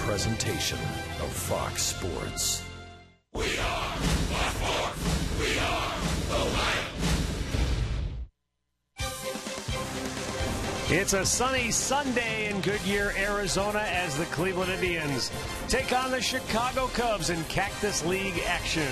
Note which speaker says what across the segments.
Speaker 1: presentation of Fox Sports.
Speaker 2: We are the Fox. We are the Lions.
Speaker 3: It's a sunny Sunday in Goodyear, Arizona, as the Cleveland Indians take on the Chicago Cubs in Cactus League action.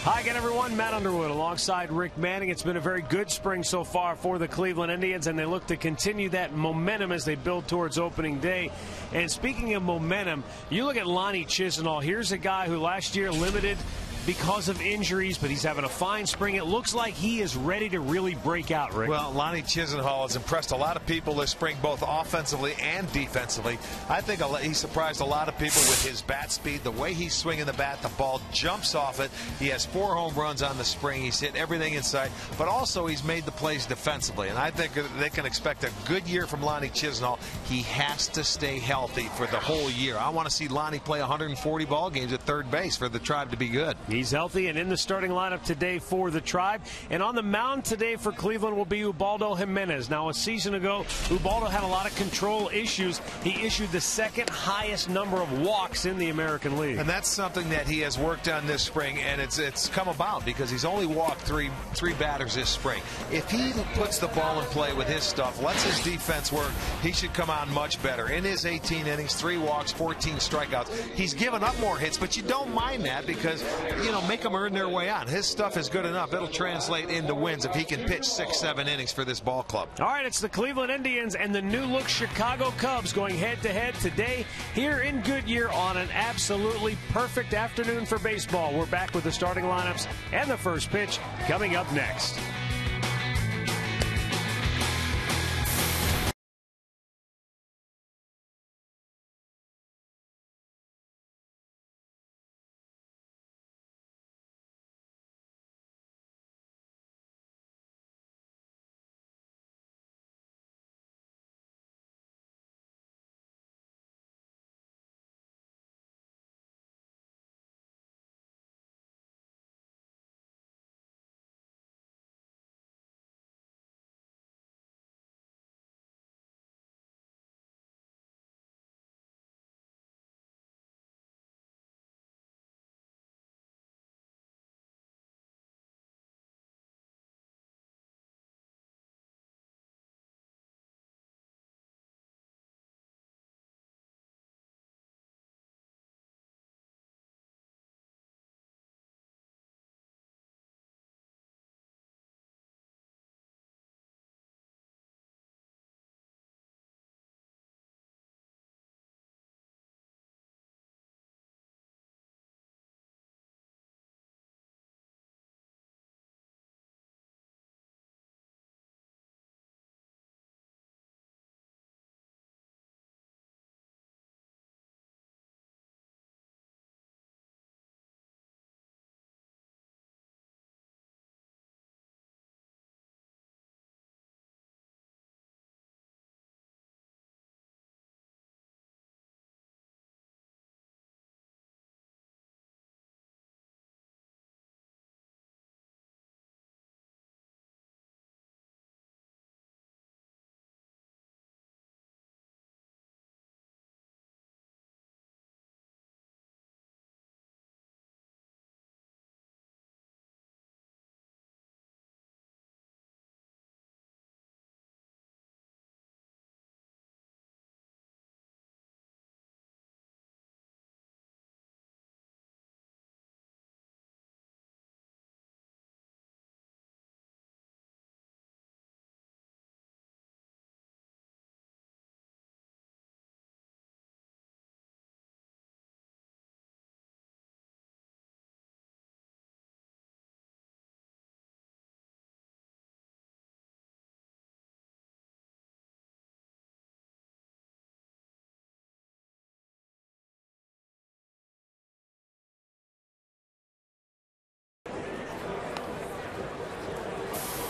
Speaker 3: Hi again, everyone. Matt Underwood alongside Rick Manning. It's been a very good spring so far for the Cleveland Indians, and they look to continue that momentum as they build towards opening day. And speaking of momentum, you look at Lonnie Chisenhall. Here's a guy who last year limited because of injuries, but he's having a fine spring. It looks like he is ready to really break out, Rick.
Speaker 4: Well, Lonnie Chisenhall has impressed a lot of people this spring, both offensively and defensively. I think he surprised a lot of people with his bat speed, the way he's swinging the bat, the ball jumps off it. He has 4 home runs on the spring. He's hit everything inside, but also he's made the plays defensively, and I think they can expect a good year from Lonnie Chisenhall. He has to stay healthy for the whole year. I want to see Lonnie play 140 ball games at third base for the Tribe to be good.
Speaker 3: He's healthy and in the starting lineup today for the Tribe. And on the mound today for Cleveland will be Ubaldo Jimenez. Now, a season ago, Ubaldo had a lot of control issues. He issued the second highest number of walks in the American League.
Speaker 4: And that's something that he has worked on this spring, and it's come about because he's only walked three batters this spring. If he puts the ball in play with his stuff, lets his defense work, he should come on much better. In his 18 innings, 3 walks, 14 strikeouts. He's given up more hits, but you don't mind that because, make them earn their way on. His stuff is good enough. It'll translate into wins if he can pitch 6-7 innings for this ball club.
Speaker 3: All right, it's the Cleveland Indians and the new-look Chicago Cubs going head-to-head today here in Goodyear on an absolutely perfect afternoon for baseball. We're back with the starting lineups and the first pitch coming up next.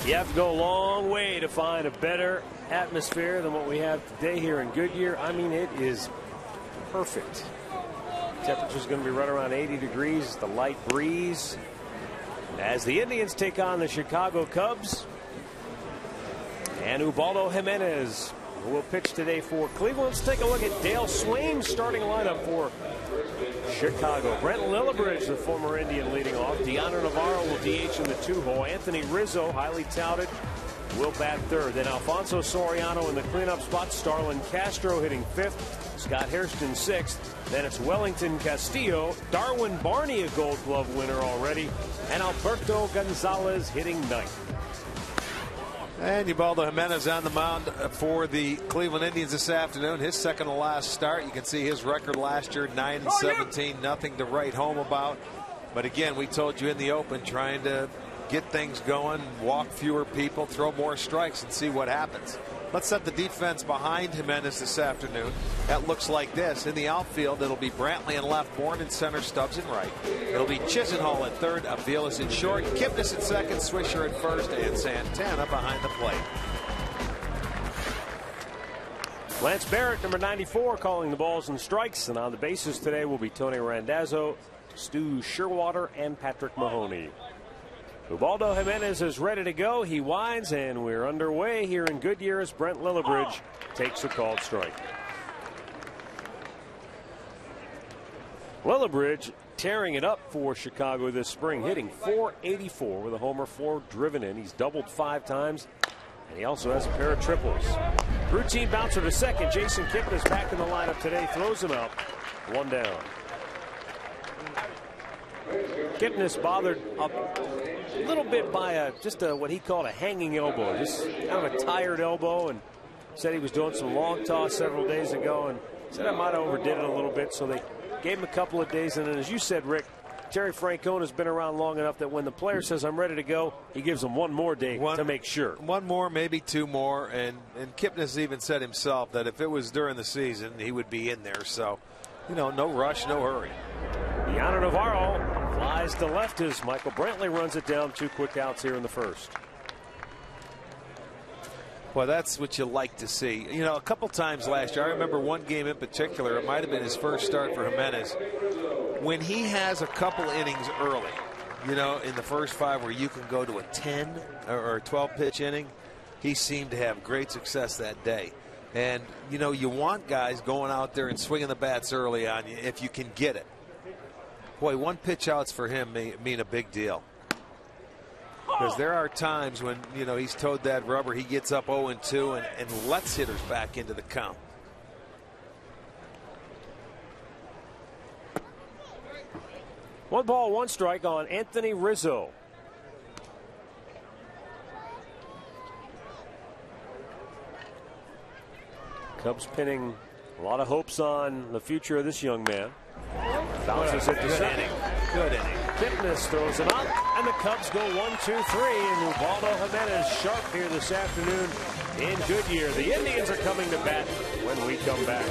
Speaker 3: You have to go a long way to find a better atmosphere than what we have today here in Goodyear. I mean, it is perfect. Temperature's going to be right around 80 degrees. The light breeze as the Indians take on the Chicago Cubs. And Ubaldo Jimenez who will pitch today for Cleveland. Let's take a look at Dale Swain's starting lineup for Chicago. Brent Lillibridge, the former Indian, leading off. Deanna Navarro will DH in the 2-hole. Anthony Rizzo, highly touted, will bat third. Then Alfonso Soriano in the cleanup spot. Starlin Castro hitting 5th. Scott Hairston 6th. Then it's Wellington Castillo. Darwin Barney, a Gold Glove winner already. And Alberto Gonzalez hitting 9th.
Speaker 4: And Ubaldo Jimenez on the mound for the Cleveland Indians this afternoon. His second to last start. You can see his record last year, 9-17, nothing to write home about. But again, we told you in the open, trying to get things going, walk fewer people, throw more strikes, and see what happens. Let's set the defense behind Jimenez this afternoon. That looks like this. In the outfield, it'll be Brantley in left, Bourne in center, Stubbs in right. It'll be Chisenhall at third, Aviles in short, Kipnis at second, Swisher at first, and Santana behind the plate.
Speaker 3: Lance Barrett, number 94, calling the balls and strikes. And on the bases today will be Tony Randazzo, Stu Sherwater, and Patrick Mahoney. Ubaldo Jimenez is ready to go. He winds, and we're underway here in Goodyear as Brent Lillibridge takes a called strike. Lillibridge tearing it up for Chicago this spring, hitting .484 with a homer, 4 driven in. He's doubled 5 times, and he also has a pair of triples. Routine bouncer to second. Jason Kipnis back in the lineup today, throws him out. 1 down. Kipnis bothered up a little bit by just what he called a hanging elbow, just kind of a tired elbow, and said he was doing some long toss several days ago and said I might have overdid it a little bit, so they gave him a couple of days. And then, as you said, Rick, Terry Francona has been around long enough that when the player says I'm ready to go, he gives him one more day to make sure.
Speaker 4: One more, maybe 2 more, and Kipnis even said himself that if it was during the season, he would be in there. So, you know, no rush, no hurry.
Speaker 3: Deanna Navarro flies to left as Michael Brantley runs it down. 2 quick outs here in the first.
Speaker 4: Well, that's what you like to see. You know, a couple times last year, I remember one game in particular, it might have been his first start for Jimenez, when he has a couple innings early, you know, in the first 5 where you can go to a 10 or a 12 pitch inning, he seemed to have great success that day. And, you know, you want guys going out there and swinging the bats early on you if you can get it. Boy, 1 pitch outs for him mean a big deal. Because there are times when, you know, he's towed that rubber, he gets up 0-2 and lets hitters back into the count.
Speaker 3: One ball, 1 strike on Anthony Rizzo. Cubs pinning a lot of hopes on the future of this young man. Bounces it to second.
Speaker 4: Good inning.
Speaker 3: Kipnis throws him out, and the Cubs go 1-2-3. And Ubaldo Jimenez sharp here this afternoon in Goodyear. The Indians are coming to bat when we come back.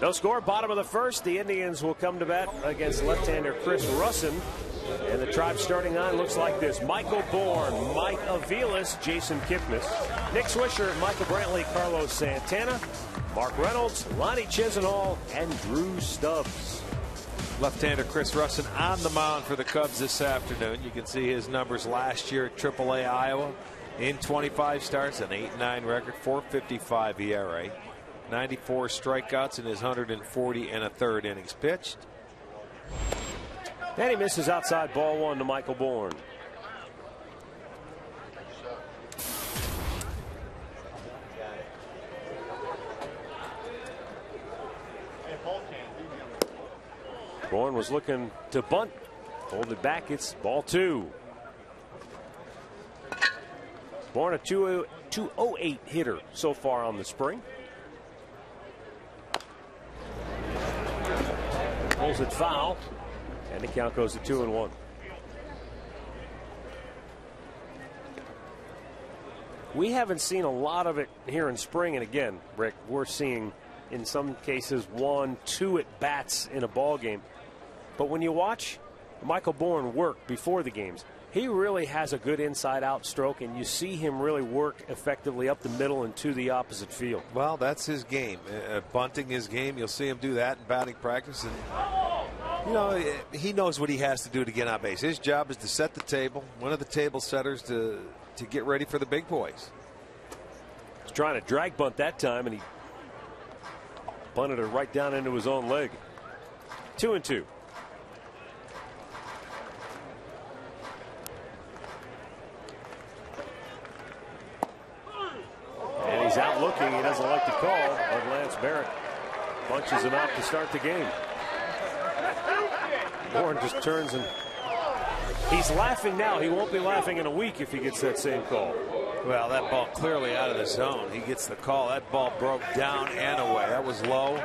Speaker 3: No score, bottom of the first. The Indians will come to bat against left-hander Chris Russin. And the Tribe starting nine looks like this. Michael Bourne, Mike Aviles, Jason Kipnis, Nick Swisher, Michael Brantley, Carlos Santana, Mark Reynolds, Lonnie Chisenhall, and Drew Stubbs.
Speaker 5: Left-hander Chris Russin on the mound for the Cubs this afternoon. You can see his numbers last year at AAA Iowa. In 25 starts, an 8-9 record, 4.55 ERA, 94 strikeouts in his 140 and a third innings pitched.
Speaker 3: And he misses outside, ball one to Michael Bourne. Bourne was looking to bunt, hold it back. It's ball two. Bourne a 208 hitter so far on the spring. Pulls it foul, and the count goes to 2-1. We haven't seen a lot of it here in spring, and again, Rick, we're seeing in some cases 1, 2 at bats in a ball game. But when you watch Michael Bourne work before the games, he really has a good inside-out stroke, and you see him really work effectively up the middle and to the opposite field.
Speaker 5: Well, that's his game. Bunting his game. You'll see him do that in batting practice. And, you know, he knows what he has to do to get on base. His job is to set the table, one of the table setters to get ready for the big boys.
Speaker 3: He's trying to drag bunt that time, and he bunted it right down into his own leg. 2-2. And he's out looking. He doesn't like the call, but Lance Barrett bunches him out to start the game. Bourne just turns and he's laughing now. He won't be laughing in a week if he gets that same call.
Speaker 5: Well, that ball clearly out of the zone. He gets the call. That ball broke down and away. That was low,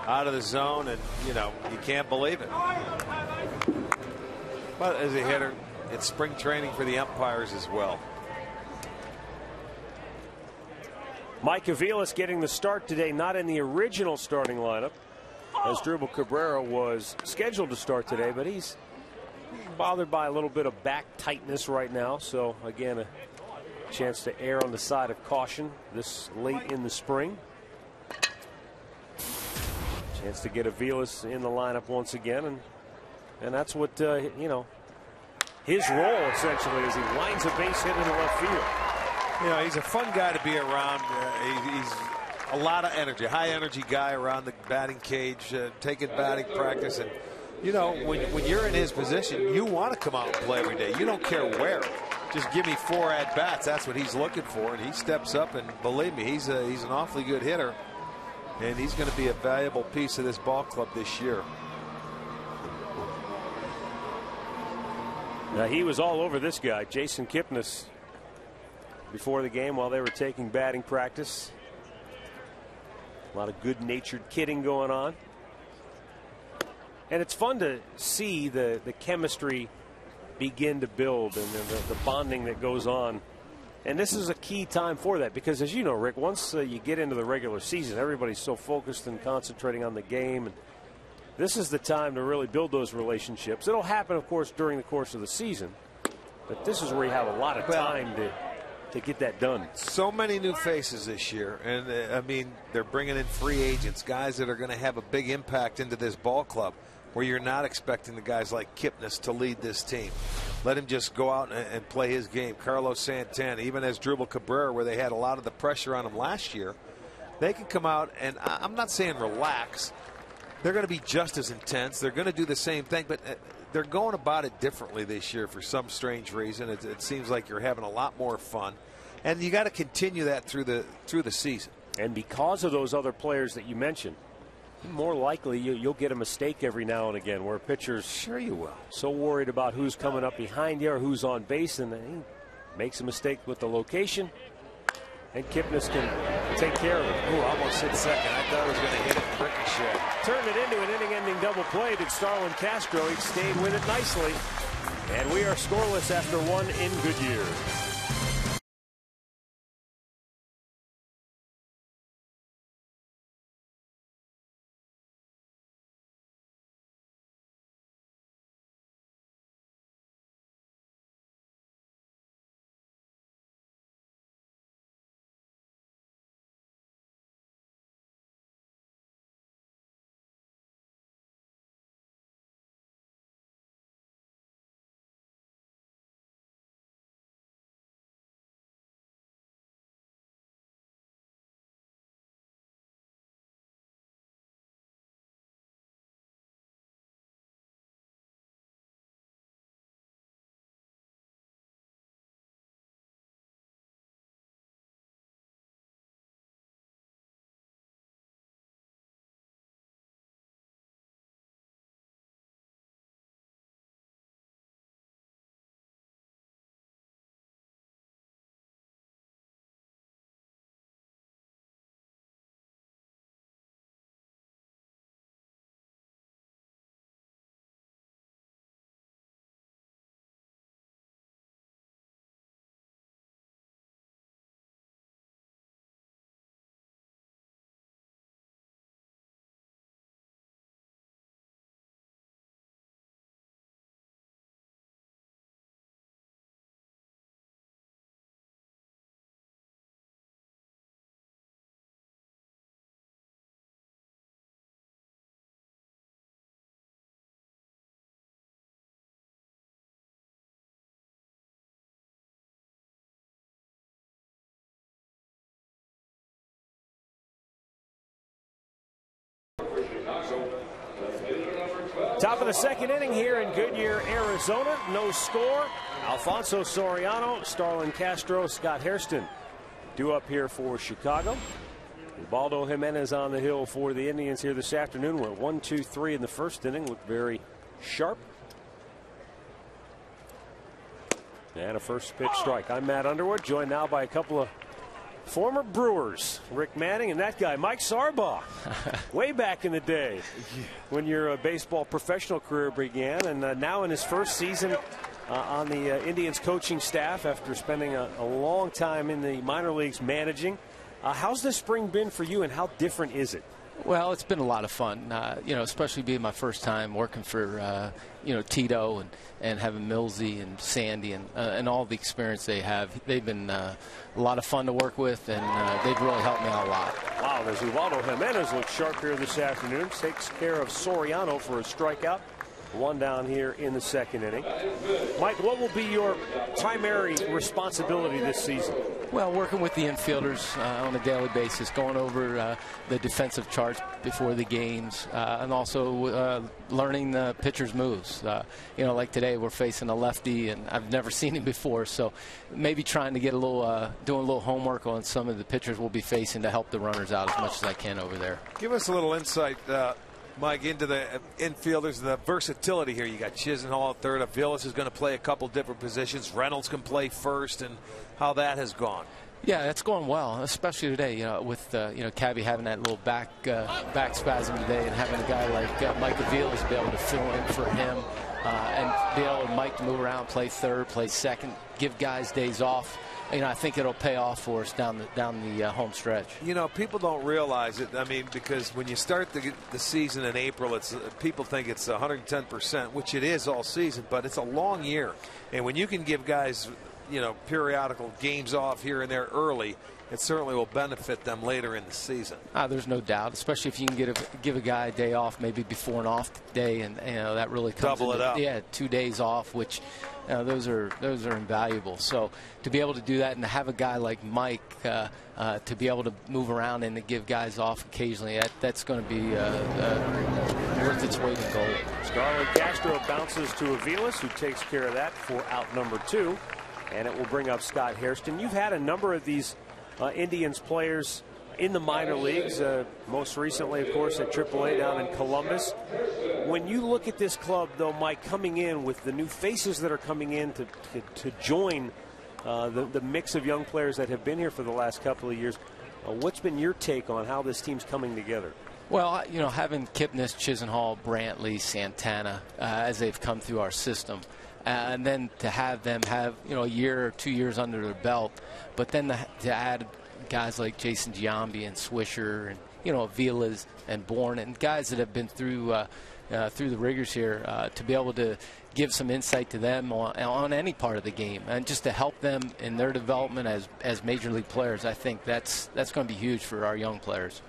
Speaker 5: out of the zone, and, you know, you can't believe it. But as a hitter, it's spring training for the umpires as well.
Speaker 3: Mike Aviles getting the start today, not in the original starting lineup, as Drupal Cabrera was scheduled to start today, but he's bothered by a little bit of back tightness right now. So again, a chance to err on the side of caution this late in the spring. Chance to get Aviles in the lineup once again, and that's what you know, his role essentially is he lines a base hit into left field.
Speaker 5: You know, he's a fun guy to be around. He's a lot of energy, high energy guy around the batting cage, taking batting practice. And, you know, when you're in his position, you want to come out and play every day. You don't care where. Just give me 4 at-bats. That's what he's looking for. And he steps up, and believe me, he's an awfully good hitter. And he's going to be a valuable piece of this ball club this year.
Speaker 3: Now, he was all over this guy, Jason Kipnis, before the game while they were taking batting practice. A lot of good-natured kidding going on. And it's fun to see the chemistry begin to build and the bonding that goes on. And this is a key time for that because, as you know, Rick, once you get into the regular season, everybody's so focused and concentrating on the game. And this is the time to really build those relationships. It'll happen, of course, during the course of the season. But this is where you have a lot of time to get that done.
Speaker 5: So many new faces this year, and I mean, they're bringing in free agents, guys that are going to have a big impact into this ball club, where you're not expecting the guys like Kipnis to lead this team. Let him just go out and play his game. Carlos Santana, even as Drupal Cabrera, where they had a lot of the pressure on him last year, they can come out and I'm not saying relax. They're going to be just as intense. They're going to do the same thing, but they're going about it differently this year for some strange reason. It seems like you're having a lot more fun, and you got to continue that through the season.
Speaker 3: And because of those other players that you mentioned, more likely you'll get a mistake every now and again where pitchers,
Speaker 5: sure you will,
Speaker 3: so worried about who's coming up behind you or who's on base, and he makes a mistake with the location, and Kipnis can take care of it.
Speaker 5: Ooh, almost hit second. I thought I was going to hit it ricochet.
Speaker 3: Turned it into an inning-ending double play. Did Starlin Castro. He stayed with it nicely, and we are scoreless after one in Goodyear. Top of the second inning here in Goodyear, Arizona. No score. Alfonso Soriano, Starlin Castro, Scott Hairston due up here for Chicago. Ubaldo Jimenez on the hill for the Indians here this afternoon. Went 1-2-3 in the first inning. Looked very sharp. And a first pitch strike. I'm Matt Underwood, joined now by a couple of former Brewers, Rick Manning and that guy, Mike Sarbaugh, way back in the day when your baseball professional career began, and now in his first season on the Indians coaching staff after spending a long time in the minor leagues managing. How's this spring been for you, and how different is it?
Speaker 6: Well, it's been a lot of fun, especially being my first time working for, Tito and having Millsy and Sandy and all the experience they have. They've been a lot of fun to work with, and they've really helped me out a lot.
Speaker 3: Wow, there's Ubaldo Jimenez looks sharp here this afternoon. Takes care of Soriano for a strikeout. One down here in the second inning. Mike, what will be your primary responsibility this season?
Speaker 6: Well, working with the infielders on a daily basis, going over the defensive charts before the games, and also learning the pitcher's moves. Like today, we're facing a lefty, and I've never seen him before, so maybe trying to get doing a little homework on some of the pitchers we'll be facing to help the runners out as much as I can over there.
Speaker 5: Give us a little insight, Mike, into the infielders, the versatility here. You got Chisenhall at third. Aviles is going to play a couple different positions. Reynolds can play first, and how that has gone.
Speaker 6: Yeah, it's going well, especially today. With Cabby having that little back spasm today, and having a guy like Mike Aviles be able to fill in for him, and be able to Mike to move around, play third, play second, give guys days off. I think it'll pay off for us down the home stretch.
Speaker 5: People don't realize it. I mean, because when you start the season in April, people think it's 110%, which it is all season, but it's a long year. And when you can give guys, periodical games off here and there early, it certainly will benefit them later in the season.
Speaker 6: There's no doubt, especially if you can give a guy a day off, maybe before and off day, and that really comes
Speaker 5: double it up.
Speaker 6: Yeah, 2 days off, which those are invaluable. So to be able to do that and to have a guy like Mike to be able to move around and to give guys off occasionally, that's going to be worth its weight in gold.
Speaker 3: Starlin Castro bounces to Aviles, who takes care of that for out number 2, and it will bring up Scott Hairston. You've had a number of these Indians players in the minor leagues, most recently, of course, at AAA down in Columbus. When you look at this club, though, Mike, coming in with the new faces that are coming in to join the mix of young players that have been here for the last couple of years, what's been your take on how this team's coming together?
Speaker 6: Well, having Kipnis, Chisenhall, Brantley, Santana as they've come through our system, and then to have them have a year or 2 years under their belt, but then to add guys like Jason Giambi and Swisher and Aviles and Bourne and guys that have been through the rigors here, to be able to give some insight to them on any part of the game and just to help them in their development as major league players. I think that's going to be huge for our young players.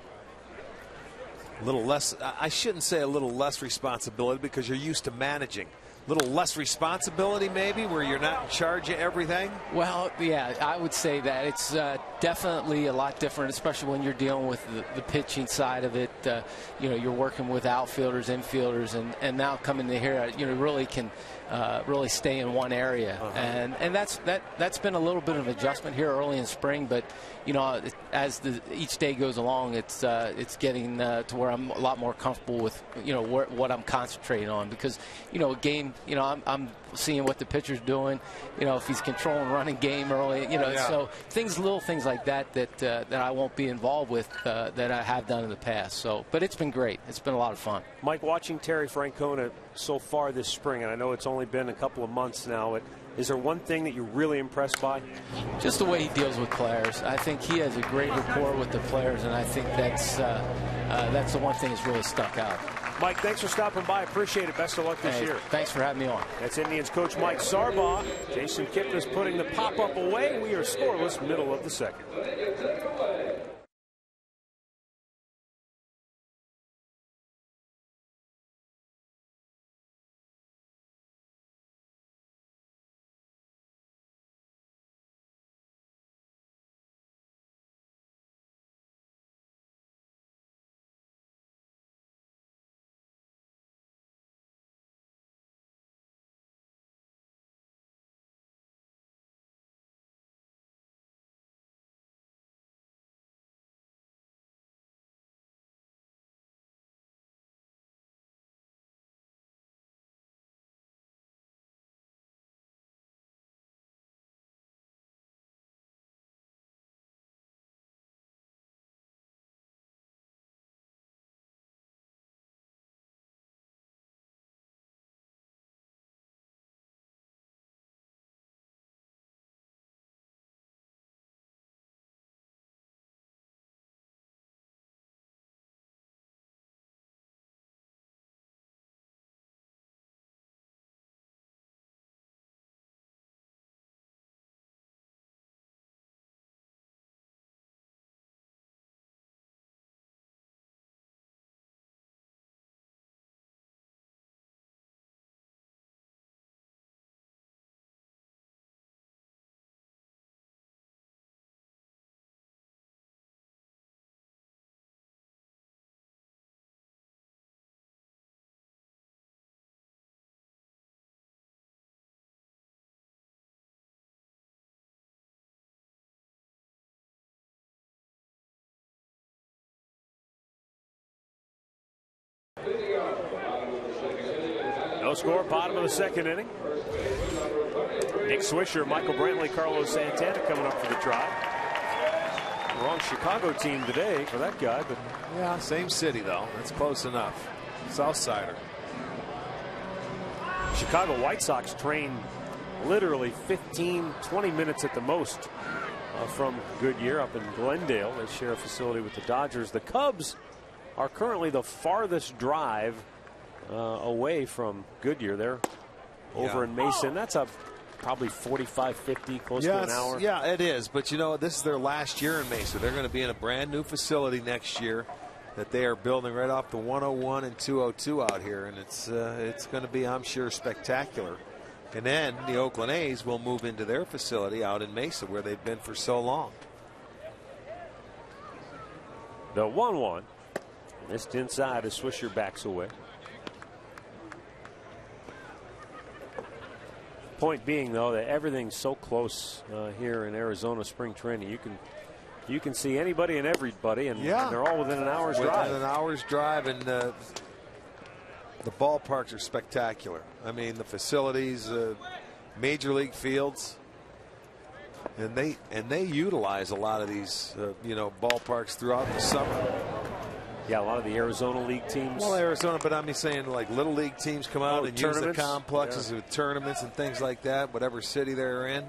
Speaker 5: A little less, I shouldn't say a little less responsibility, because you're used to managing. A little less responsibility maybe, where you're not in charge of everything?
Speaker 6: Well, yeah, I would say that it's definitely a lot different, especially when you're dealing with the pitching side of it. You're working with outfielders, infielders, and now coming to here, really can really stay in one area. And that's been a little bit of adjustment here early in spring, but as each day goes along, it's getting to where I'm a lot more comfortable with what I'm concentrating on, because a game, I'm seeing what the pitcher's doing, if he's controlling running game early, so little things like that I won't be involved with that I have done in the past. So, but it's been great. It's been a lot of fun.
Speaker 3: Mike, watching Terry Francona so far this spring, and I know it's only been a couple of months now, is there one thing that you're really impressed by?
Speaker 6: Just the way he deals with players. I think he has a great rapport with the players, and I think that's the one thing that's really stuck out.
Speaker 3: Mike, thanks for stopping by. Appreciate it. Best of luck this year.
Speaker 6: Thanks for having me on.
Speaker 3: That's Indians coach Mike Sarbaugh. Jason Kipnis putting the pop-up away. We are scoreless, middle of the second. No score, bottom of the second inning. Nick Swisher, Michael Brantley, Carlos Santana coming up for the try. Wrong Chicago team today for that guy, but
Speaker 5: yeah, same city though. That's close enough. Southsider.
Speaker 3: Chicago White Sox train literally 15-20 minutes at the most from Goodyear up in Glendale. They share a facility with the Dodgers. The Cubs are currently the farthest drive away from Goodyear. They're over in Mason. That's a probably 45-50, close to an hour.
Speaker 5: Yeah, it is. But you know, this is their last year in Mesa. They're going to be in a brand new facility next year that they are building right off the 101 and 202 out here, and it's going to be, I'm sure, spectacular. And then the Oakland A's will move into their facility out in Mesa where they've been for so long.
Speaker 3: The 1-1 missed inside as Swisher backs away. Point being, though, that everything's so close here in Arizona spring training. You can see anybody and everybody, and they're all within an hour's drive.
Speaker 5: Within an hour's drive, and the ballparks are spectacular. I mean, the facilities, major league fields, and they utilize a lot of these ballparks throughout the summer.
Speaker 3: Yeah, a lot of the Arizona League teams.
Speaker 5: Well, Arizona, but I'm saying like little league teams come out and use the complexes with tournaments and things like that, whatever city they're in.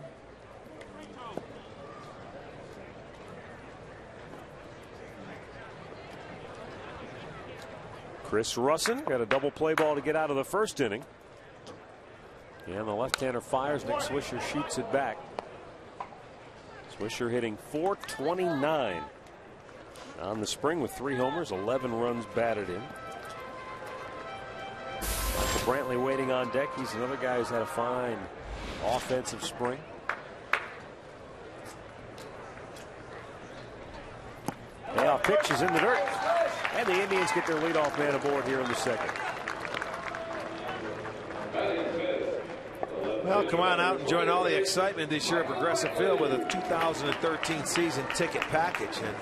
Speaker 3: Chris Russin got a double play ball to get out of the first inning. And the left-hander fires. Nick Swisher shoots it back. Swisher hitting .429 on the spring with 3 homers, 11 runs batted in. Michael Brantley waiting on deck. He's another guy who's had a fine offensive spring. Payoff pitch is in the dirt. And the Indians get their leadoff man aboard here in the second.
Speaker 5: Well, come on out and join all the excitement this year at Progressive Field with a 2013 season ticket package. And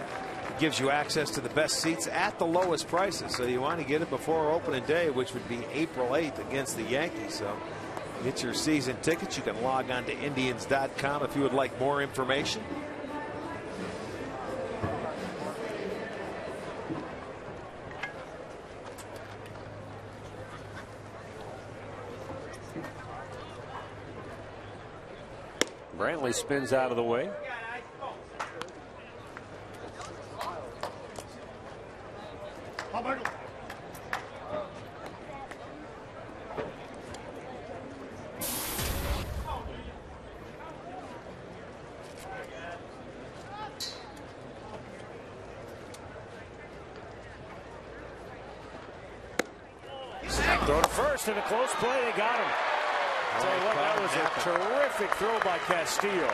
Speaker 5: it gives you access to the best seats at the lowest prices. So you want to get it before opening day, which would be April 8th against the Yankees. So get your season tickets. You can log on to Indians.com if you would like more information.
Speaker 3: Brantley spins out of the way. Throw to first and a close play. They got him. I'll tell you what, that was a terrific throw by Castillo.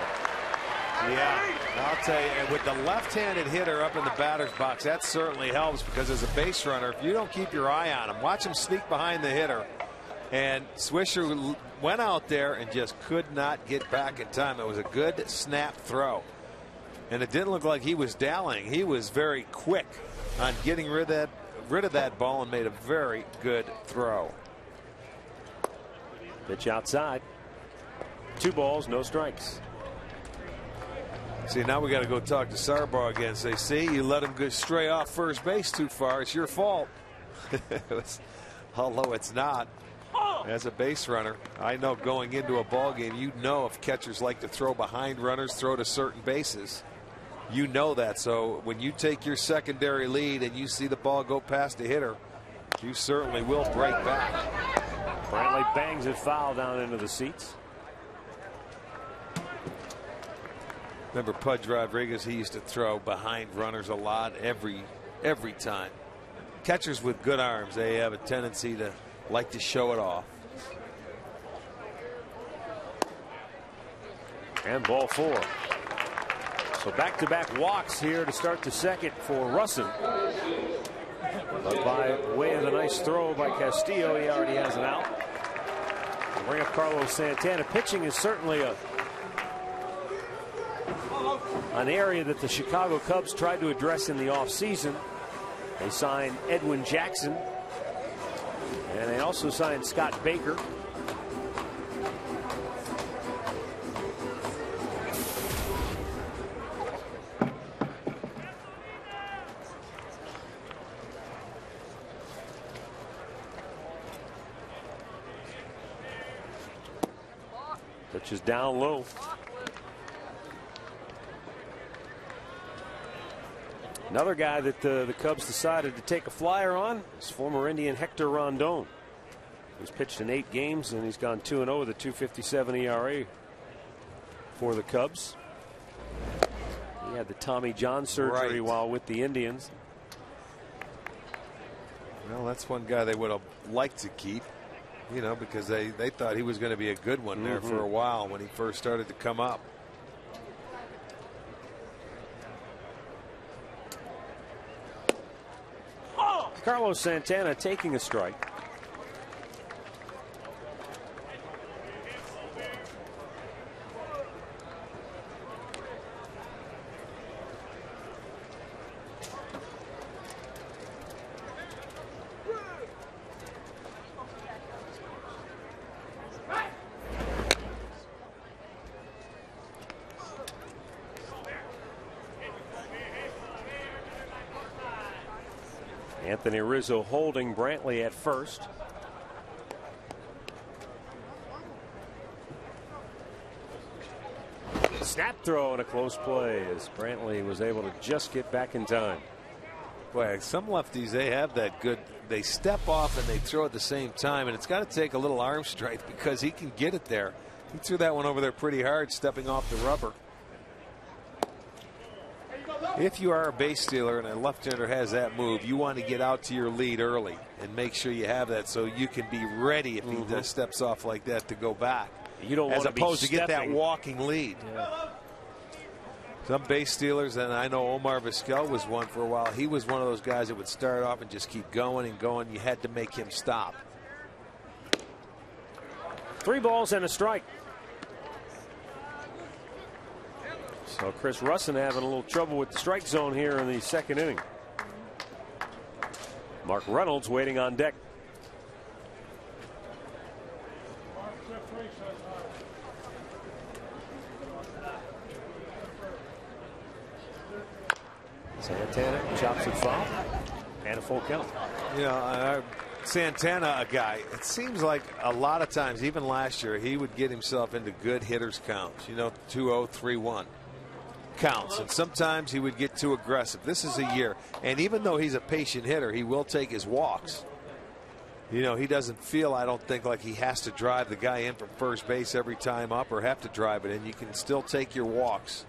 Speaker 5: Yeah, I'll tell you, and with the left-handed hitter up in the batter's box, that certainly helps, because as a base runner, if you don't keep your eye on him, watch him sneak behind the hitter. And Swisher went out there and just could not get back in time. It was a good snap throw. And it didn't look like he was dallying. He was very quick on getting rid of that ball and made a very good throw.
Speaker 3: Pitch outside. 2 balls, no strikes.
Speaker 5: See, now we got to go talk to Sarbar again. Say, see, you let him go stray off first base too far. It's your fault. Although it's not. As a base runner, I know going into a ball game, you know if catchers like to throw behind runners, throw to certain bases. You know that. So when you take your secondary lead and you see the ball go past the hitter, you certainly will break back.
Speaker 3: Brantley bangs it foul down into the seats.
Speaker 5: Remember Pudge Rodriguez, he used to throw behind runners a lot every time. Catchers with good arms, they have a tendency to like to show it off.
Speaker 3: And ball 4. So back-to-back walks here to start the second for Russin. But by way of a nice throw by Castillo, he already has an out. We'll bring up Carlos Santana. Pitching is certainly an area that the Chicago Cubs tried to address in the offseason. They signed Edwin Jackson And they also signed Scott Baker. Pitch is down low. Another guy that the Cubs decided to take a flyer on is former Indian Hector Rondon. He's pitched in 8 games and he's gone 2-0 with a 2.57 ERA for the Cubs. He had the Tommy John surgery while with the Indians.
Speaker 5: Well, that's one guy they would have liked to keep, you know, because they thought he was going to be a good one there for a while when he first started to come up.
Speaker 3: Carlos Santana taking a strike. Anthony Rizzo holding Brantley at first. Snap throw and a close play as Brantley was able to just get back in time.
Speaker 5: Boy, some lefties, they have that good, they step off and they throw at the same time, and it's got to take a little arm strength because he can get it there. He threw that one over there pretty hard, stepping off the rubber. If you are a base stealer and a left-hander has that move, you want to get out to your lead early and make sure you have that so you can be ready if he just steps off like that to go back.
Speaker 3: You don't
Speaker 5: as
Speaker 3: want
Speaker 5: opposed to get that walking lead.
Speaker 3: Yeah.
Speaker 5: Some base stealers, and I know Omar Vizquel was one for a while. He was one of those guys that would start off and just keep going and going. You had to make him stop.
Speaker 3: 3 balls and a strike. So Chris Russin having a little trouble with the strike zone here in the 2nd inning. Mark Reynolds waiting on deck. Santana chops it foul and a full count.
Speaker 5: You know, Santana, a guy, it seems like a lot of times, even last year, he would get himself into good hitters counts, you know, 2-0, 3-1 counts, and sometimes he would get too aggressive. This is a year, and even though he's a patient hitter, he will take his walks. You know, he doesn't feel, I don't think, like he has to drive the guy in from first base every time up or have to drive it in. You can still take your walks.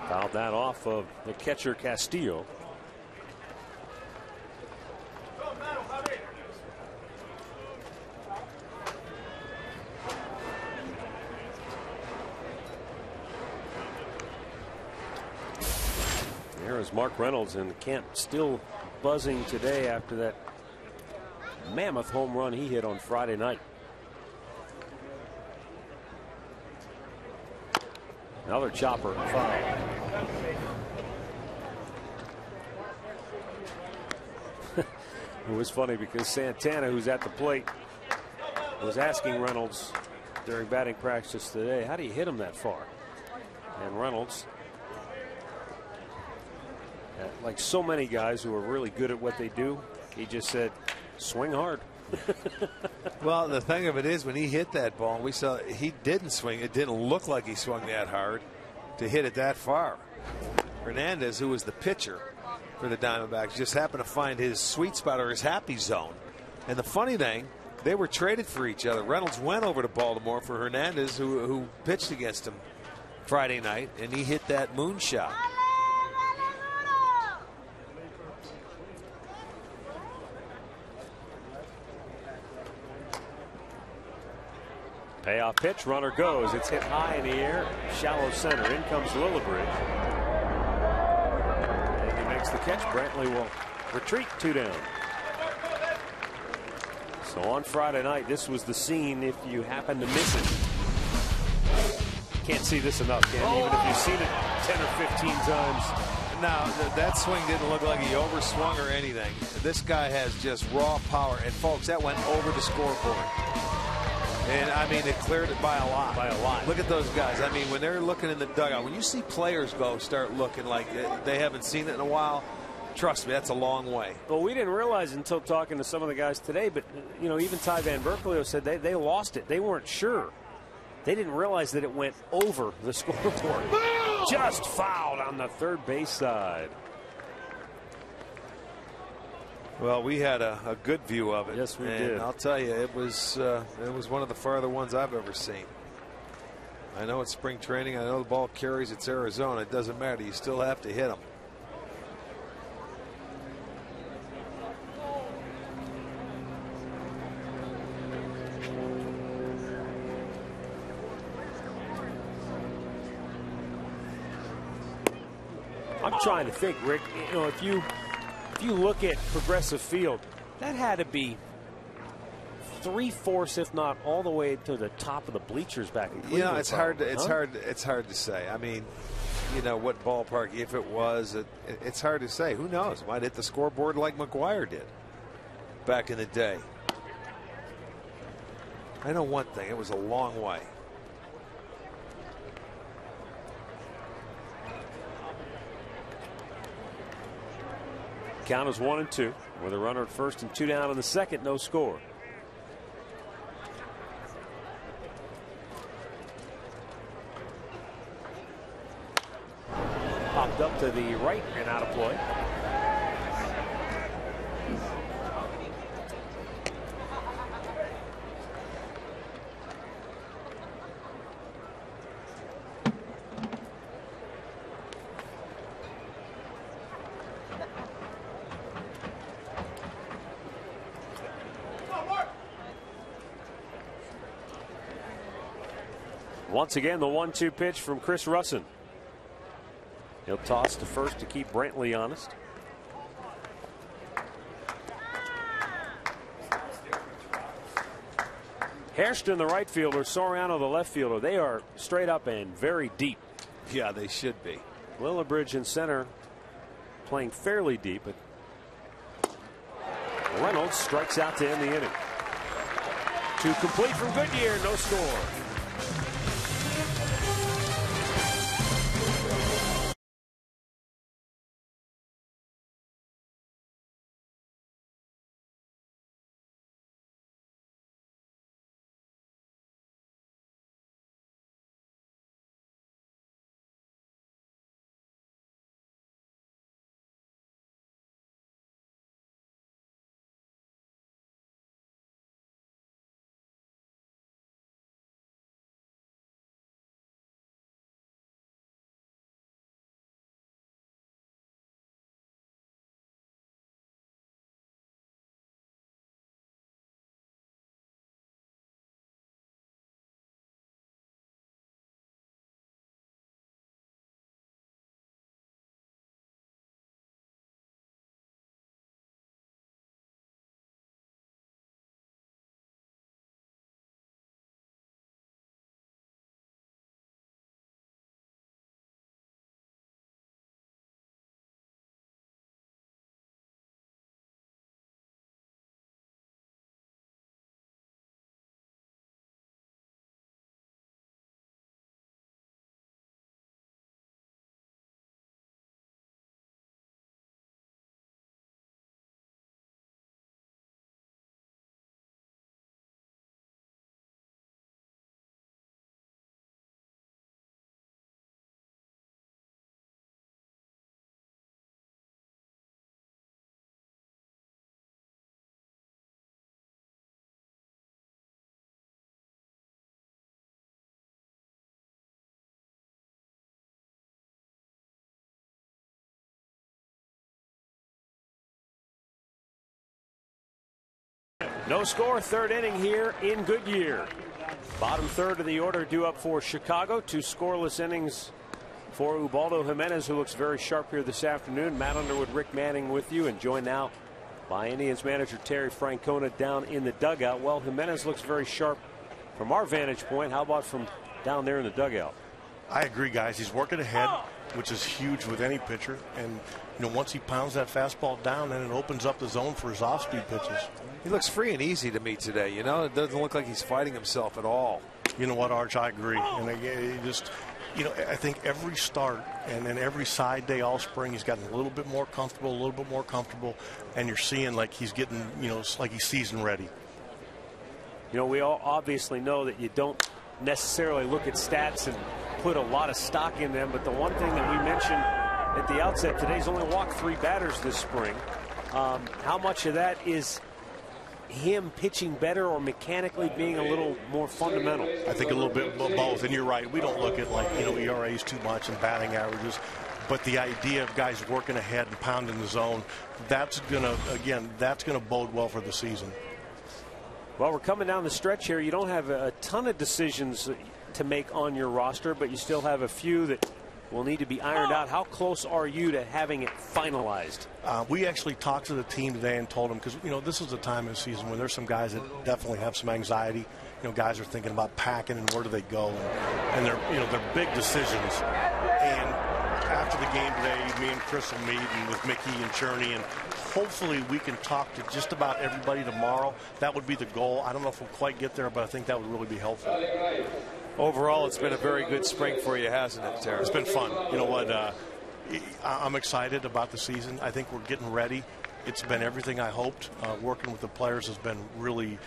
Speaker 3: Fouled that off of the catcher Castillo. There is Mark Reynolds, and Kent still buzzing today after that mammoth home run he hit on Friday night. Another chopper foul. It was funny because Santana, who's at the plate, was asking Reynolds during batting practice today, how do you hit him that far? And Reynolds, like so many guys who are really good at what they do, he just said, swing hard.
Speaker 5: Well, the thing of it is, when he hit that ball, we saw he didn't swing. It didn't look like he swung that hard to hit it that far. Hernandez, who was the pitcher for the Diamondbacks, just happened to find his sweet spot or his happy zone. And the funny thing, they were traded for each other. Reynolds went over to Baltimore for Hernandez, who pitched against him Friday night, and he hit that moonshot.
Speaker 3: Payoff pitch, runner goes. It's hit high in the air, shallow center. In comes Lillibridge. And he makes the catch. Brantley will retreat 2 down. So on Friday night, this was the scene if you happen to miss it. Can't see this enough, can you? Even if you've seen it 10 or 15 times.
Speaker 5: Now, that swing didn't look like he overswung or anything. This guy has just raw power. And, folks, that went over the scoreboard. And, I mean, it cleared it by a lot.
Speaker 3: By a lot.
Speaker 5: Look at those guys. I mean, when they're looking in the dugout, when you see players start looking like they haven't seen it in a while, trust me, that's a long way.
Speaker 3: Well, we didn't realize until talking to some of the guys today, but, you know, even Ty Van Berkeley said they lost it. They weren't sure. They didn't realize that it went over the scoreboard. Just fouled on the third base side.
Speaker 5: Well, we had a good view of it.
Speaker 3: Yes, we
Speaker 5: and
Speaker 3: did.
Speaker 5: I'll tell you, it was one of the farther ones I've ever seen. I know it's spring training. I know the ball carries. It's Arizona. It doesn't matter. You still have to hit them.
Speaker 3: I'm trying to think, Rick. You know, if you look at Progressive Field, that had to be 3/4, if not all the way to the top of the bleachers back in Cleveland.
Speaker 5: You know, it's hard to say. I mean, you know, what ballpark, if it was, it's hard to say. Who knows? Might hit the scoreboard like McGuire did back in the day. I know one thing, it was a long way.
Speaker 3: Count is 1-2 with a runner at first and 2 down in the second. No score. Popped up to the right and out of play. Once again, the 1-2 pitch from Chris Russin. He'll toss to first to keep Brantley honest. Hairston, the right fielder, Soriano, the left fielder. They are straight up and very deep.
Speaker 5: Yeah, they should be.
Speaker 3: Lillibridge in center playing fairly deep, but Reynolds strikes out to end the inning. 2 complete from Goodyear, no score. No score, third inning here in Goodyear. Bottom third of the order due up for Chicago. 2 scoreless innings for Ubaldo Jimenez, who looks very sharp here this afternoon. Matt Underwood, Rick Manning with you, and joined now by Indians manager Terry Francona down in the dugout. Well, Jimenez looks very sharp from our vantage point. How about from down there in the dugout?
Speaker 1: I agree, guys. He's working ahead.
Speaker 7: which is huge with any pitcher. And, you know, once he pounds that fastball down, then it opens up the zone for his off-speed pitches.
Speaker 5: He looks free and easy to me today. You know, it doesn't look like he's fighting himself at all.
Speaker 7: You know what, Arch, I agree. And again, you know, I think every start and then every side day all spring, he's gotten a little bit more comfortable, and you're seeing like he's getting, you know, it's like he's season ready.
Speaker 3: You know, we all obviously know that you don't necessarily look at stats and put a lot of stock in them, but the one thing that we mentioned at the outset today is only walked 3 batters this spring. How much of that is him pitching better or mechanically being a little more fundamental?
Speaker 7: I think a little bit of both, and you're right. We don't look at, like, you know, ERAs too much and batting averages, but the idea of guys working ahead and pounding the zone, that's gonna bode well for the season.
Speaker 3: Well, we're coming down the stretch here. You don't have a ton of decisions to make on your roster, but you still have a few that will need to be ironed out. How close are you to having it finalized?
Speaker 7: We actually talked to the team today and told them, because, you know, this is the time of the season when there's some guys that definitely have some anxiety. You know, guys are thinking about packing and where do they go, and they're, you know, they're big decisions. And after the game today, me and Chris will meet and with Mickey and Cherney, and hopefully we can talk to just about everybody tomorrow. That would be the goal. I don't know if we'll quite get there, but I think that would really be helpful.
Speaker 5: Overall, it's been a very good spring for you, hasn't it, Terry?
Speaker 7: It's been fun. You know what? I'm excited about the season. I think we're getting ready. It's been everything I hoped. Working with the players has been really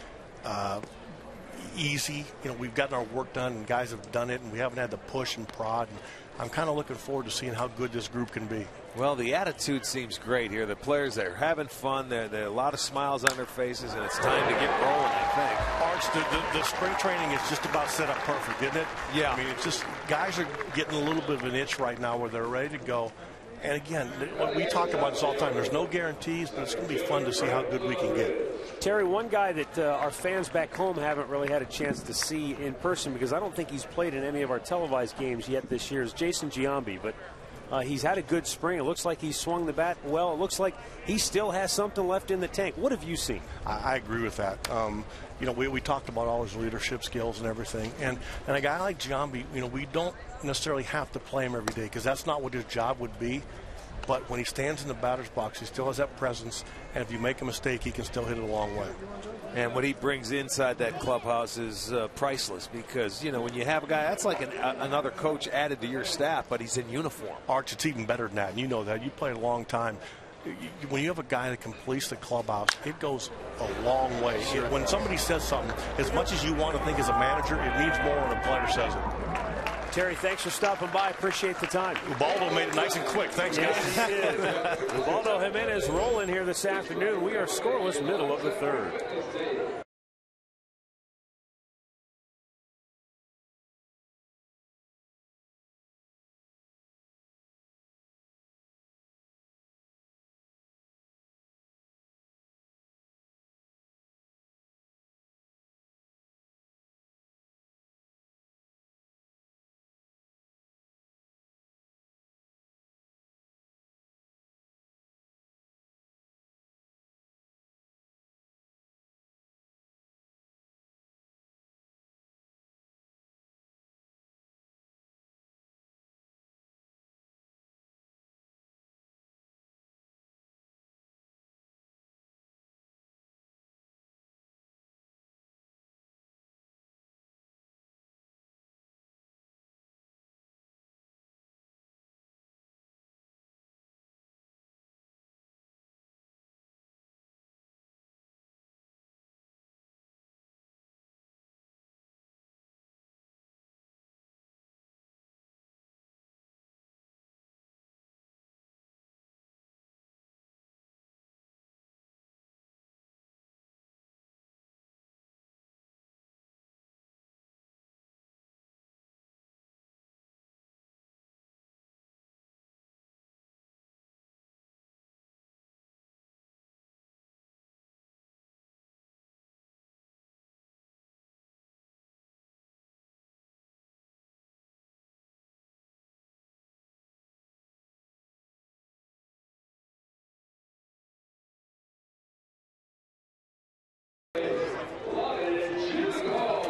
Speaker 7: easy. You know, we've gotten our work done, and guys have done it, and we haven't had to push and prod. And I'm kind of looking forward to seeing how good this group can be.
Speaker 5: Well, the attitude seems great here. The players, they're having fun. There are a lot of smiles on their faces, and it's time to get rolling, I think.
Speaker 7: Arch, the spring training is just about set up perfect, isn't it?
Speaker 5: Yeah.
Speaker 7: I mean, it's just guys are getting a little bit of an itch right now where they're ready to go. And again, we talk about this all the time. There's no guarantees, but it's going to be fun to see how good we can get.
Speaker 3: Terry, one guy that our fans back home haven't really had a chance to see in person, because I don't think he's played in any of our televised games yet this year, is Jason Giambi. But he's had a good spring. It looks like he's swung the bat well. It looks like he still has something left in the tank. What have you seen?
Speaker 7: I agree with that. You know, we talked about all his leadership skills and everything. And a guy like Giambi, you know, we don't necessarily have to play him every day, because that's not what his job would be. But when he stands in the batter's box, he still has that presence. And if you make a mistake, he can still hit it a long way.
Speaker 5: And what he brings inside that clubhouse is priceless, because, you know, when you have a guy, that's like another coach added to your staff, but he's in uniform.
Speaker 7: Arch, it's even better than that, and you know that. You played a long time. When you have a guy that can police the clubhouse, it goes a long way.
Speaker 5: Sure.
Speaker 7: When somebody says something, as much as you want to think as a manager, it means more when a player says it.
Speaker 3: Terry, thanks for stopping by. Appreciate the time.
Speaker 7: Ubaldo made it nice and quick. Thanks, guys.
Speaker 3: Yes, he did. Ubaldo Jimenez rolling here this afternoon. We are scoreless, middle of the third.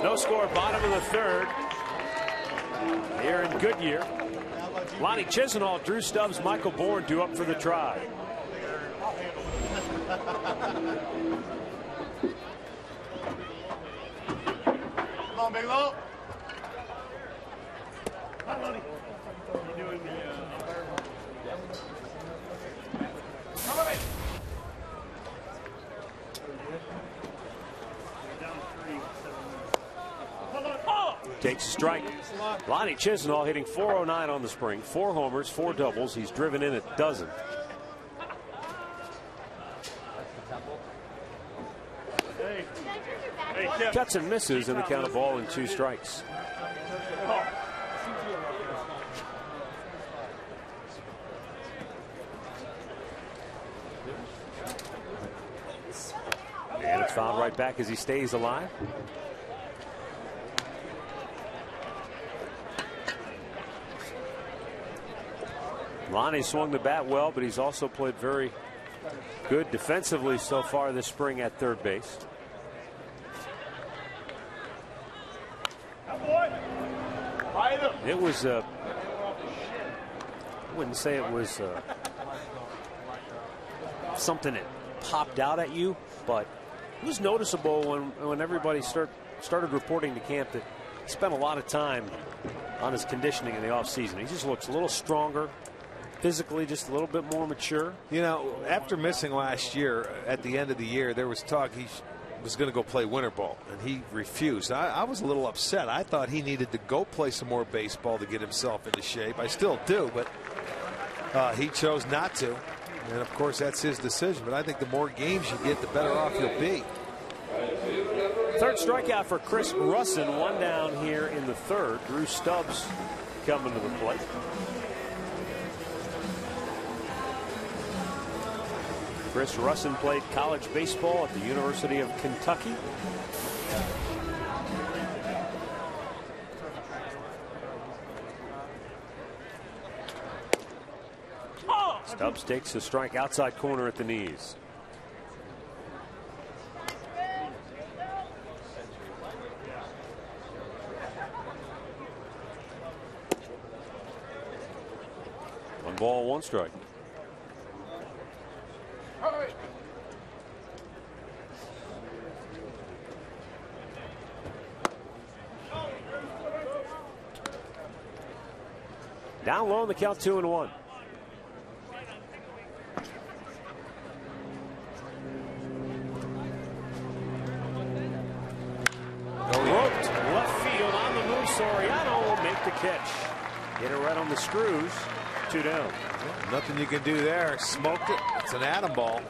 Speaker 3: No score, bottom of the third here in Goodyear. Lonnie Chisenhall, Drew Stubbs, Michael Bourne due up for the try.
Speaker 2: Come on, Big Low.
Speaker 3: Takes a strike. Lonnie Chisenhall hitting .409 on the spring. 4 homers, 4 doubles. He's driven in a dozen. Cuts and misses in the count of ball and 2 strikes. And it's fouled right back as he stays alive. Lonnie swung the bat well, but he's also played very good defensively so far this spring at third base. It was I wouldn't say it was something that popped out at you, but it was noticeable when everybody started reporting to camp that he spent a lot of time on his conditioning in the offseason. He just looks a little stronger, physically just a little bit more mature.
Speaker 5: You know, after missing last year, at the end of the year, there was talk he was going to go play winter ball, and he refused. I was a little upset. I thought he needed to go play some more baseball to get himself into shape. I still do, but he chose not to. And, of course, that's his decision. But I think the more games you get, the better off you'll be.
Speaker 3: Third strikeout for Chris Russin. 1 down here in the third. Drew Stubbs coming to the plate. Chris Russin played college baseball at the University of Kentucky. Stubbs takes a strike outside corner at the knees. One ball, 1 strike. Down low in the count, 2-1. Roped left field on the move. Soriano will make the catch. Hit it right on the screws. 2 down.
Speaker 5: Nothing you can do there. Smoked it. It's an atom ball.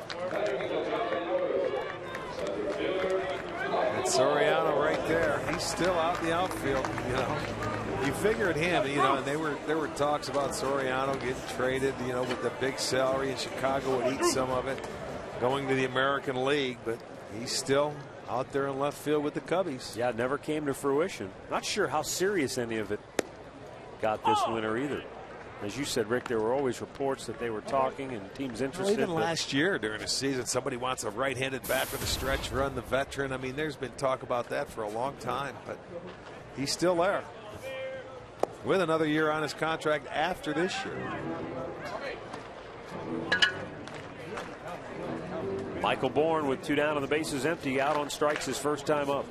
Speaker 5: And Soriano right there. He's still out in the outfield. You know, you figured him. You know, and there were talks about Soriano getting traded. You know, with the big salary, and Chicago would eat some of it, going to the American League. But he's still out there in left field with the Cubbies.
Speaker 3: Yeah, it never came to fruition. Not sure how serious any of it got this winter either. As you said, Rick, there were always reports that they were talking and teams interested.
Speaker 5: Well, even last year during the season, somebody wants a right-handed bat for the stretch run, the veteran. I mean, there's been talk about that for a long time, but he's still there with another year on his contract after this year.
Speaker 3: Michael Bourne with 2 down and the bases empty, out on strikes his first time up.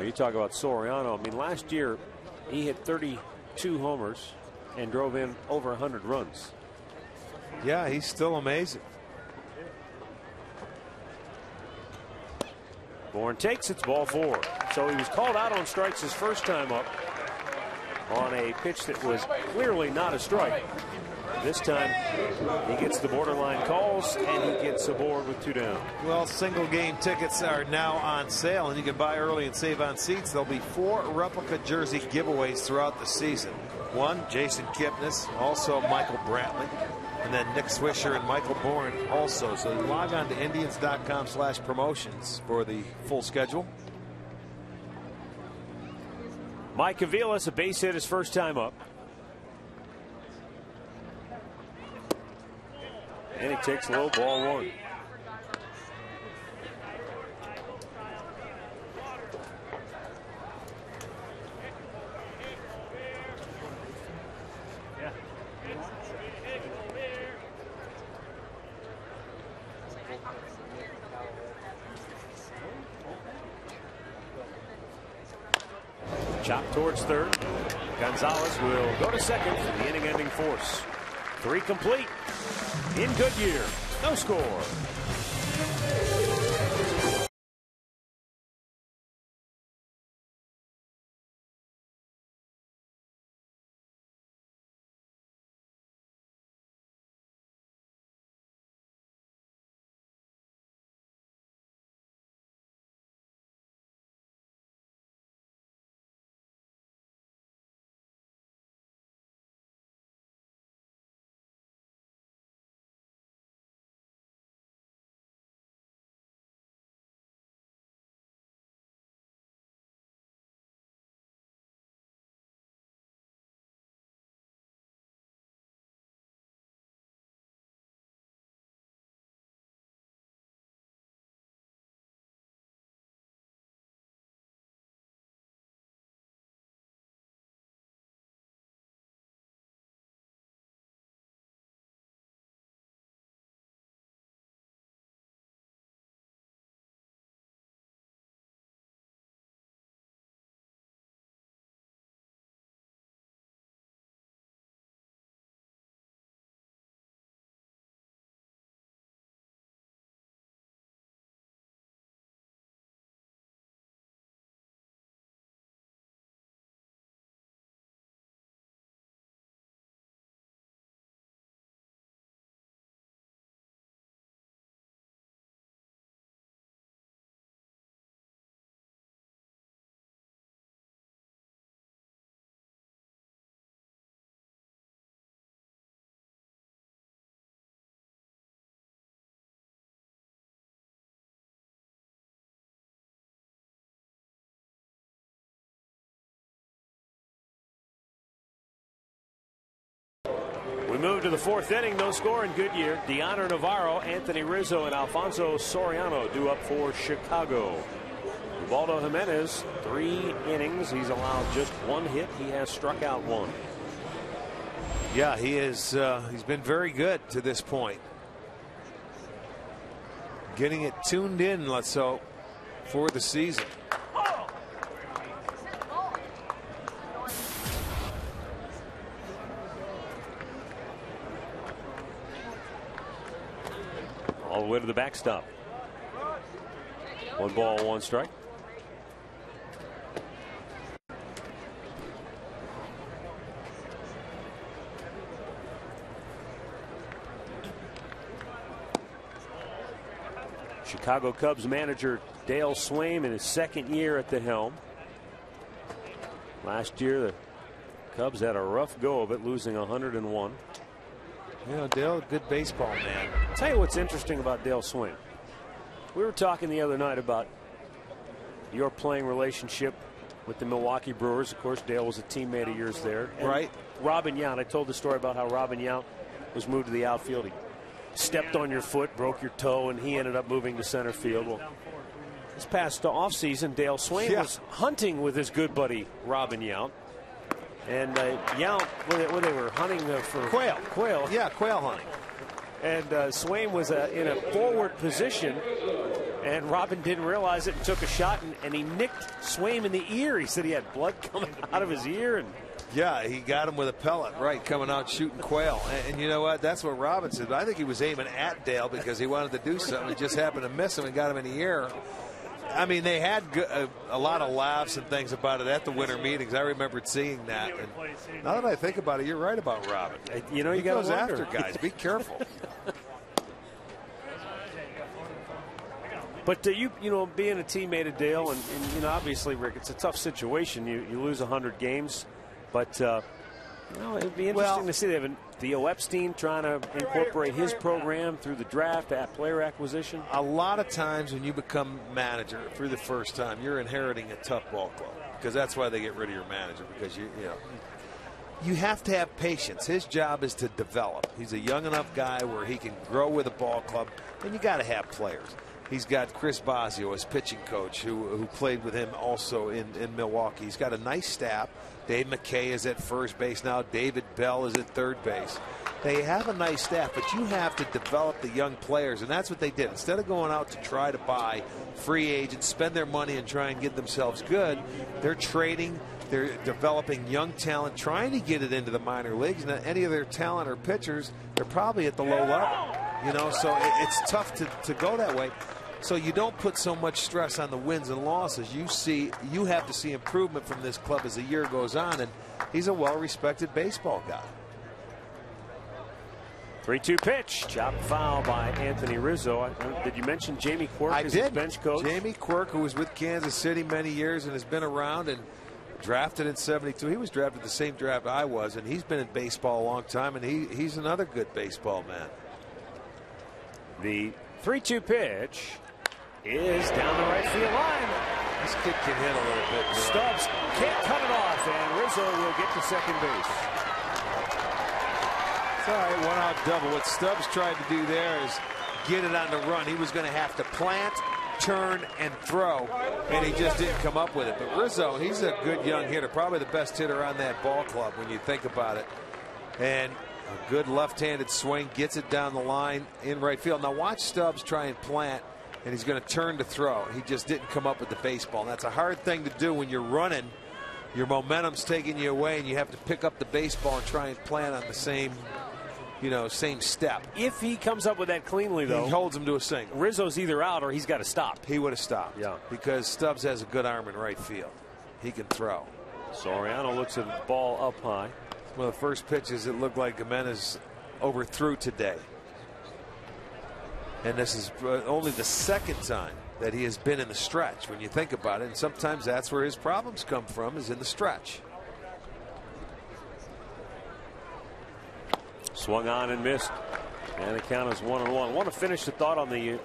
Speaker 3: You talk about Soriano. I mean, last year he hit 32 homers and drove in over 100 runs.
Speaker 5: Yeah, he's still amazing.
Speaker 3: Bourne takes it's ball 4. So he was called out on strikes his first time up on a pitch that was clearly not a strike. This time he gets the borderline calls and he gets aboard with 2 down.
Speaker 5: Well, single game tickets are now on sale, and you can buy early and save on seats. There'll be 4 replica jersey giveaways throughout the season. 1, Jason Kipnis, also Michael Brantley. And then Nick Swisher and Michael Bourne also. So log on to Indians.com/promotions for the full schedule.
Speaker 3: Mike Aviles, a base hit his first time up. And he takes low, ball 1. Chop towards third. Gonzalez will go to second for the inning-ending force. 3 complete. In Goodyear, no score. We move to the 4th inning, no score in Goodyear. Deoner Navarro, Anthony Rizzo, and Alfonso Soriano due up for Chicago. Ubaldo Jimenez, 3 innings. He's allowed just 1 hit. He has struck out 1.
Speaker 5: Yeah, he is. He's been very good to this point. Getting it tuned in, let's hope, for the season.
Speaker 3: All the way to the backstop. 1 ball, 1 strike. Chicago Cubs manager Dale Swaim in his 2nd year at the helm. Last year the Cubs had a rough go of it, losing 101.
Speaker 5: You know, Dale, good baseball man.
Speaker 3: I'll tell you what's interesting about Dale Swaim. We were talking the other night about your playing relationship with the Milwaukee Brewers. Of course, Dale was a teammate of yours there. And
Speaker 5: right.
Speaker 3: Robin Yount. I told the story about how Robin Yount was moved to the outfield. He stepped on your foot, broke your toe, and he ended up moving to center field. Well, this past offseason, Dale Swaim was hunting with his good buddy Robin Yount. And Yount, when they were hunting for quail.
Speaker 5: Yeah, quail hunting.
Speaker 3: And Swaim was in a forward position, and Robin didn't realize it and took a shot, and he nicked Swaim in the ear. He said he had blood coming out of his ear. And
Speaker 5: yeah, he got him with a pellet, right, coming out shooting quail. And you know what? That's what Robin said. I think he was aiming at Dale because he wanted to do something. He just happened to miss him and got him in the ear. I mean, they had a lot of laughs and things about it at the winter meetings. I remembered seeing that. And now that I think about it, you're right about Robin.
Speaker 3: You know,
Speaker 5: he goes after guys. Be careful.
Speaker 3: But you know, being a teammate of Dale, and you know, obviously, Rick, it's a tough situation. You lose 100 games, but Well, it'd be interesting to see. They have Theo Epstein trying to incorporate his program through the draft, player acquisition.
Speaker 5: A lot of times when you become manager for the first time, you're inheriting a tough ball club, because that's why they get rid of your manager, because you have to have patience. His job is to develop. He's a young enough guy where he can grow with a ball club, and you got to have players. He's got Chris Bosio as pitching coach, who played with him also in Milwaukee. He's got a nice staff. Dave McKay is at first base now. David Bell is at third base. They have a nice staff, but you have to develop the young players, and that's what they did. Instead of going out to try to buy free agents, spend their money and try and get themselves good, they're trading. They're developing young talent, trying to get it into the minor leagues. And any of their talent or pitchers, they're probably at the low level. So it's tough to go that way. So you don't put so much stress on the wins and losses. You have to see improvement from this club as the year goes on, and he's a well-respected baseball guy.
Speaker 3: 3-2 pitch. Chop foul by Anthony Rizzo. Did you mention Jamie Quirk as his bench coach?
Speaker 5: Jamie Quirk, who was with Kansas City many years and has been around and drafted in '72. He was drafted the same draft I was, and he's been in baseball a long time, and he's another good baseball man.
Speaker 3: The 3-2 pitch is down the right field line.
Speaker 5: This kid can hit a little bit.
Speaker 3: Stubbs can't cut it off, and Rizzo will get to second base.
Speaker 5: It's all right, one-out double. What Stubbs tried to do there is get it on the run. He was going to have to plant, turn, and throw, and he just didn't come up with it. But Rizzo, he's a good young hitter, probably the best hitter on that ball club when you think about it. And a good left-handed swing, gets it down the line in right field. Now watch Stubbs try and plant, and he's going to turn to throw. He just didn't come up with the baseball. And that's a hard thing to do when you're running. Your momentum's taking you away, and you have to pick up the baseball and try and plant on the same step.
Speaker 3: If he comes up with that cleanly, though,
Speaker 5: he holds him to a single.
Speaker 3: Rizzo's either out or he's got to stop.
Speaker 5: He would have stopped.
Speaker 3: Yeah.
Speaker 5: Because Stubbs has a good arm in right field. He can throw.
Speaker 3: Soriano looks at the ball up high.
Speaker 5: One of the first pitches it looked like Jimenez overthrew today. And this is only the second time that he has been in the stretch when you think about it. And sometimes that's where his problems come from, is in the stretch.
Speaker 3: Swung on and missed. And the count is 1-1. I want to finish the thought on the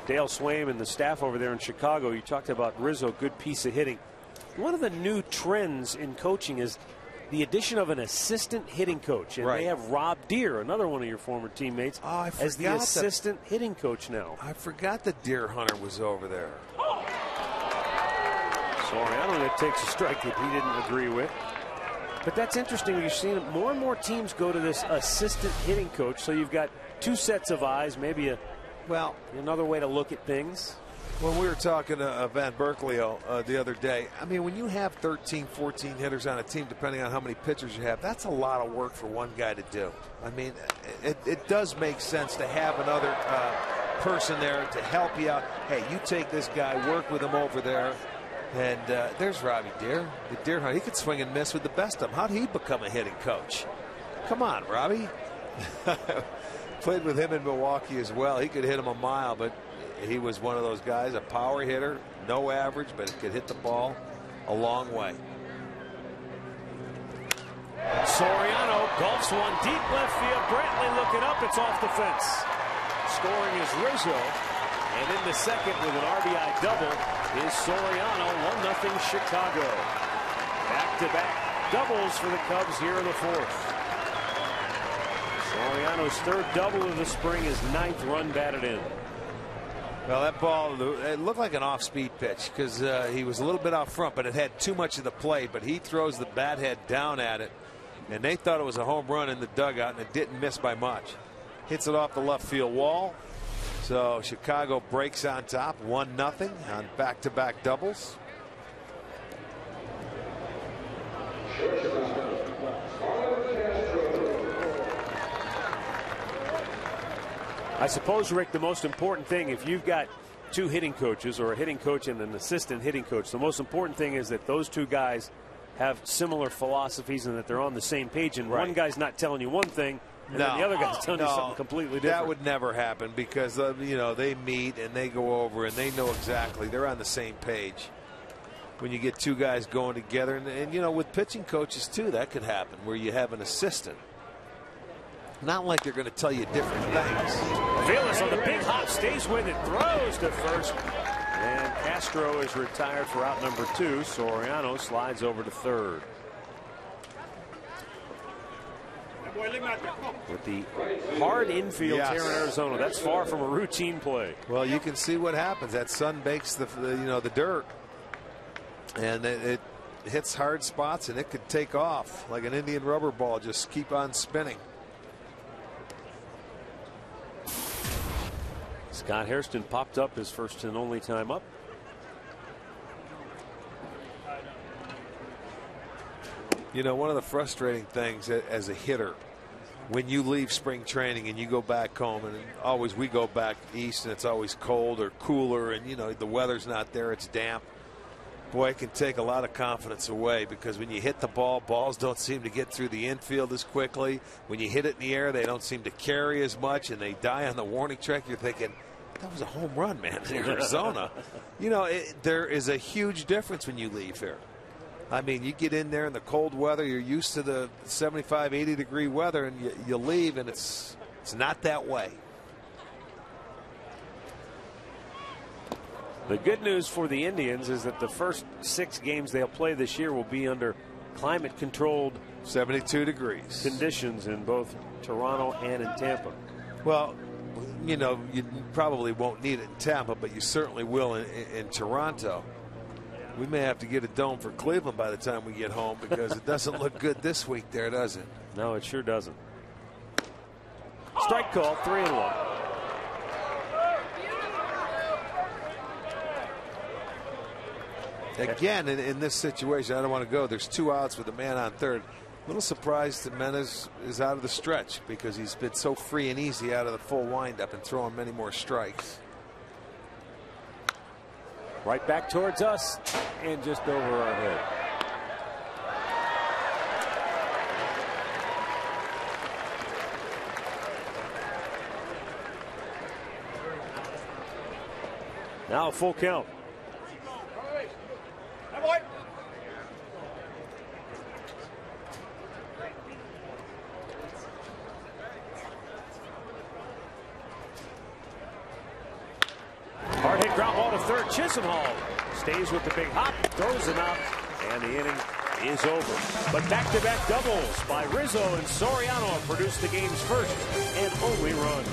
Speaker 3: Dale Swaim and the staff over there in Chicago. You talked about Rizzo, good piece of hitting. One of the new trends in coaching is the addition of an assistant hitting coach. And they have Rob Deere, another one of your former teammates, as the assistant hitting coach now.
Speaker 5: I forgot that Deer Hunter was over there.
Speaker 3: Soriano that takes a strike that he didn't agree with. But that's interesting. You're seeing more and more teams go to this assistant hitting coach. So you've got two sets of eyes, maybe another way to look at things.
Speaker 5: When we were talking to Van Berkeley the other day, I mean, when you have 13, 14 hitters on a team, depending on how many pitchers you have, that's a lot of work for one guy to do. I mean, it does make sense to have another person there to help you out. Hey, you take this guy, work with him over there. And there's Robbie Deere, the Deer Hunter. He could swing and miss with the best of them. How'd he become a hitting coach? Come on, Robbie. Played with him in Milwaukee as well. He could hit him a mile, but he was one of those guys, a power hitter, no average, but he could hit the ball a long way.
Speaker 3: Soriano gulps one deep left field. Brantley looking up. It's off the fence. Scoring is Rizzo. And in the second with an RBI double is Soriano. 1-0 Chicago. Back-to-back doubles for the Cubs here in the fourth. Soriano's third double of the spring, his 9th run batted in.
Speaker 5: Well, that ball, it looked like an off-speed pitch because he was a little bit out front, but it had too much of the play. But he throws the bat head down at it, and they thought it was a home run in the dugout, and it didn't miss by much. Hits it off the left field wall. So Chicago breaks on top, 1-0 on back-to-back doubles.
Speaker 3: I suppose, Rick, the most important thing, if you've got two hitting coaches or a hitting coach and an assistant hitting coach, the most important thing is that those two guys have similar philosophies and that they're on the same page. And one guy's not telling you one thing, and then the other guy's telling you something completely different.
Speaker 5: That would never happen because they meet and they go over and they know exactly. They're on the same page. when you get two guys going together. And you know, with pitching coaches too, that could happen where you have an assistant. Not like they're going to tell you different things.
Speaker 3: Velas on the big hop, stays with it, throws to first. And Castro is retired for out number 2. Soriano slides over to third. With the hard infield here in Arizona, that's far from a routine play.
Speaker 5: Well, you can see what happens. That sun bakes the dirt, and it hits hard spots, and it could take off like an Indian rubber ball. Just keep on spinning.
Speaker 3: Scott Hairston popped up his first and only time up.
Speaker 5: You know, one of the frustrating things as a hitter, when you leave spring training and you go back home, and always we go back east and it's always cold or cooler, and you know the weather's not there, it's damp. Boy, it can take a lot of confidence away, because when you hit the ball, balls don't seem to get through the infield as quickly. When you hit it in the air, they don't seem to carry as much, and they die on the warning track. You're thinking, that was a home run, man, in Arizona. You know, there is a huge difference when you leave here. I mean, you get in there in the cold weather, you're used to the 75, 80 degree weather, and you leave, and it's not that way.
Speaker 3: The good news for the Indians is that the first 6 games they'll play this year will be under climate controlled
Speaker 5: 72 degrees
Speaker 3: conditions in both Toronto and in Tampa.
Speaker 5: Well, you know, you probably won't need it in Tampa, but you certainly will in Toronto. We may have to get a dome for Cleveland by the time we get home, because it doesn't look good this week there, does it?
Speaker 3: No, it sure doesn't. Strike call, 3-1.
Speaker 5: Again, in this situation, I don't want to go. There's 2 outs with a man on third. A little surprised that Menes is out of the stretch, because he's been so free and easy out of the full windup and throwing many more strikes.
Speaker 3: Right back towards us and just over our head. Now a full count. Hard hit ground ball to third. Chisenhall stays with the big hop, throws him out, and the inning is over. But back-to-back doubles by Rizzo and Soriano produced the game's first and only run.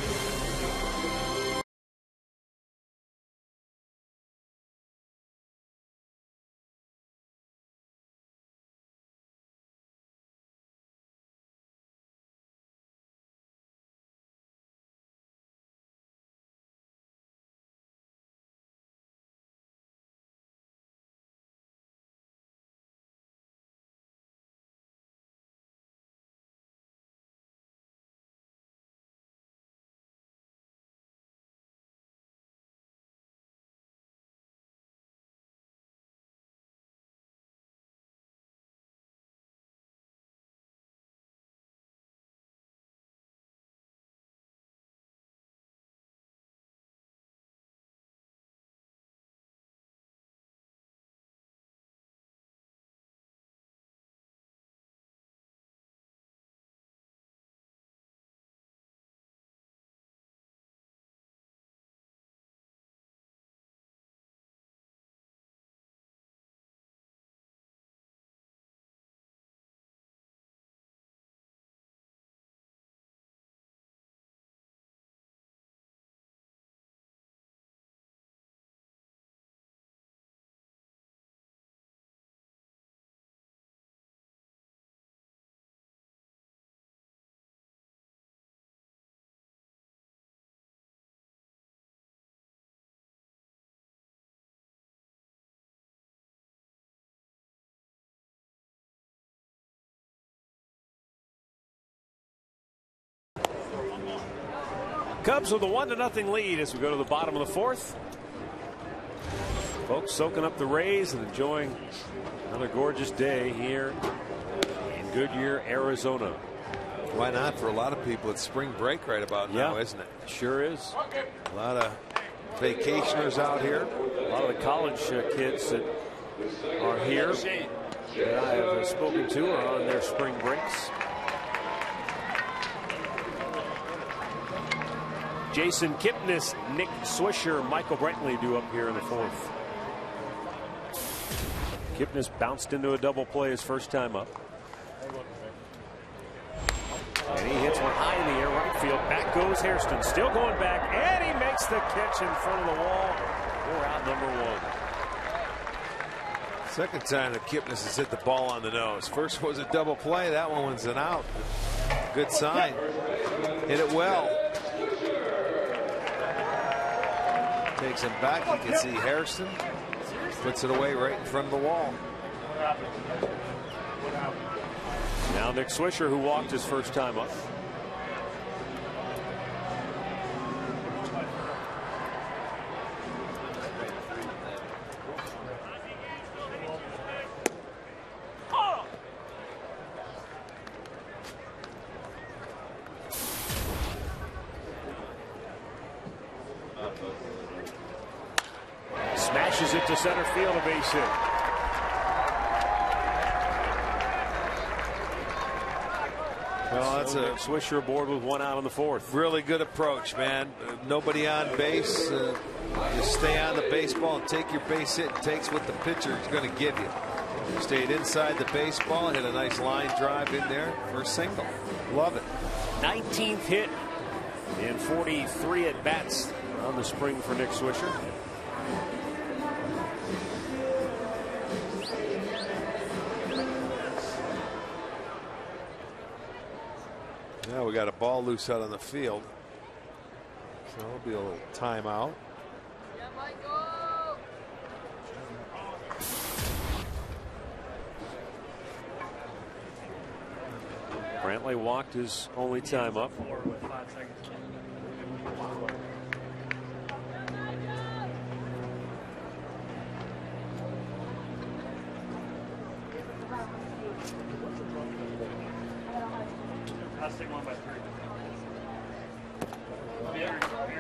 Speaker 3: Cubs with a 1-0 lead as we go to the bottom of the 4th. Folks soaking up the rays and enjoying another gorgeous day here in Goodyear, Arizona.
Speaker 5: Why not? For a lot of people, it's spring break right about now, isn't it?
Speaker 3: Sure is.
Speaker 5: A lot of vacationers out here.
Speaker 3: A lot of the college kids that are here that I have spoken to are on their spring breaks. Jason Kipnis, Nick Swisher, Michael Brantley due up here in the fourth. Kipnis bounced into a double play his first time up. And he hits one high in the air, right field. Back goes Hairston, still going back, and he makes the catch in front of the wall. We're out number one.
Speaker 5: Second time that Kipnis has hit the ball on the nose. First was a double play. That one was an out. Good sign. Hit it well. Takes him back. You can see Hairston puts it away right in front of the wall.
Speaker 3: Now Nick Swisher, who walked his first time up. Smashes it to center field, a base hit.
Speaker 5: Well, that's a
Speaker 3: Swisher aboard with one out on the fourth.
Speaker 5: really good approach, man. Nobody on base. You stay on the baseball and take your base hit. And takes what the pitcher is going to give you. Stayed inside the baseball, hit a nice line drive in there for a single. Love it.
Speaker 3: 19th hit in 43 at bats on the spring for Nick Swisher.
Speaker 5: Now we got a ball loose out on the field. So it'll be a little timeout.
Speaker 3: Brantley walked his only time up.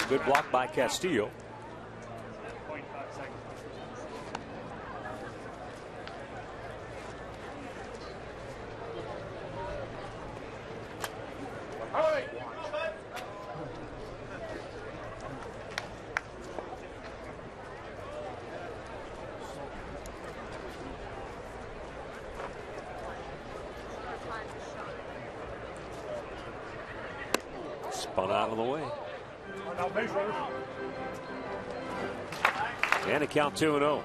Speaker 3: Good block by Castillo. Spun out of the way. And a count 2-0.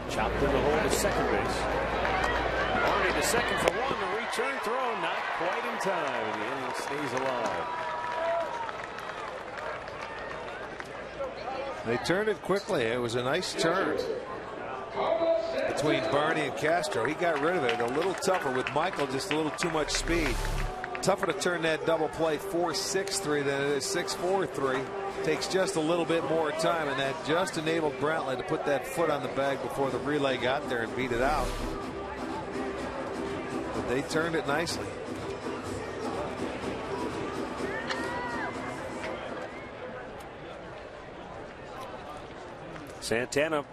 Speaker 3: Chopped in the hole to second base. Barney to second for one. The return throw not quite in time. And the inning stays alive.
Speaker 5: They turned it quickly. It was a nice turn between Barney and Castro. He got rid of it. A little tougher with Michael, just a little too much speed. Tougher to turn that double play 4-6-3 than it is 6-4-3. Takes just a little bit more time, and that just enabled Brantley to put that foot on the bag before the relay got there and beat it out. But they turned it nicely.
Speaker 3: Santana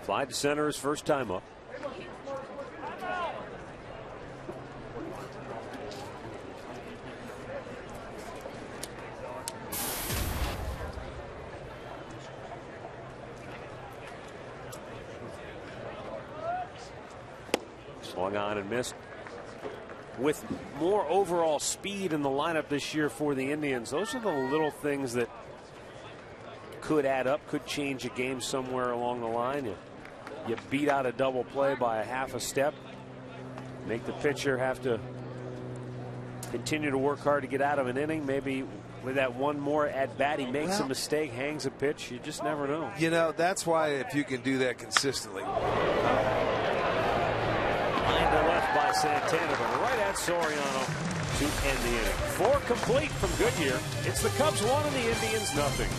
Speaker 3: fly to center his first time up. Swung on and missed. With more overall speed in the lineup this year for the Indians, those are the little things that could add up, could change a game somewhere along the line. You beat out a double play by a half a step, make the pitcher have to continue to work hard to get out of an inning. Maybe with that one more at bat, he makes a mistake, hangs a pitch. You just never know.
Speaker 5: You know, that's why if you can do that consistently.
Speaker 3: Line to left by Santana, but right at Soriano. to end the inning. 4 complete from Goodyear. It's the Cubs 1 and the Indians nothing.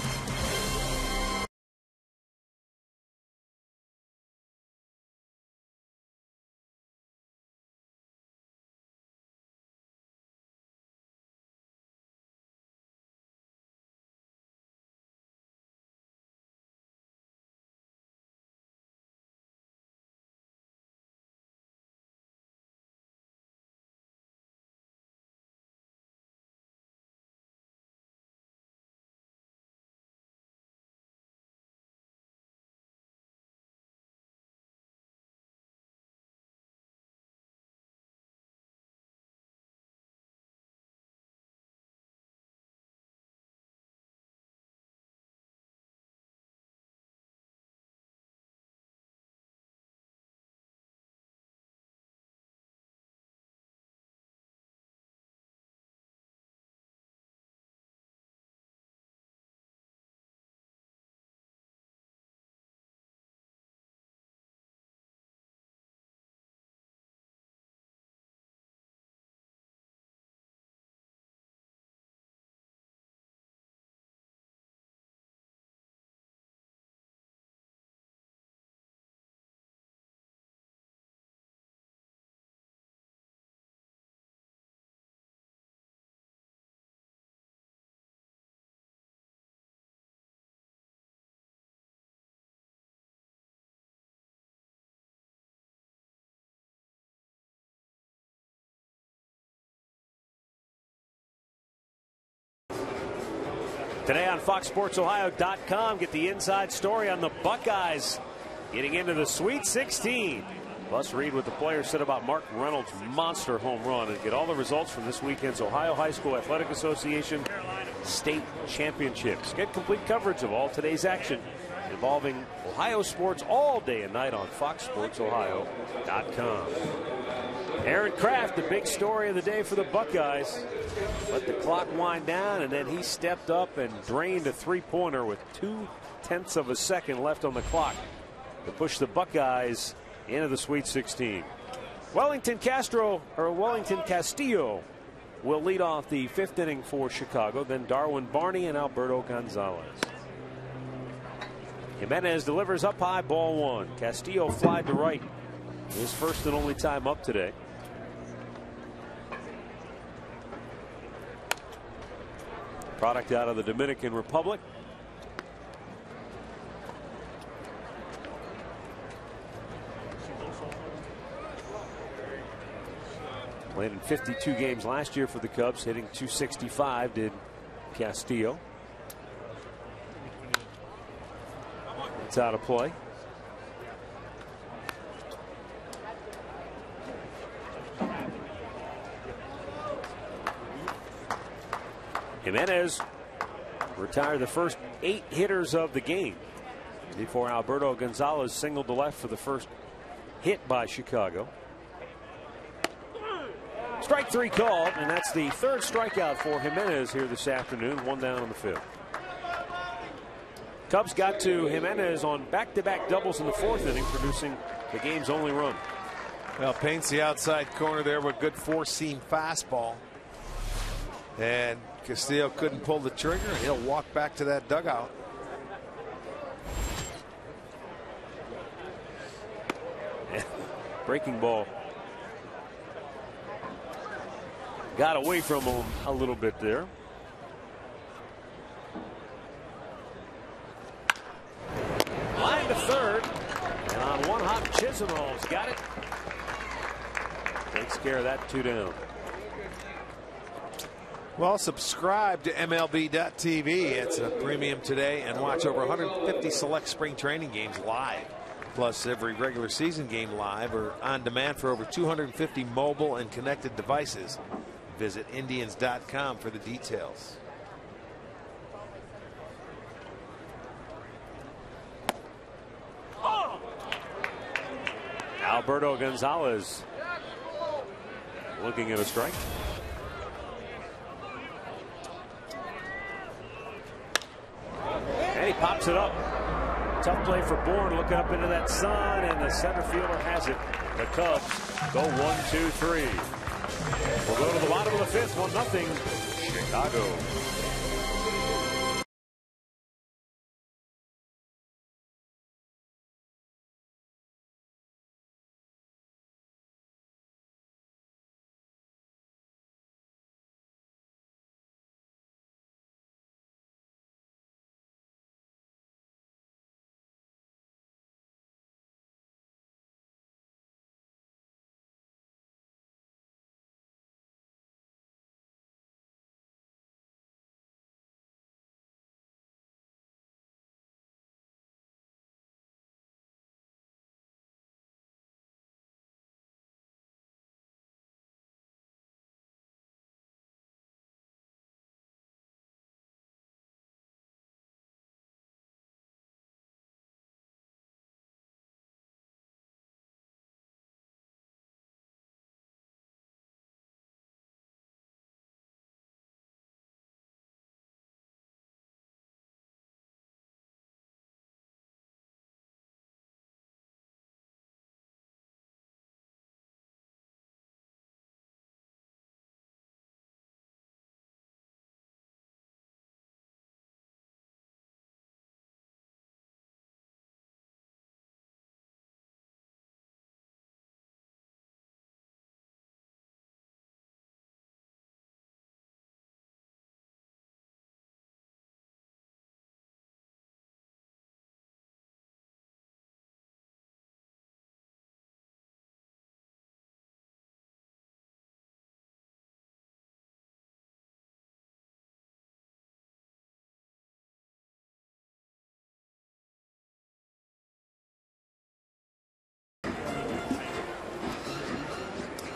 Speaker 3: Today on FoxSportsOhio.com, get the inside story on the Buckeyes getting into the Sweet 16. Plus, read what the players said about Mark Reynolds' monster home run and get all the results from this weekend's Ohio High School Athletic Association State Championships. Get complete coverage of all today's action involving Ohio sports all day and night on FoxSportsOhio.com. Aaron Kraft, the big story of the day for the Buckeyes. Let the clock wind down, and then he stepped up and drained a three-pointer with 0.2 of a second left on the clock to push the Buckeyes into the Sweet 16. Wellington Castillo will lead off the 5th inning for Chicago, then Darwin Barney and Alberto Gonzalez. Jimenez delivers up high, ball 1. Castillo flied to right. His first and only time up today. Product out of the Dominican Republic. Played in 52 games last year for the Cubs, hitting .265 did Castillo. It's out of play. Jimenez retired the first 8 hitters of the game before Alberto Gonzalez singled to left for the first hit by Chicago. Strike 3 called, and that's the 3rd strikeout for Jimenez here this afternoon. 1 down on the field. Cubs got to Jimenez on back-to-back doubles in the 4th inning, producing the game's only run.
Speaker 5: Well, paints the outside corner there with good 4-seam fastball. And Castillo couldn't pull the trigger, and he'll walk back to that dugout.
Speaker 3: Breaking ball. Got away from him a little bit there. Line to 3rd. And on one hop, Chisenhall's got it. Takes care of that 2 down.
Speaker 5: Well, subscribe to MLB.tv. It's a premium today, and watch over 150 select spring training games live. Plus every regular season game live or on demand for over 250 mobile and connected devices. Visit Indians.com for the details.
Speaker 3: Alberto Gonzalez looking at a strike. And he pops it up. Tough play for Bourne, looking up into that sun, and the center fielder has it. The Cubs go 1-2-3. We'll go to the bottom of the fifth, 1-0 Chicago.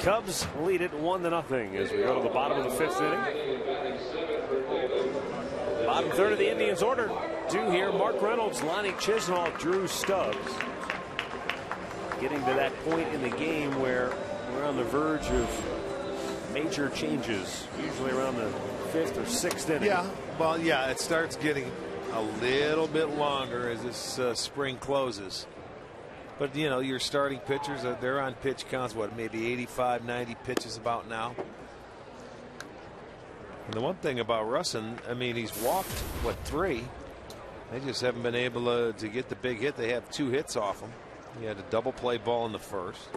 Speaker 3: Cubs lead it 1-0 as we go to the bottom of the fifth inning. Bottom third of the Indians order. Two here: Mark Reynolds, Lonnie Chisenhall, Drew Stubbs. Getting to that point in the game where we're on the verge of major changes, usually around the fifth or sixth inning.
Speaker 5: Yeah, well, yeah, it starts getting a little bit longer as this spring closes. But, you know, your starting pitchers, they're on pitch counts, what, maybe 85, 90 pitches about now. And the one thing about Russin, I mean, he's walked, what, 3? They just haven't been able to get the big hit. They have 2 hits off him. He had a double play ball in the first.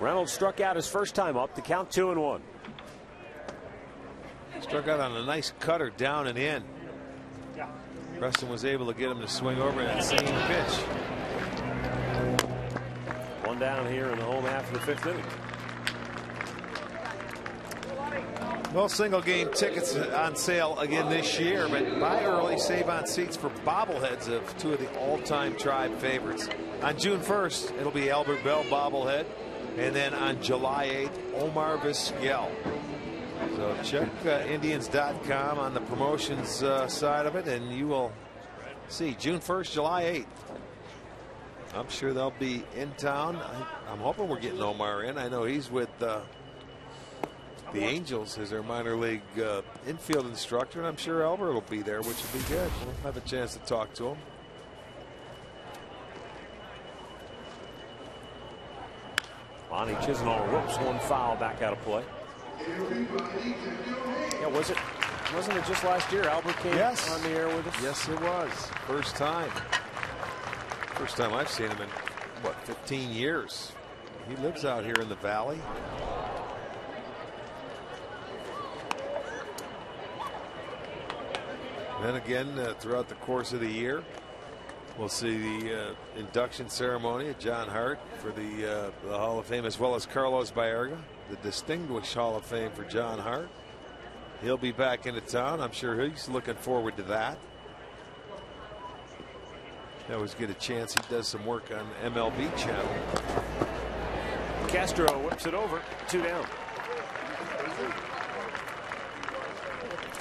Speaker 3: Reynolds struck out his first time up. The count 2-1.
Speaker 5: Struck out on a nice cutter down and in. Preston was able to get him to swing over that same pitch.
Speaker 3: One down here in the home half of the fifth inning.
Speaker 5: No single game tickets on sale again this year, but buy early, save on seats for bobbleheads of 2 of the all-time Tribe favorites. On June 1st, it'll be Albert Bell bobblehead, and then on July 8th, Omar Vizquel. So check Indians.com on the promotions side of it, and you will see June 1st, July 8th. I'm sure they'll be in town. I'm hoping we're getting Omar in. I know he's with the Angels as their minor league infield instructor, and I'm sure Albert will be there, which will be good. We'll have a chance to talk to him.
Speaker 3: Lonnie Chisenhall rips one foul back out of play. Yeah, wasn't it just last year Albert came on the air with us?
Speaker 5: Yes, it was. First time I've seen him in, what, 15 years. He lives out here in the Valley. Then again, throughout the course of the year, we'll see the induction ceremony at John Hart for the Hall of Fame, as well as Carlos Baerga, the Distinguished Hall of Fame for John Hart. He'll be back into town. I'm sure he's looking forward to that. I always get a chance. He does some work on MLB channel.
Speaker 3: Castro whips it over. 2 down.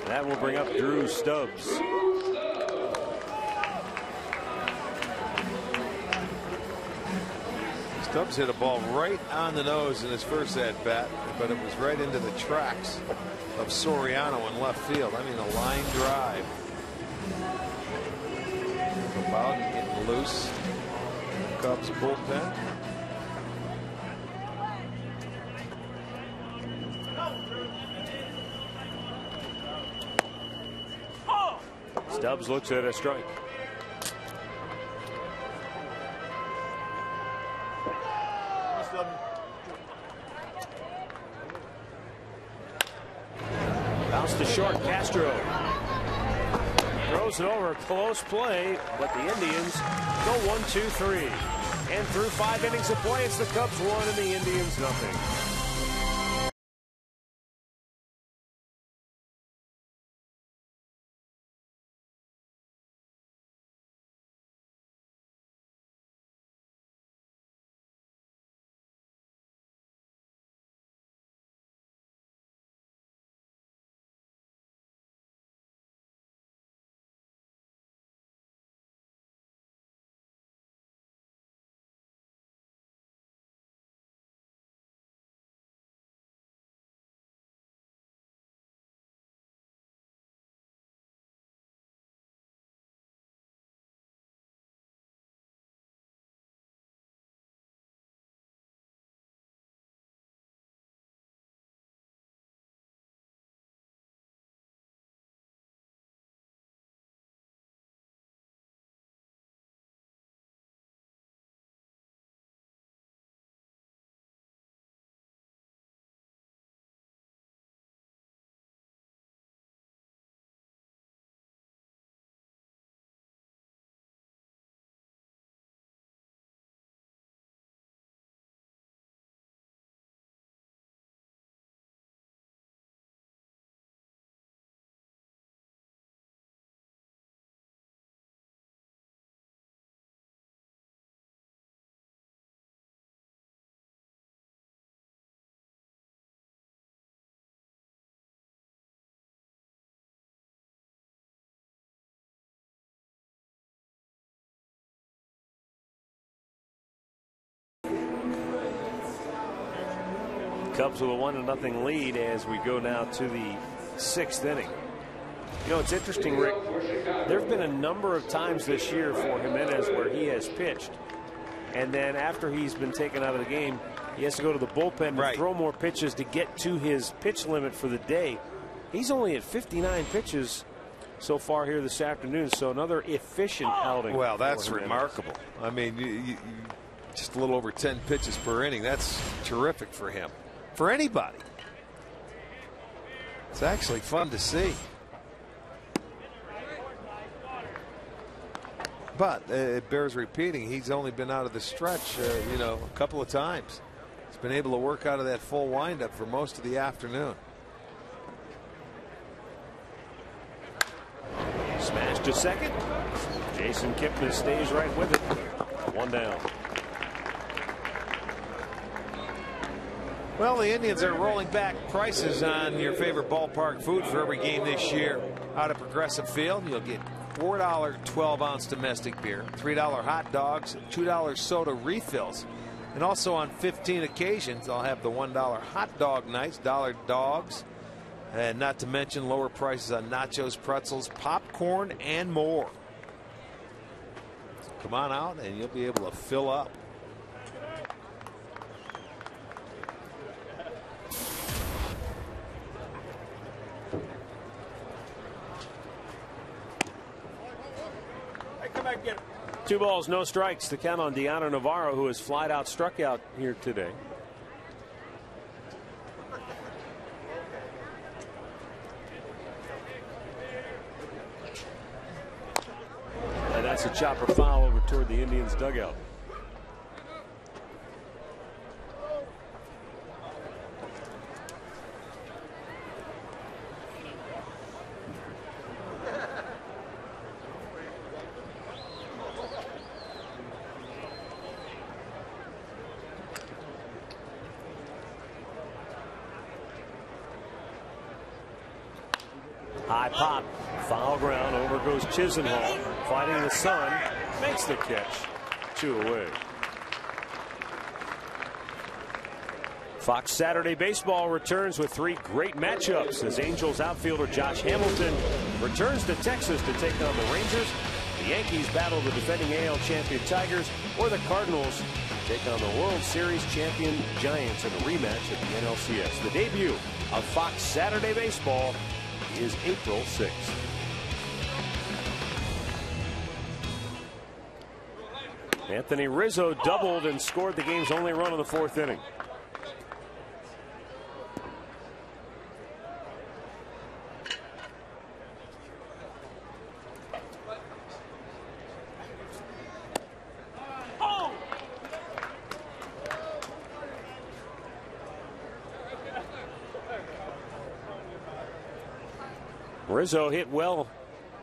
Speaker 3: That will bring up Drew Stubbs.
Speaker 5: Stubbs hit a ball right on the nose in his first at bat, but it was right into the tracks of Soriano in left field. I mean, a line drive. About getting loose. Cubs bullpen.
Speaker 3: Stubbs looks at a strike. Bounce to short. Castro throws it over. Close play, but the Indians go 1-2-3. And through 5 innings of play, it's the Cubs 1 and the Indians nothing. Cubs with a 1-0 lead as we go now to the 6th inning. You know, it's interesting, Rick. There have been a number of times this year for Jimenez where he has pitched, and then after he's been taken out of the game, he has to go to the bullpen to throw more pitches to get to his pitch limit for the day. He's only at 59 pitches so far here this afternoon, so another efficient outing.
Speaker 5: Well, that's remarkable. I mean, you just a little over 10 pitches per inning. That's terrific for him. For anybody. It's actually fun to see. But it bears repeating, he's only been out of the stretch, you know, a couple of times. He's been able to work out of that full windup for most of the afternoon.
Speaker 3: Smash to second. Jason Kipnis stays right with it. 1 down.
Speaker 5: Well, the Indians are rolling back prices on your favorite ballpark food for every game this year. Out of Progressive Field, you'll get $4 12-ounce domestic beer, $3 hot dogs, $2 soda refills. And also on 15 occasions, I'll have the $1 hot dog nights, $1 dogs, and not to mention lower prices on nachos, pretzels, popcorn, and more. So come on out and you'll be able to fill up.
Speaker 3: Two balls, no strikes. The count on Deanna Navarro, who has flat out struck out here today. And that's a chopper foul over toward the Indians' dugout. High pop, foul ground, over goes Chisenhall, fighting the sun, makes the catch, 2 away. Fox Saturday Baseball returns with 3 great matchups as Angels outfielder Josh Hamilton returns to Texas to take on the Rangers. The Yankees battle the defending AL champion Tigers, or the Cardinals take on the World Series champion Giants in a rematch at the NLCS. The debut of Fox Saturday Baseball is April 6th. Anthony Rizzo doubled and scored the game's only run in the 4th inning. Rizzo hit well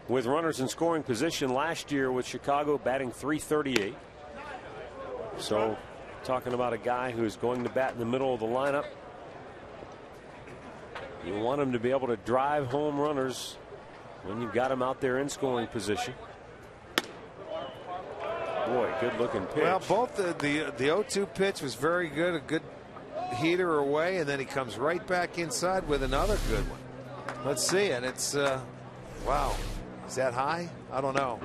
Speaker 3: with runners in scoring position last year with Chicago, batting .338. So talking about a guy who's going to bat in the middle of the lineup. You want him to be able to drive home runners when you've got him out there in scoring position. Boy, good looking pitch.
Speaker 5: Well, both the 0-2 pitch was very good, a good heater away, and then he comes right back inside with another good one. Let's see it. It's wow. Is that high? I don't know.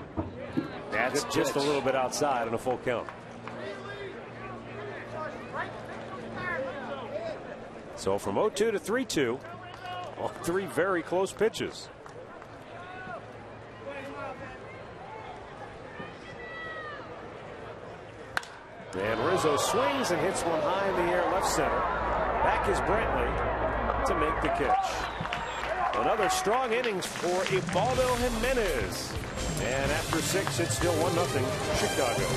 Speaker 3: That's just a little bit outside and a full count. So from 0-2 to 3-2, all 3 very close pitches. And Rizzo swings and hits one high in the air left center. Back is Brantley to make the catch. Another strong innings for Ubaldo Jimenez. And after 6, it's still 1-0 Chicago.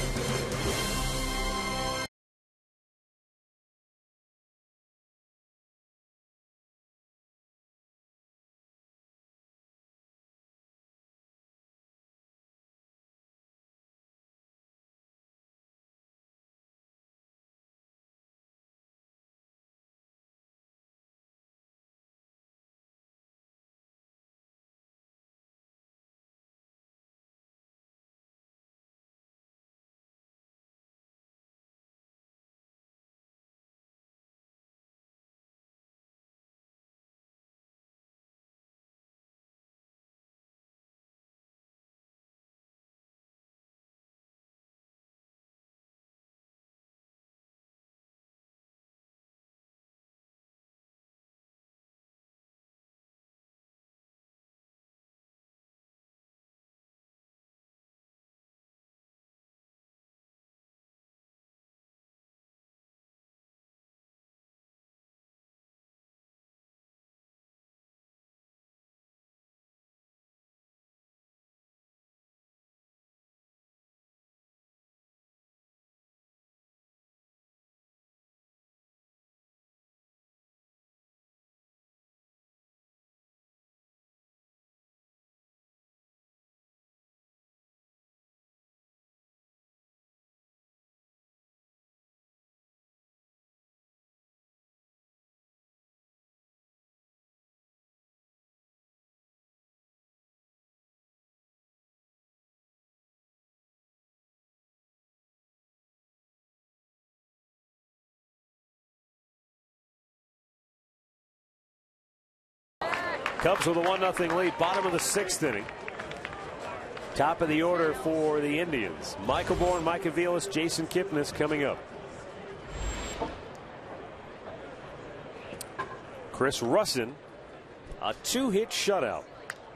Speaker 3: Cubs with a 1-0 lead, bottom of the 6th inning. Top of the order for the Indians. Michael Bourne, Mike Aviles, Jason Kipnis coming up. Chris Russin, a 2-hit shutout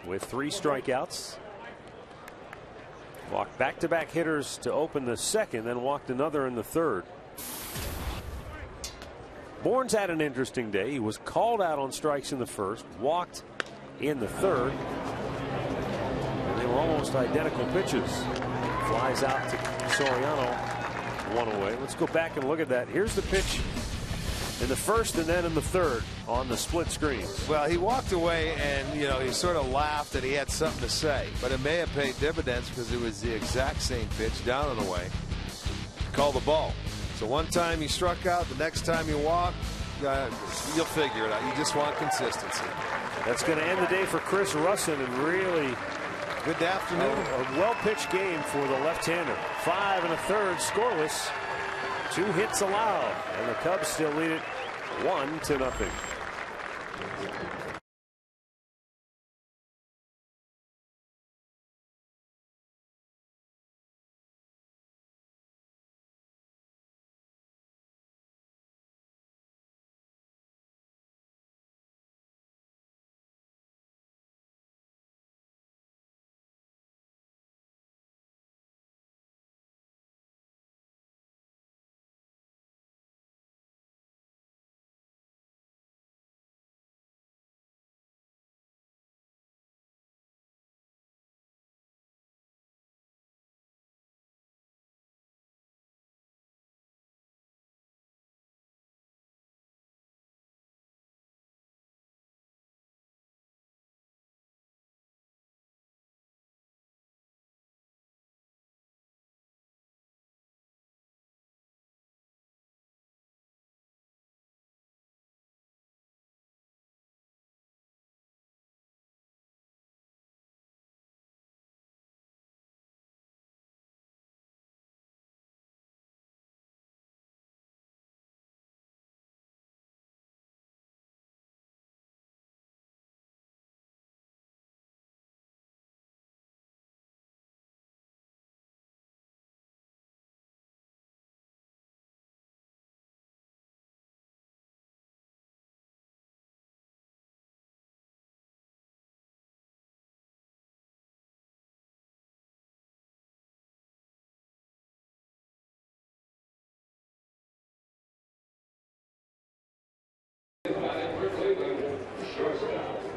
Speaker 3: with 3 strikeouts. Walked back-to-back hitters to open the 2nd, then walked another in the 3rd. Bourne's had an interesting day. He was called out on strikes in the 1st, walked in the 3rd. And they were almost identical pitches. Flies out to Soriano, 1 away. Let's go back and look at that. Here's the pitch in the 1st and then in the 3rd on the split screens.
Speaker 5: Well, he walked away and, you know, he sort of laughed and he had something to say. But it may have paid dividends because it was the exact same pitch down and away. Call the ball. So one time you struck out, the next time you walk, you'll figure it out. You just want consistency.
Speaker 3: That's going to end the day for Chris Russin, and really
Speaker 5: good afternoon.
Speaker 3: A well-pitched game for the left-hander. 5 1/3 scoreless. 2 hits allowed, and the Cubs still lead it 1-0.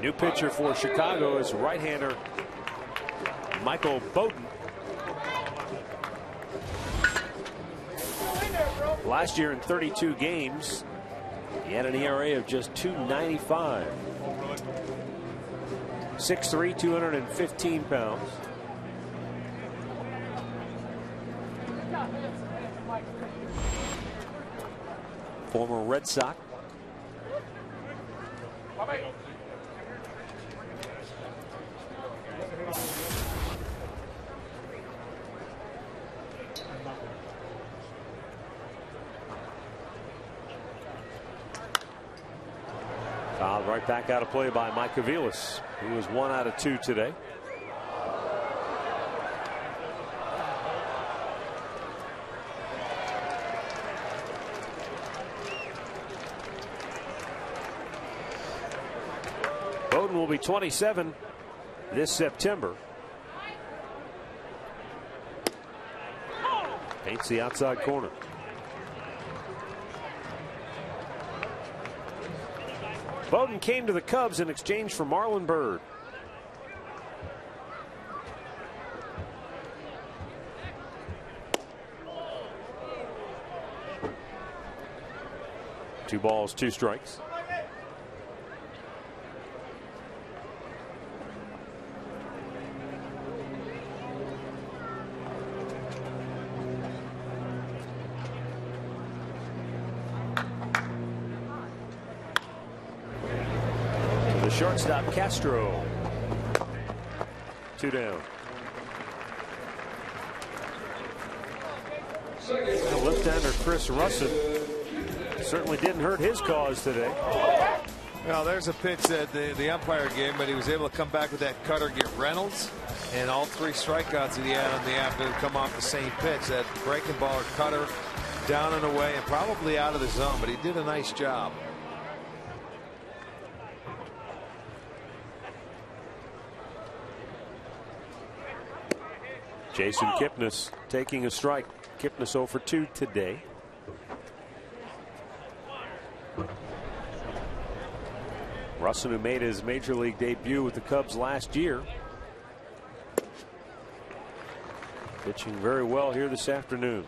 Speaker 3: New pitcher for Chicago is right-hander Michael Bowden. Last year in 32 games, he had an ERA of just .295. 6'3", 215 pounds. Former Red Sox. Fouled right back out of play by Mike Aviles. He was 1 out of 2 today. Bowden will be 27 this September. Paints the outside corner. Bowden came to the Cubs in exchange for Marlon Byrd. Two balls, two strikes. Shortstop Castro. 2 down. The left-hander Chris Russin certainly didn't hurt his cause today.
Speaker 5: Well, there's a pitch that the umpire gave, but he was able to come back with that cutter, get Reynolds, and all 3 strikeouts that he had on the afternoon come off the same pitch. That breaking ball or cutter down and away and probably out of the zone, but he did a nice job.
Speaker 3: Jason Kipnis taking a strike. Kipnis 0 for 2 today. Russin, who made his major league debut with the Cubs last year, pitching very well here this afternoon.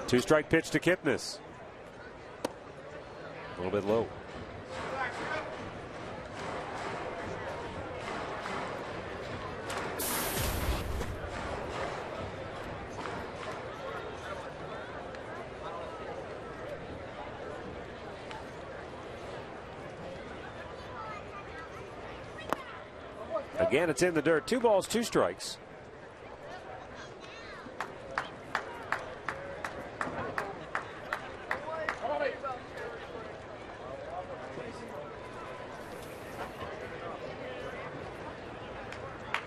Speaker 3: Two-strike pitch to Kipnis. A little bit low. Again, it's in the dirt. 2 balls, 2 strikes.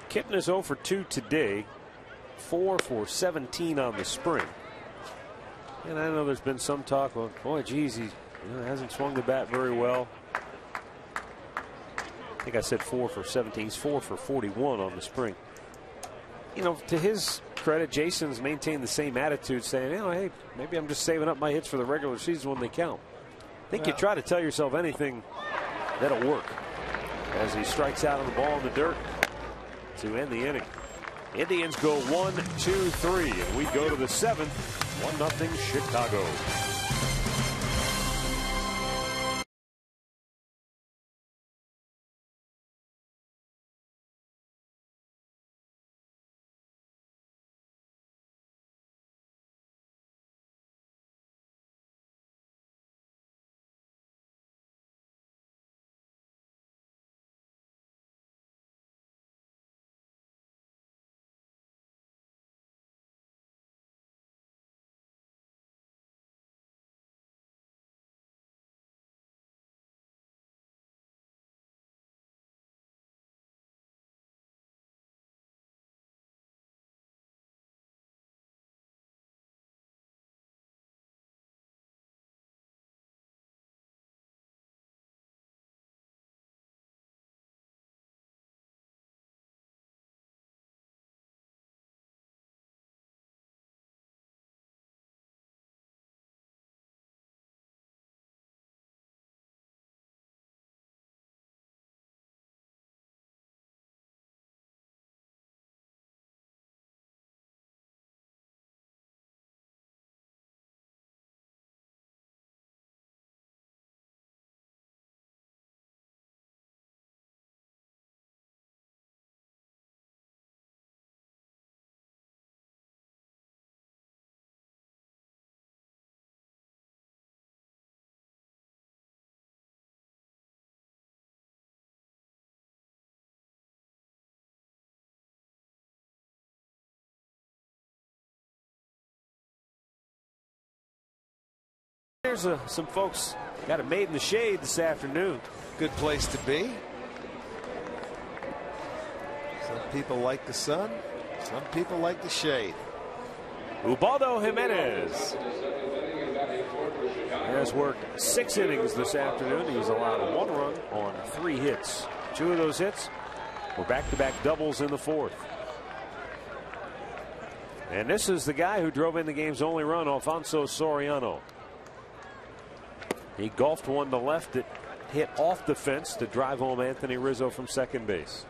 Speaker 3: Kipnis is 0 for 2 today, 4 for 17 on the spring. And I know there's been some talk, well, boy, geez, he hasn't swung the bat very well. I think I said 4 for 17. He's 4 for 41 on the spring. You know, to his credit, Jason's maintained the same attitude, saying, you know, hey, maybe I'm just saving up my hits for the regular season when they count. I think you try to tell yourself anything that'll work. As he strikes out on the ball in the dirt to end the inning. Indians go 1, 2, 3, and we go to the 7th. 1-0 Chicago. There's some folks got it made in the shade this afternoon.
Speaker 5: Good place to be. Some people like the sun. Some people like the shade.
Speaker 3: Ubaldo Jimenez has worked 6 innings this afternoon. He's allowed 1 run on 3 hits. 2 of those hits were back-to-back doubles in the 4th. And this is the guy who drove in the game's only run, Alfonso Soriano. He golfed one to left that hit off the fence to drive home Anthony Rizzo from second base.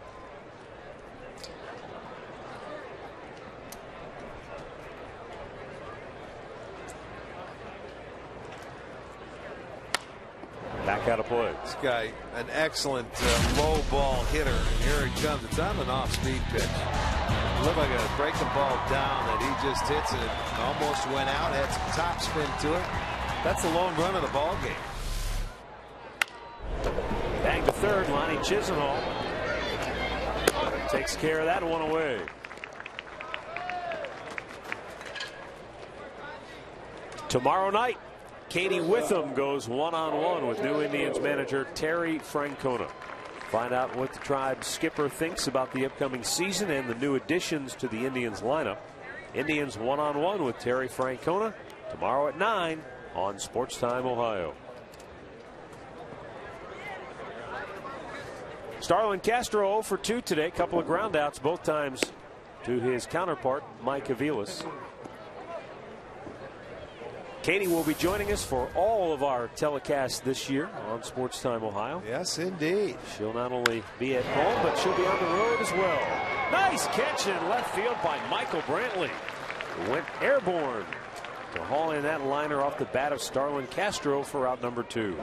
Speaker 3: Back out of play.
Speaker 5: This guy, an excellent low ball hitter. And here he comes. It's on an off-speed pitch. It looked like a breaking ball down that he just hits, and it almost went out. Had some top spin to it. That's the lone run of the ball game.
Speaker 3: Bang to third. Lonnie Chisenhall takes care of that one away. Tomorrow night, Katie Witham goes one-on-one with New Indians manager Terry Francona. Find out what the Tribe skipper thinks about the upcoming season and the new additions to the Indians lineup. Indians one-on-one with Terry Francona tomorrow at 9 on Sports Time Ohio. Starlin Castro 0 for 2 today. Couple of ground outs, both times to his counterpart, Mike Aviles. Katie will be joining us for all of our telecasts this year on Sports Time Ohio.
Speaker 5: Yes, indeed.
Speaker 3: She'll not only be at home, but she'll be on the road as well. Nice catch in left field by Michael Brantley, who went airborne to haul in that liner off the bat of Starlin Castro for out number 2.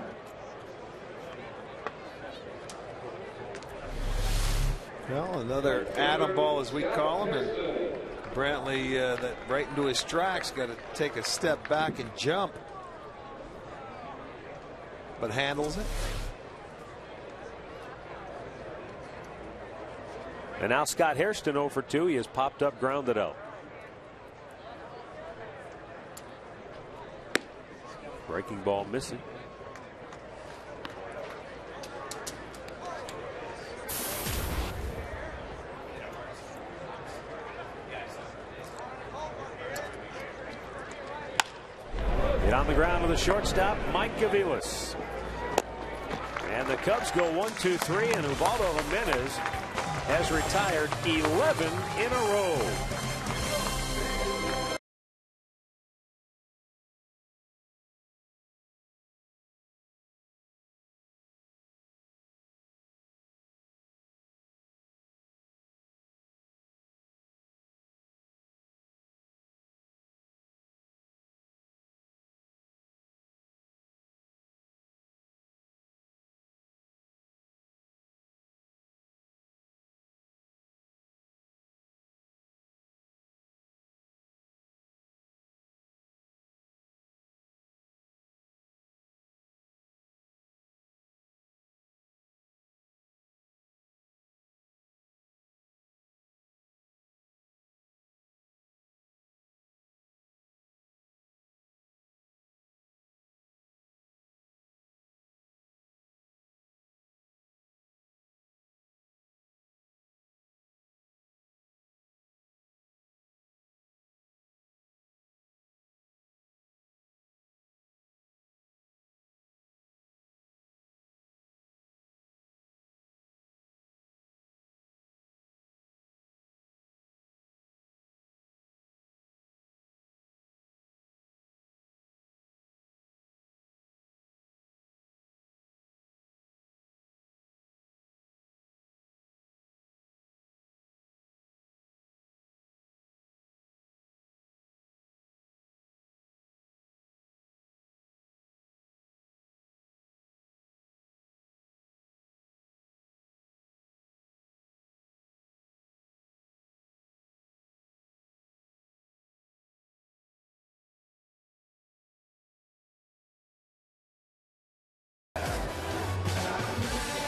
Speaker 5: Well, another atom ball, as we call him, and Brantley that right into his tracks, got to take a step back and jump, but handles it.
Speaker 3: And now Scott Hairston 0 for 2. He has popped up, grounded out. Breaking ball missing. Hit on the ground with the shortstop, Mike Gavilas. And the Cubs go 1-2-3, and Ubaldo Jimenez has retired 11 in a row.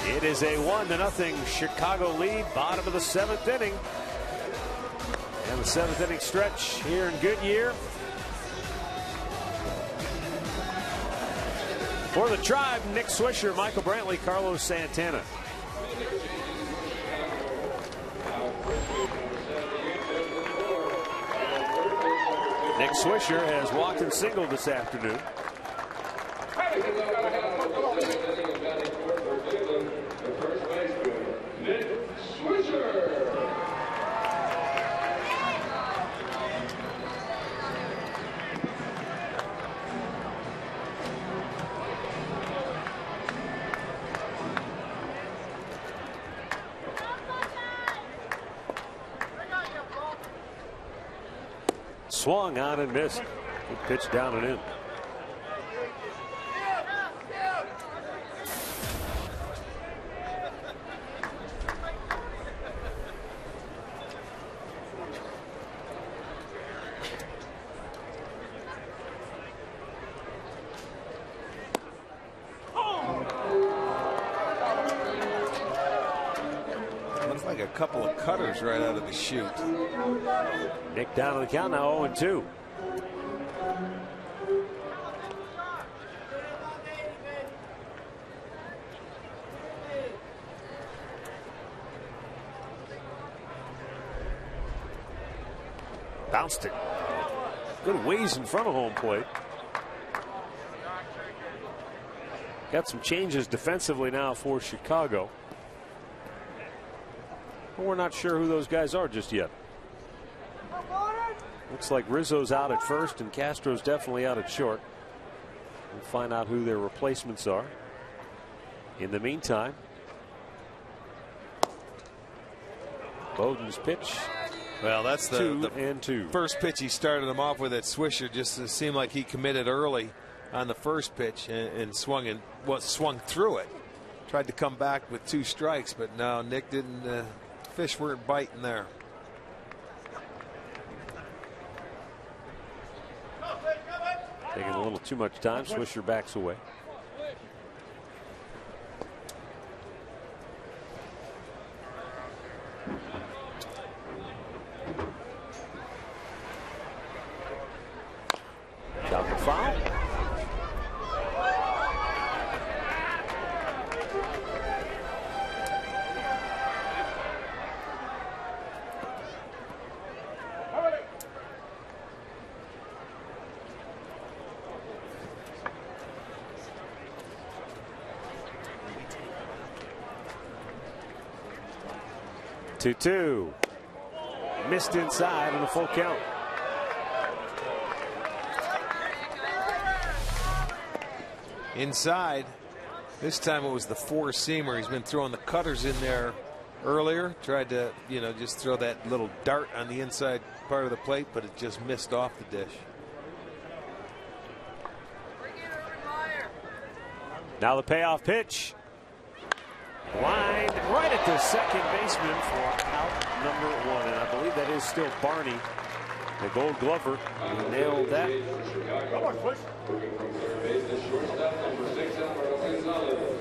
Speaker 3: It is a 1-0 Chicago lead, bottom of the 7th inning. And the 7th inning stretch here in Goodyear. For the Tribe, Nick Swisher, Michael Brantley, Carlos Santana. Nick Swisher has walked and singled this afternoon. Swung on and missed. Good pitch down and in.
Speaker 5: Looks like a couple of cutters right out of the chute.
Speaker 3: Nick down to the count now, 0-2. Bounced it. Good ways in front of home plate. Got some changes defensively now for Chicago. But we're not sure who those guys are just yet. Looks like Rizzo's out at first and Castro's definitely out at short. We'll find out who their replacements are. In the meantime, Bowden's pitch.
Speaker 5: Well, that's the
Speaker 3: 2-2.
Speaker 5: First pitch he started him off with at Swisher. Just seemed like he committed early on the first pitch and swung through it. Tried to come back with 2 strikes, but no, Nick didn't. Fish weren't biting there.
Speaker 3: Taking a little too much time. Swisher backs away. 2-2. Missed inside and a full count.
Speaker 5: Inside. This time it was the four-seamer. He's been throwing the cutters in there earlier. Tried to, just throw that little dart on the inside part of the plate, but it just missed off the dish.
Speaker 3: Now the payoff pitch. Lined right at the second baseman for out number 1. And I believe that is still Barney, the Gold Glover, who nailed that.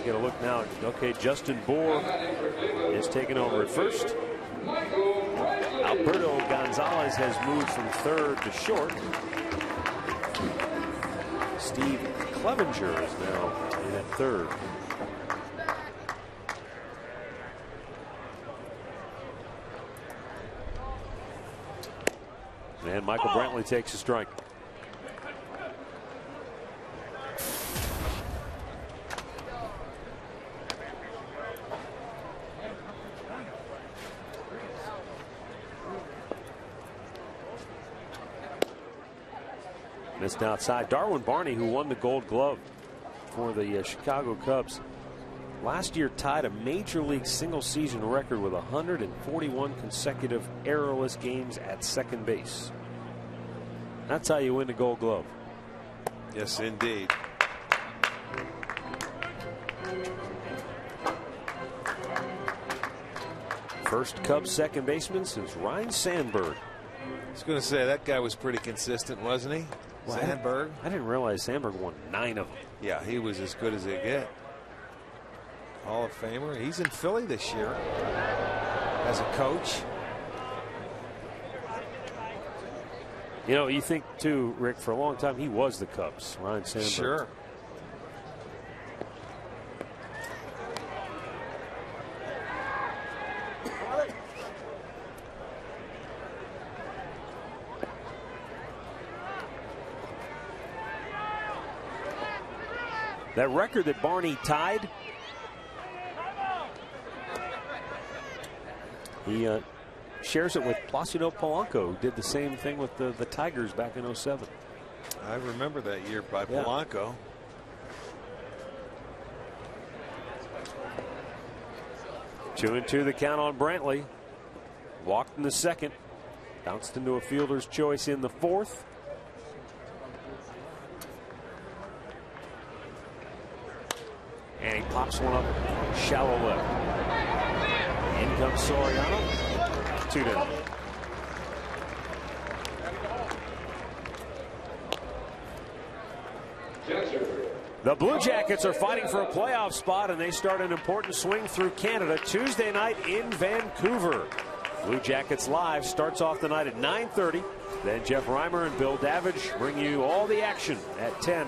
Speaker 3: Get a look now. Okay, Justin Bohr is taking over at first. Alberto Gonzalez has moved from third to short. Steve Clevenger is now in at third. And Michael Brantley takes a strike. Missed outside. Darwin Barney, who won the Gold Glove for the Chicago Cubs, last year tied a major league single season record with 141 consecutive errorless games at second base. That's how you win the Gold Glove.
Speaker 5: Yes, indeed.
Speaker 3: First Cubs second baseman since Ryan Sandberg.
Speaker 5: I was going to say that guy was pretty consistent, wasn't he?
Speaker 3: Well,
Speaker 5: Sandberg.
Speaker 3: I didn't realize Sandberg won 9 of them.
Speaker 5: Yeah, he was as good as they get. Hall of Famer. He's in Philly this year as a coach.
Speaker 3: You think too, Rick, for a long time he was the Cubs, Ryan Sandberg.
Speaker 5: Sure.
Speaker 3: That record that Barney tied, he shares it with Placido Polanco, who did the same thing with the Tigers back in '07.
Speaker 5: I remember that year by Polanco.
Speaker 3: 2-2 the count on Brantley. Walked in the second. Bounced into a fielder's choice in the fourth. And he pops one up shallow left. In comes Soriano. 2 down. The Blue Jackets are fighting for a playoff spot, and they start an important swing through Canada Tuesday night in Vancouver. Blue Jackets Live starts off the night at 9:30. Then Jeff Reimer and Bill Davidge bring you all the action at 10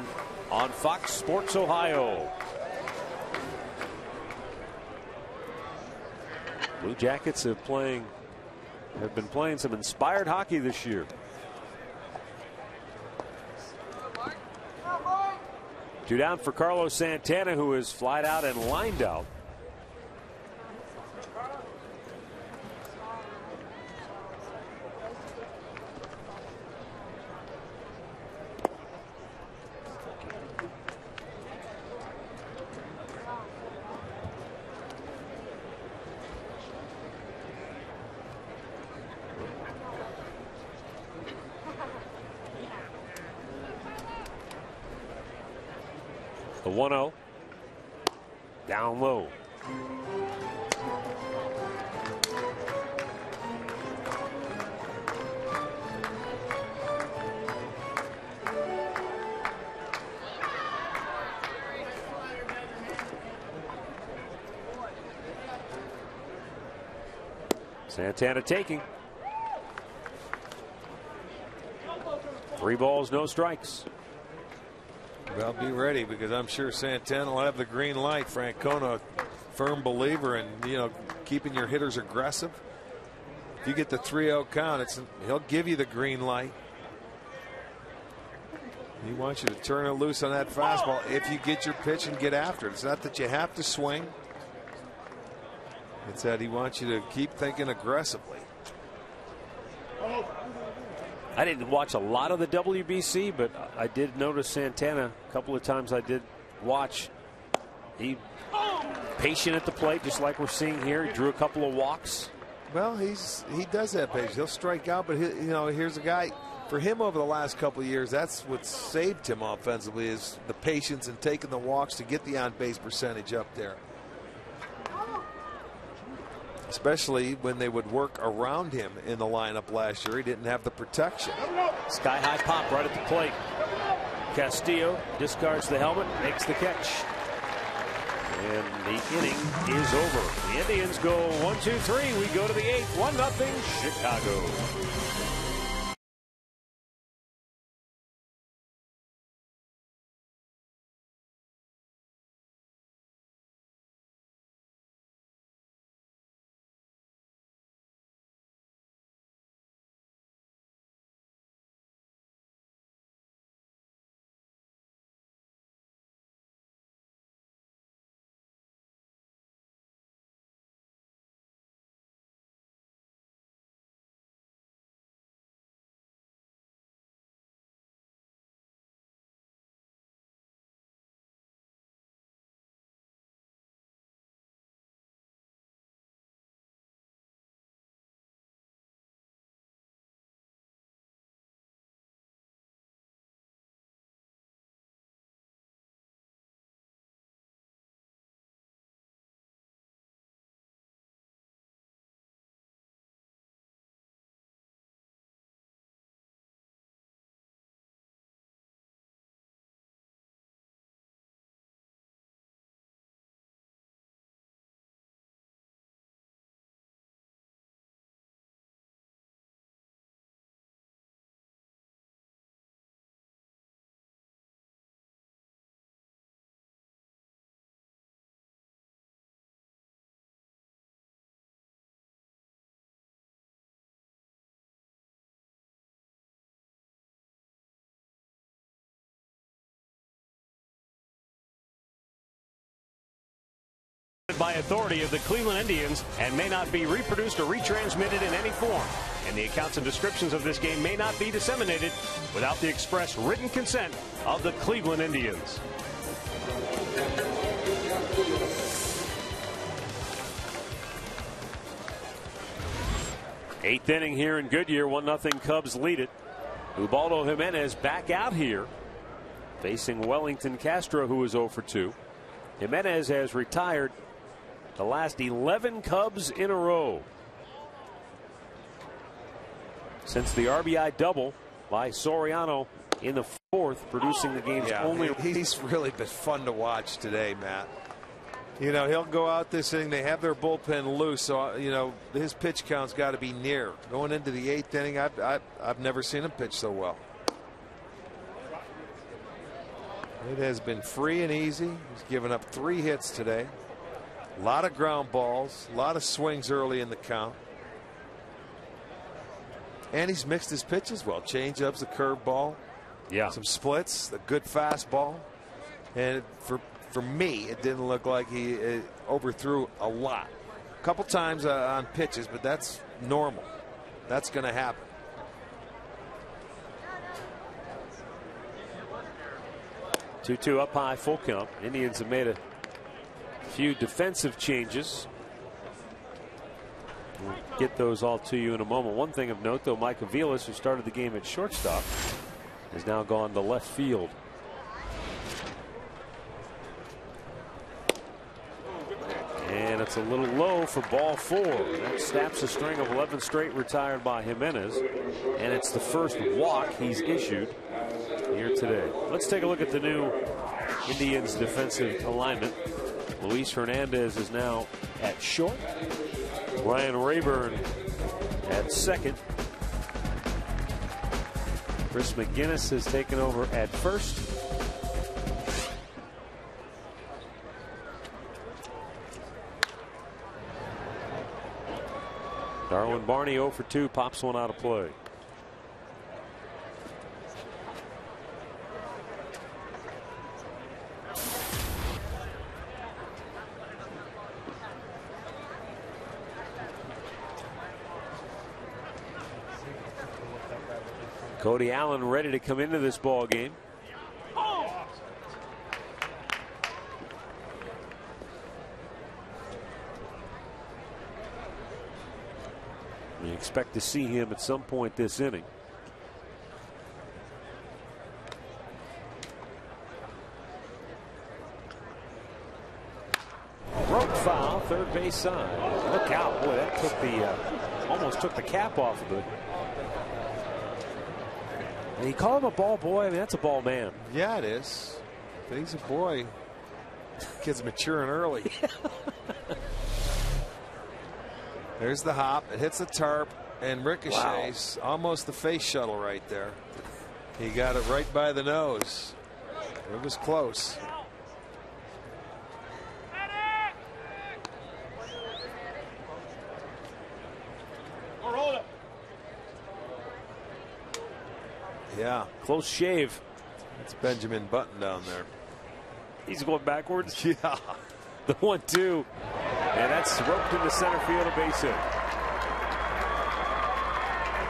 Speaker 3: on Fox Sports Ohio. Blue Jackets have been playing some inspired hockey this year. Two down for Carlos Santana, who is flied out and lined out. The 1-0 down low. Santana taking. 3 balls, no strikes.
Speaker 5: Well, be ready, because I'm sure Santana will have the green light. Francona, firm believer in keeping your hitters aggressive. If you get the 3-0 count, he'll give you the green light. He wants you to turn it loose on that fastball if you get your pitch and get after it. It's not that you have to swing. It's that he wants you to keep thinking aggressively.
Speaker 3: I didn't watch a lot of the WBC, but I did notice Santana a couple of times. I did watch. He patient at the plate, just like we're seeing here. He drew a couple of walks.
Speaker 5: Well, he does have patience. He'll strike out, but here's a guy. For him over the last couple of years, that's what saved him offensively, is the patience and taking the walks to get the on-base percentage up there. Especially when they would work around him in the lineup last year. He didn't have the protection.
Speaker 3: Sky-high pop right at the plate. Castillo discards the helmet, makes the catch. And the inning is over. The Indians go 1-2-3. We go to the 8th. 1-0 Chicago. By authority of the Cleveland Indians and may not be reproduced or retransmitted in any form. And the accounts and descriptions of this game may not be disseminated without the express written consent of the Cleveland Indians. Eighth inning here in Goodyear. 1-0 Cubs lead it. Ubaldo Jimenez back out here facing Wellington Castro, who is 0 for 2. Jimenez has retired the last 11 Cubs in a row since the RBI double by Soriano in the 4th, producing the game's only.
Speaker 5: He's really been fun to watch today, Matt. He'll go out this inning. They have their bullpen loose, so his pitch count's got to be near. Going into the 8th inning, I've never seen him pitch so well. It has been free and easy. He's given up 3 hits today. A lot of ground balls, a lot of swings early in the count. And he's mixed his pitches well. Change-ups, a curveball, some splits, a good fastball. And for me, it didn't look like he overthrew a lot. A couple times on pitches, but that's normal. That's going to happen.
Speaker 3: Two up high, full count. Indians have made a few defensive changes. We'll get those all to you in a moment. One thing of note, though, Mike Aviles, who started the game at shortstop, has now gone to left field. And it's a little low for ball 4. That snaps a string of 11 straight retired by Jimenez. And it's the first walk he's issued here today. Let's take a look at the new Indians defensive alignment. Luis Hernandez is now at short. Ryan Rayburn at second. Chris McGinnis has taken over at first. Darwin Barney 0 for 2, pops one out of play.
Speaker 8: Cody Allen ready to come into this ball game. We expect to see him at some point this inning. Broke foul, third base side. Look out. Boy, that took the almost took the cap off of it. And he called him a ball boy. I mean, that's a ball man.
Speaker 5: Yeah, it is. But he's a boy. Kid's maturing early. There's the hop. It hits the tarp and ricochets. Wow. Almost the face shuttle right there. He got it right by the nose. It was close. Yeah.
Speaker 8: Close shave.
Speaker 5: It's Benjamin Button down there.
Speaker 8: He's going backwards.
Speaker 5: Yeah.
Speaker 8: The 1-2. And that's roped into center field, a base hit.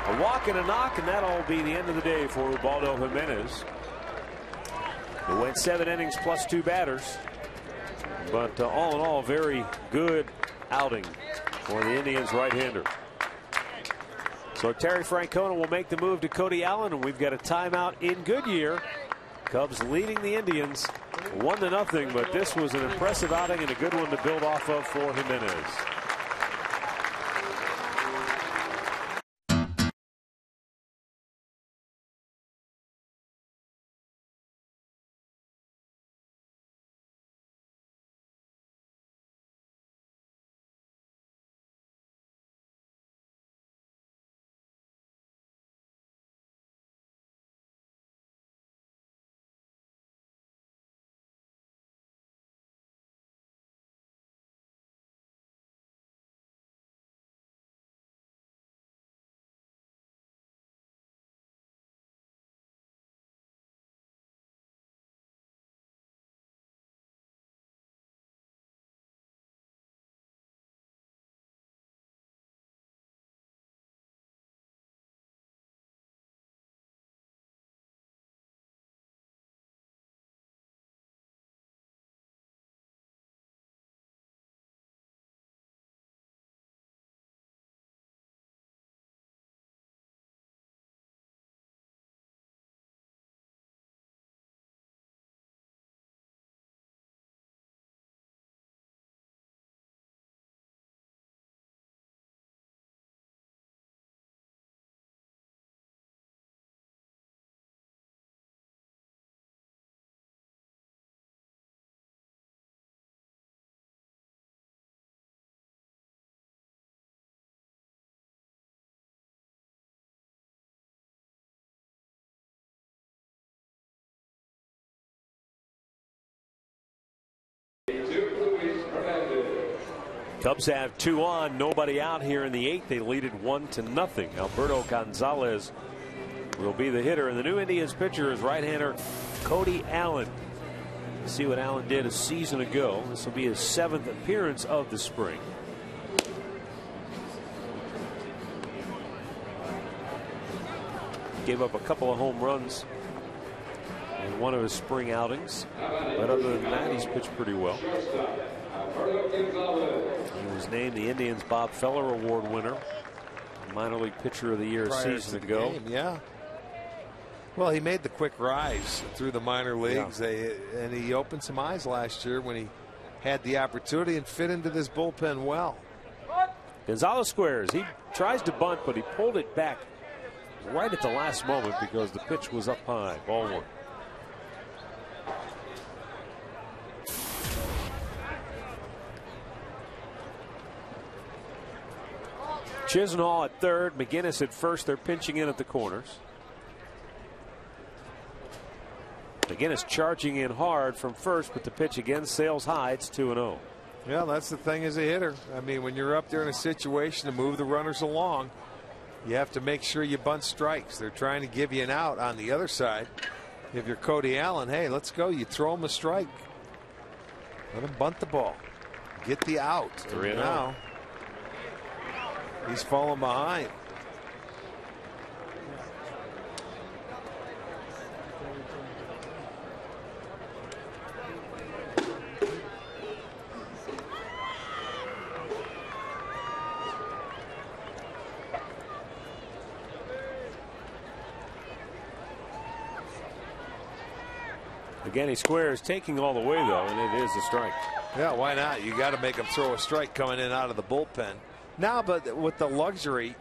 Speaker 8: A walk and a knock, and that'll be the end of the day for Ubaldo Jimenez. He went 7 innings plus 2 batters. But all in all, very good outing for the Indians right-hander. So Terry Francona will make the move to Cody Allen, and we've got a timeout in Goodyear. Cubs leading the Indians 1-0, but this was an impressive outing and a good one to build off of for Jimenez. Cubs have 2 on, nobody out here in the 8th. They lead it 1-0. Alberto Gonzalez will be the hitter, and the new Indians pitcher is right-hander Cody Allen. See what Allen did a season ago. This will be his 7th appearance of the spring. Gave up a couple of home runs in one of his spring outings, but other than that, he's pitched pretty well. He was named the Indians Bob Feller Award winner, minor league pitcher of the year a season ago.
Speaker 5: Game, yeah. Well, he made the quick rise through the minor leagues, and he opened some eyes last year when he had the opportunity and fit into this bullpen well.
Speaker 8: Gonzalez squares. He tries to bunt, but he pulled it back right at the last moment because the pitch was up high. Ball 1. Chisenhall at third, McGinnis at first. They're pinching in at the corners. McGinnis charging in hard from first, but the pitch again sails high. It's 2-0.
Speaker 5: Yeah, that's the thing as a hitter. I mean, when you're up there in a situation to move the runners along, you have to make sure you bunt strikes. They're trying to give you an out on the other side. If you're Cody Allen, hey, let's go. You throw him a strike. Let him bunt the ball. Get the out.
Speaker 8: 3-0.
Speaker 5: Now he's falling behind.
Speaker 8: Again, he squares, taking all the way, though, and it is a strike.
Speaker 5: Yeah, why not? You got to make him throw a strike coming in out of the bullpen. Now, but with the luxury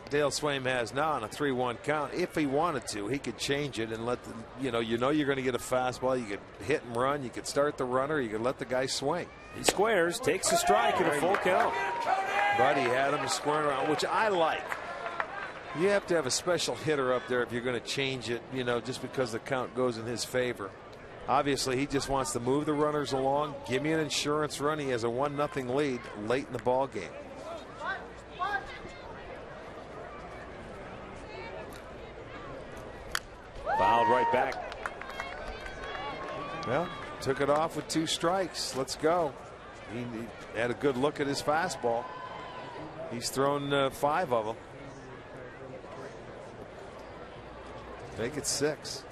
Speaker 5: Dale Swaim has now on a 3-1 count, if he wanted to, he could change it and let the, you know you're going to get a fastball. You could hit and run. You could start the runner. You could let the guy swing.
Speaker 8: He squares, takes a strike and a full count.
Speaker 5: But he had him squaring around, which I like. You have to have a special hitter up there if you're going to change it, just because the count goes in his favor. Obviously, he just wants to move the runners along. Give me an insurance run. He has a 1-0 lead late in the ball game.
Speaker 8: Fouled right back.
Speaker 5: Well, took it off with 2 strikes. Let's go. He had a good look at his fastball. He's thrown 5 of them. Make it 6.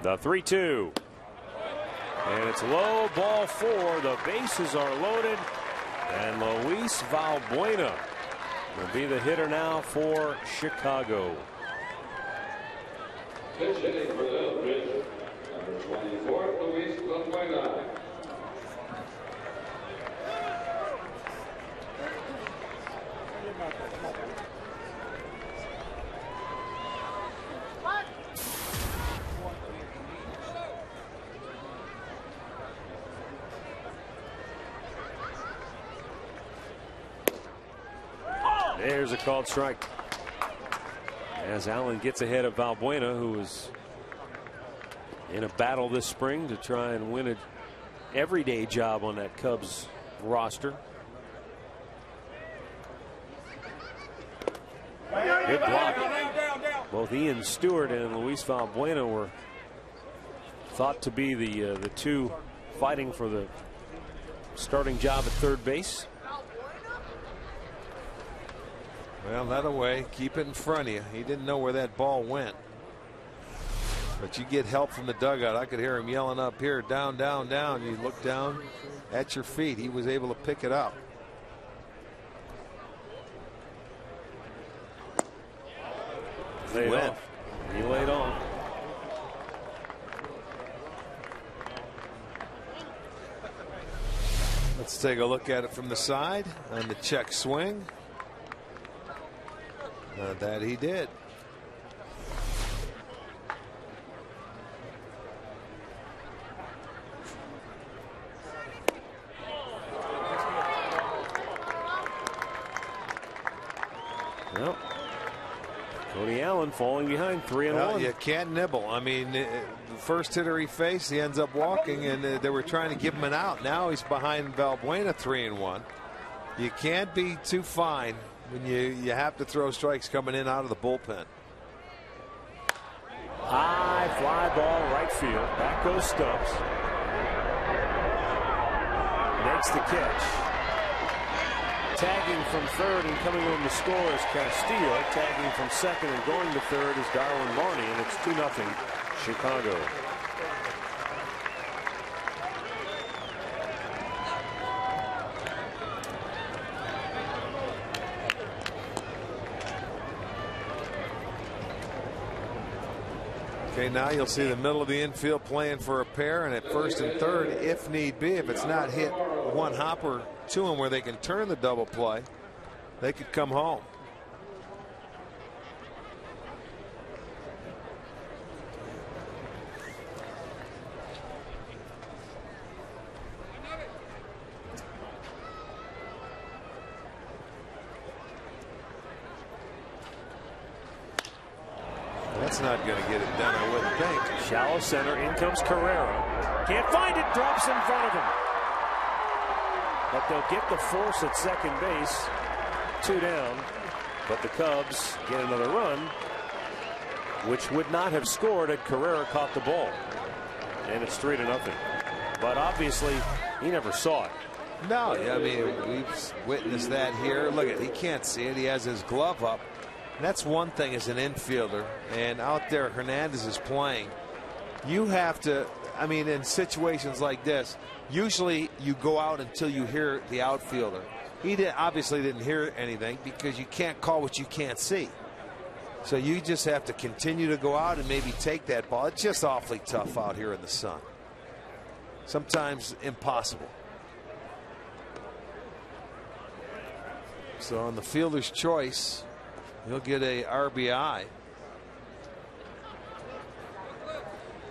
Speaker 8: The 3-2. And it's low, ball 4. The bases are loaded. And Luis Valbuena will be the hitter now for Chicago.
Speaker 2: Pitch hitting for the pitch, number 24, Luis Valbuena.
Speaker 8: There's a called strike. As Allen gets ahead of Valbuena, who was in a battle this spring to try and win an everyday job on that Cubs roster. Good block. Both Ian Stewart and Luis Valbuena were thought to be the two fighting for the starting job at third base.
Speaker 5: Well, that away. Keep it in front of you. He didn't know where that ball went. But you get help from the dugout. I could hear him yelling up here, down, down, down. You look down at your feet. He was able to pick it up.
Speaker 8: Laid off. He laid off.
Speaker 5: Let's take a look at it from the side on the check swing. That he did.
Speaker 8: Well, Cody Allen falling behind 3-1.
Speaker 5: You can't nibble. I mean, the first hitter he faced, he ends up walking, and they were trying to give him an out. Now he's behind Valbuena 3-1. You can't be too fine when you have to throw strikes coming in out of the bullpen.
Speaker 8: High fly ball right field. Back goes Stubbs. Makes the catch. Tagging from third and coming on to score is Castillo. Tagging from second and going to third is Darwin Barney, and it's 2-0 Chicago.
Speaker 5: Okay, now you'll see the middle of the infield playing for a pair, and at first and third, if need be, if it's not hit one hopper to them where they can turn the double play, they could come home. That's not going to get it done, I wouldn't think.
Speaker 8: Shallow center, in comes Carrera. Can't find it, drops in front of him. But they'll get the force at second base. 2 down. But the Cubs get another run, which would not have scored had Carrera caught the ball. And it's 3-0. But obviously, he never saw it.
Speaker 5: No, I mean, we've witnessed that here. Look at, he can't see it. He has his glove up. And that's one thing as an infielder, and out there Hernandez is playing. You have to, I mean, in situations like this, usually you go out until you hear the outfielder. obviously didn't hear anything because you can't call what you can't see. So you just have to continue to go out and maybe take that ball. It's just awfully tough out here in the sun. Sometimes impossible. So on the fielder's choice, he'll get a RBI.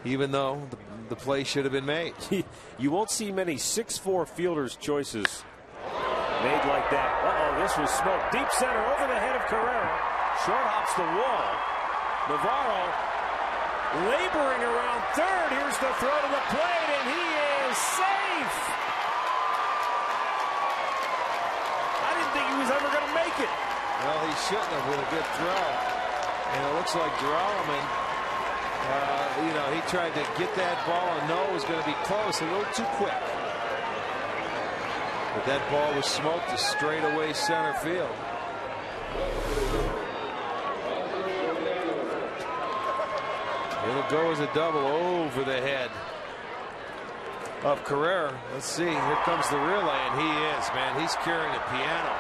Speaker 5: Even though the play should have been made.
Speaker 8: You won't see many 6'4" fielders' choices made like that. Uh-oh, this was smoked. Deep center over the head of Carrera. Short hops the wall. Navarro laboring around third. Here's the throw to the plate, and he is safe. I didn't think he was ever going to make it.
Speaker 5: Well, he shouldn't have with a good throw. And it looks like Geralman, you know, he tried to get that ball and know it was going to be close, a little too quick. But that ball was smoked to straightaway center field. It'll go as a double over the head of Carrera. Let's see. Here comes the relay, and he is, man. He's carrying a piano.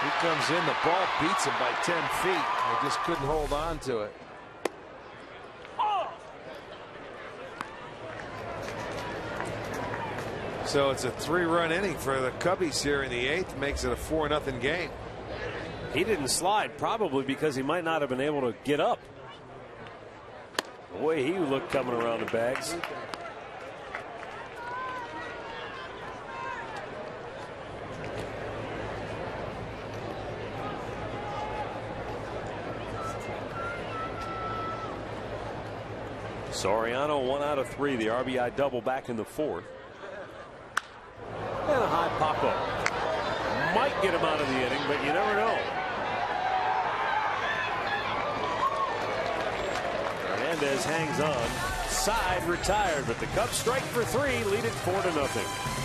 Speaker 5: He comes in. The ball beats him by 10 feet. He just couldn't hold on to it. So it's a 3-run inning for the Cubbies here in the 8th. Makes it a 4-0 game.
Speaker 8: He didn't slide, probably because he might not have been able to get up. The way he looked coming around the bags. Soriano 1 out of 3. The RBI double back in the 4th. And a high pop-up. Might get him out of the inning, but you never know. Hernandez hangs on. Side retired, but the Cubs strike for 3, lead it 4-0.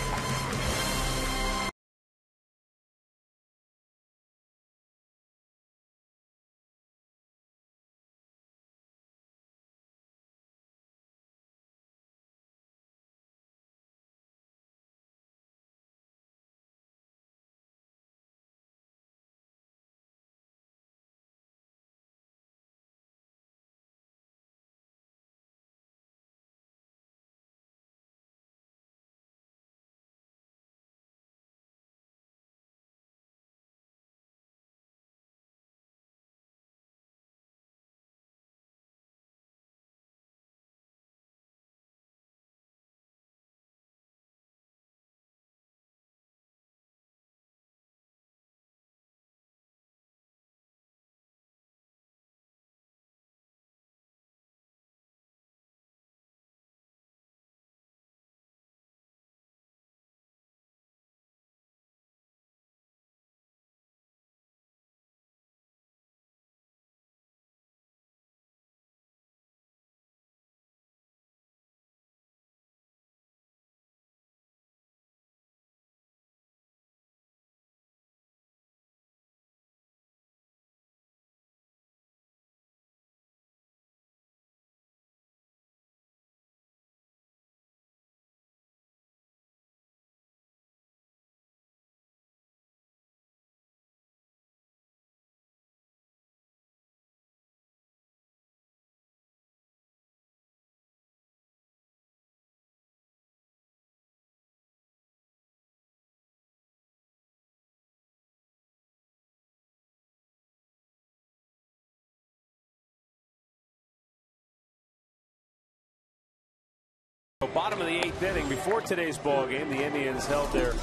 Speaker 8: Bottom of the 8th inning. Before today's ball game, the Indians held their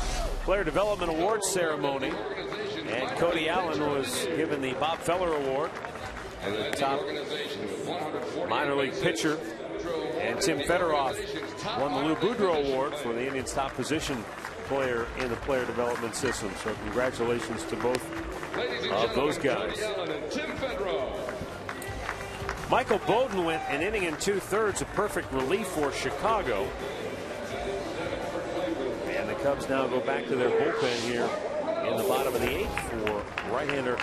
Speaker 8: Player Development Awards ceremony, and Cody Allen was given the Bob Feller Award as the top minor league pitcher, and Tim Federoff won the Lou Boudreau Award for the Indians' top position player in the player development system. So congratulations to both of those guys. Michael Bowden went an inning and 2/3 of perfect relief for Chicago. And the Cubs now go back to their bullpen here in the bottom of the 8th for right-hander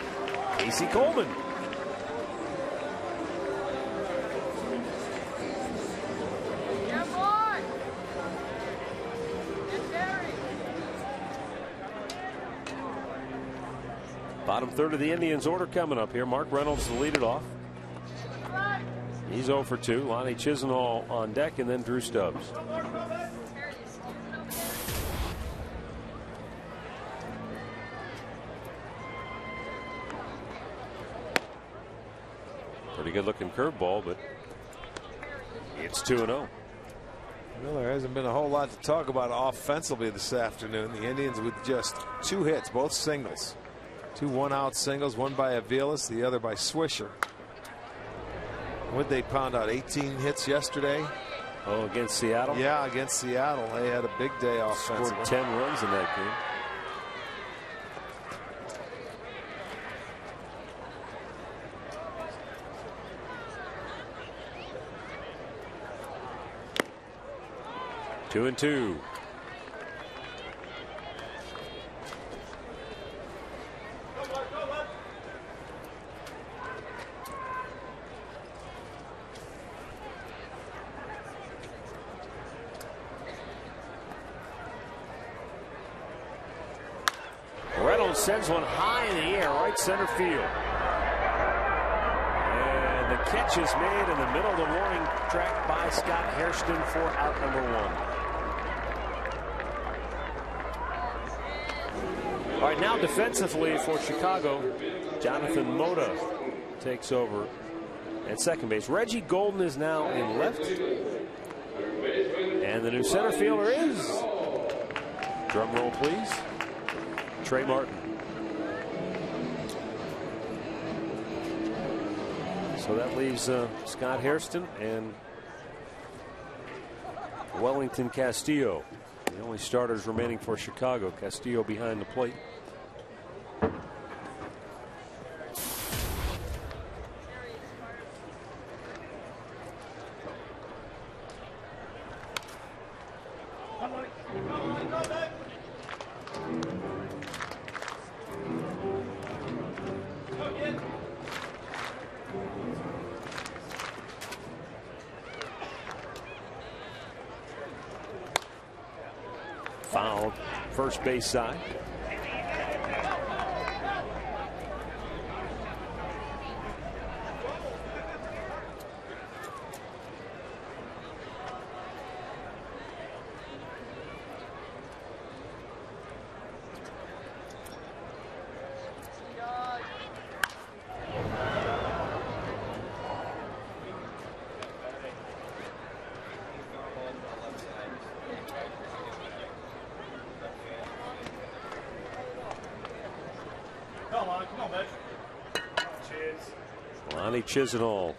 Speaker 8: Casey Coleman. Bottom third of the Indians order coming up here. Mark Reynolds to lead it off. He's 0 for 2. Lonnie Chisenhall on deck, and then Drew Stubbs. Pretty good looking curveball, but it's 2-0.
Speaker 5: Well, there hasn't been a whole lot to talk about offensively this afternoon. The Indians with just 2 hits, both singles. 2 one-out singles, one by Aviles, the other by Swisher. Would they pound out 18 hits yesterday?
Speaker 8: Oh, against Seattle?
Speaker 5: Yeah, against Seattle. They had a big day offensively.
Speaker 8: Scored 10 runs in that game. Two and two. Reynolds sends one high in the air, right center field. And the catch is made in the middle of the warning track by Scott Hairston for out number 1. All right, now defensively for Chicago, Jonathan Moda takes over at second base. Reggie Golden is now in left. And the new center fielder is, drum roll please, Trey Martin. So that leaves Scott Hairston and Wellington Castillo, the only starters remaining for Chicago. Castillo behind the plate. Fouled first base side. Lonnie Chisenhall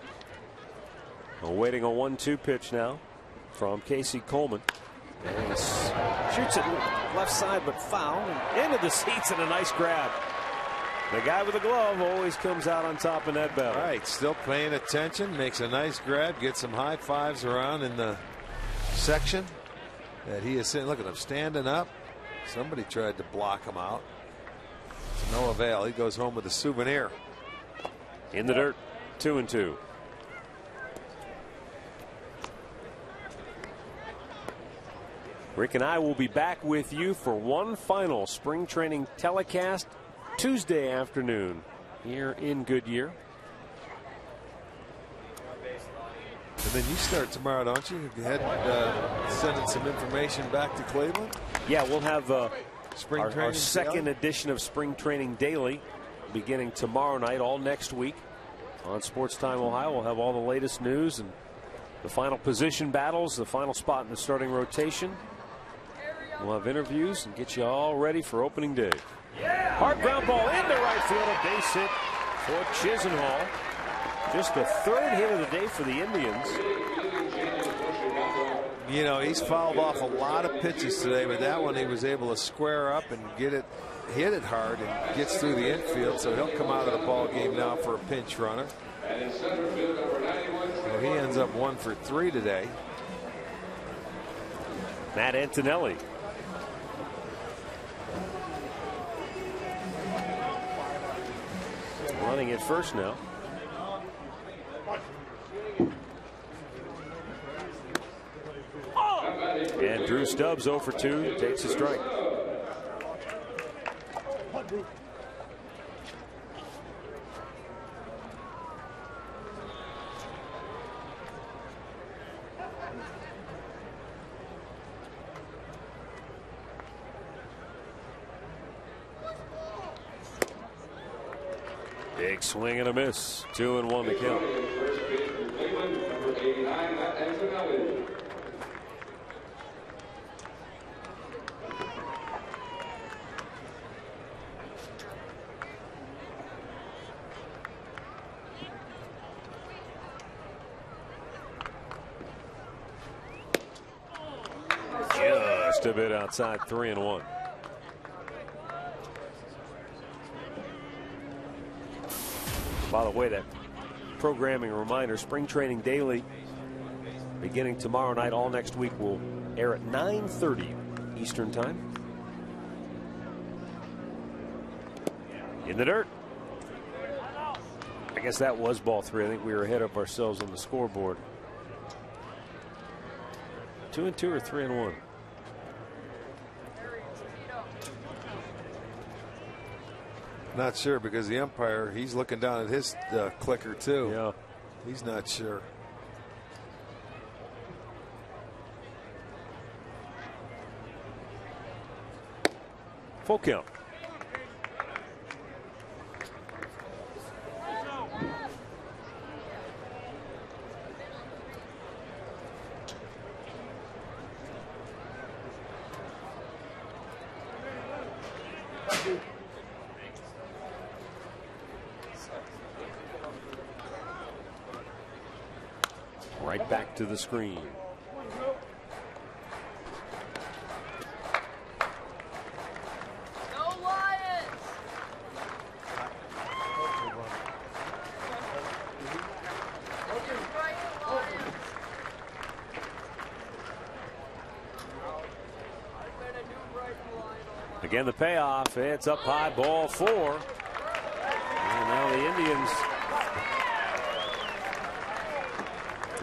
Speaker 8: awaiting a 1-2 pitch now from Casey Coleman. And he shoots it left side, but foul and into the seats, and a nice grab. The guy with the glove always comes out on top in that battle.
Speaker 5: All right, still paying attention, makes a nice grab, gets some high fives around in the section that he is sitting. Look at him standing up. Somebody tried to block him out. To no avail. He goes home with a souvenir.
Speaker 8: In the dirt, 2-2. Rick and I will be back with you for one final spring training telecast Tuesday afternoon here in Goodyear.
Speaker 5: And then you start tomorrow, don't you? You had sending some information back to Cleveland.
Speaker 8: Yeah, we'll have
Speaker 5: spring training
Speaker 8: our second edition of Spring Training Daily beginning tomorrow night, all next week on Sports Time Ohio. We'll have all the latest news and the final position battles, the final spot in the starting rotation. We'll have interviews and get you all ready for opening day. Hard ground ball into right field, a base hit for Chisenhall. Just the third hit of the day for the Indians.
Speaker 5: You know, he's fouled off a lot of pitches today, but that one he was able to square up and get it, hit it hard, and gets through the infield. So he'll come out of the ball game now for a pinch runner. So he ends up 1 for 3 today.
Speaker 8: Matt Antonelli. Running at first now. And Drew Stubbs 0 for 2 takes a strike. Big swing and a miss. 2-1 to count.
Speaker 2: First baseman Cleveland, number 89, Matt Antonelli.
Speaker 8: Just a bit outside. 3-1. By the way, that programming reminder, Spring Training Daily, beginning tomorrow night, all next week, will air at 9:30 Eastern Time. In the dirt. I guess that was ball 3. I think we were ahead of ourselves on the scoreboard. 2-2 or 3-1?
Speaker 5: Not sure, because the umpire, he's looking down at his clicker too.
Speaker 8: Yeah.
Speaker 5: He's not sure.
Speaker 8: Full count. Right back to the screen.
Speaker 9: Go Lions!
Speaker 8: Again, the payoff. It's up high, ball 4. And now the Indians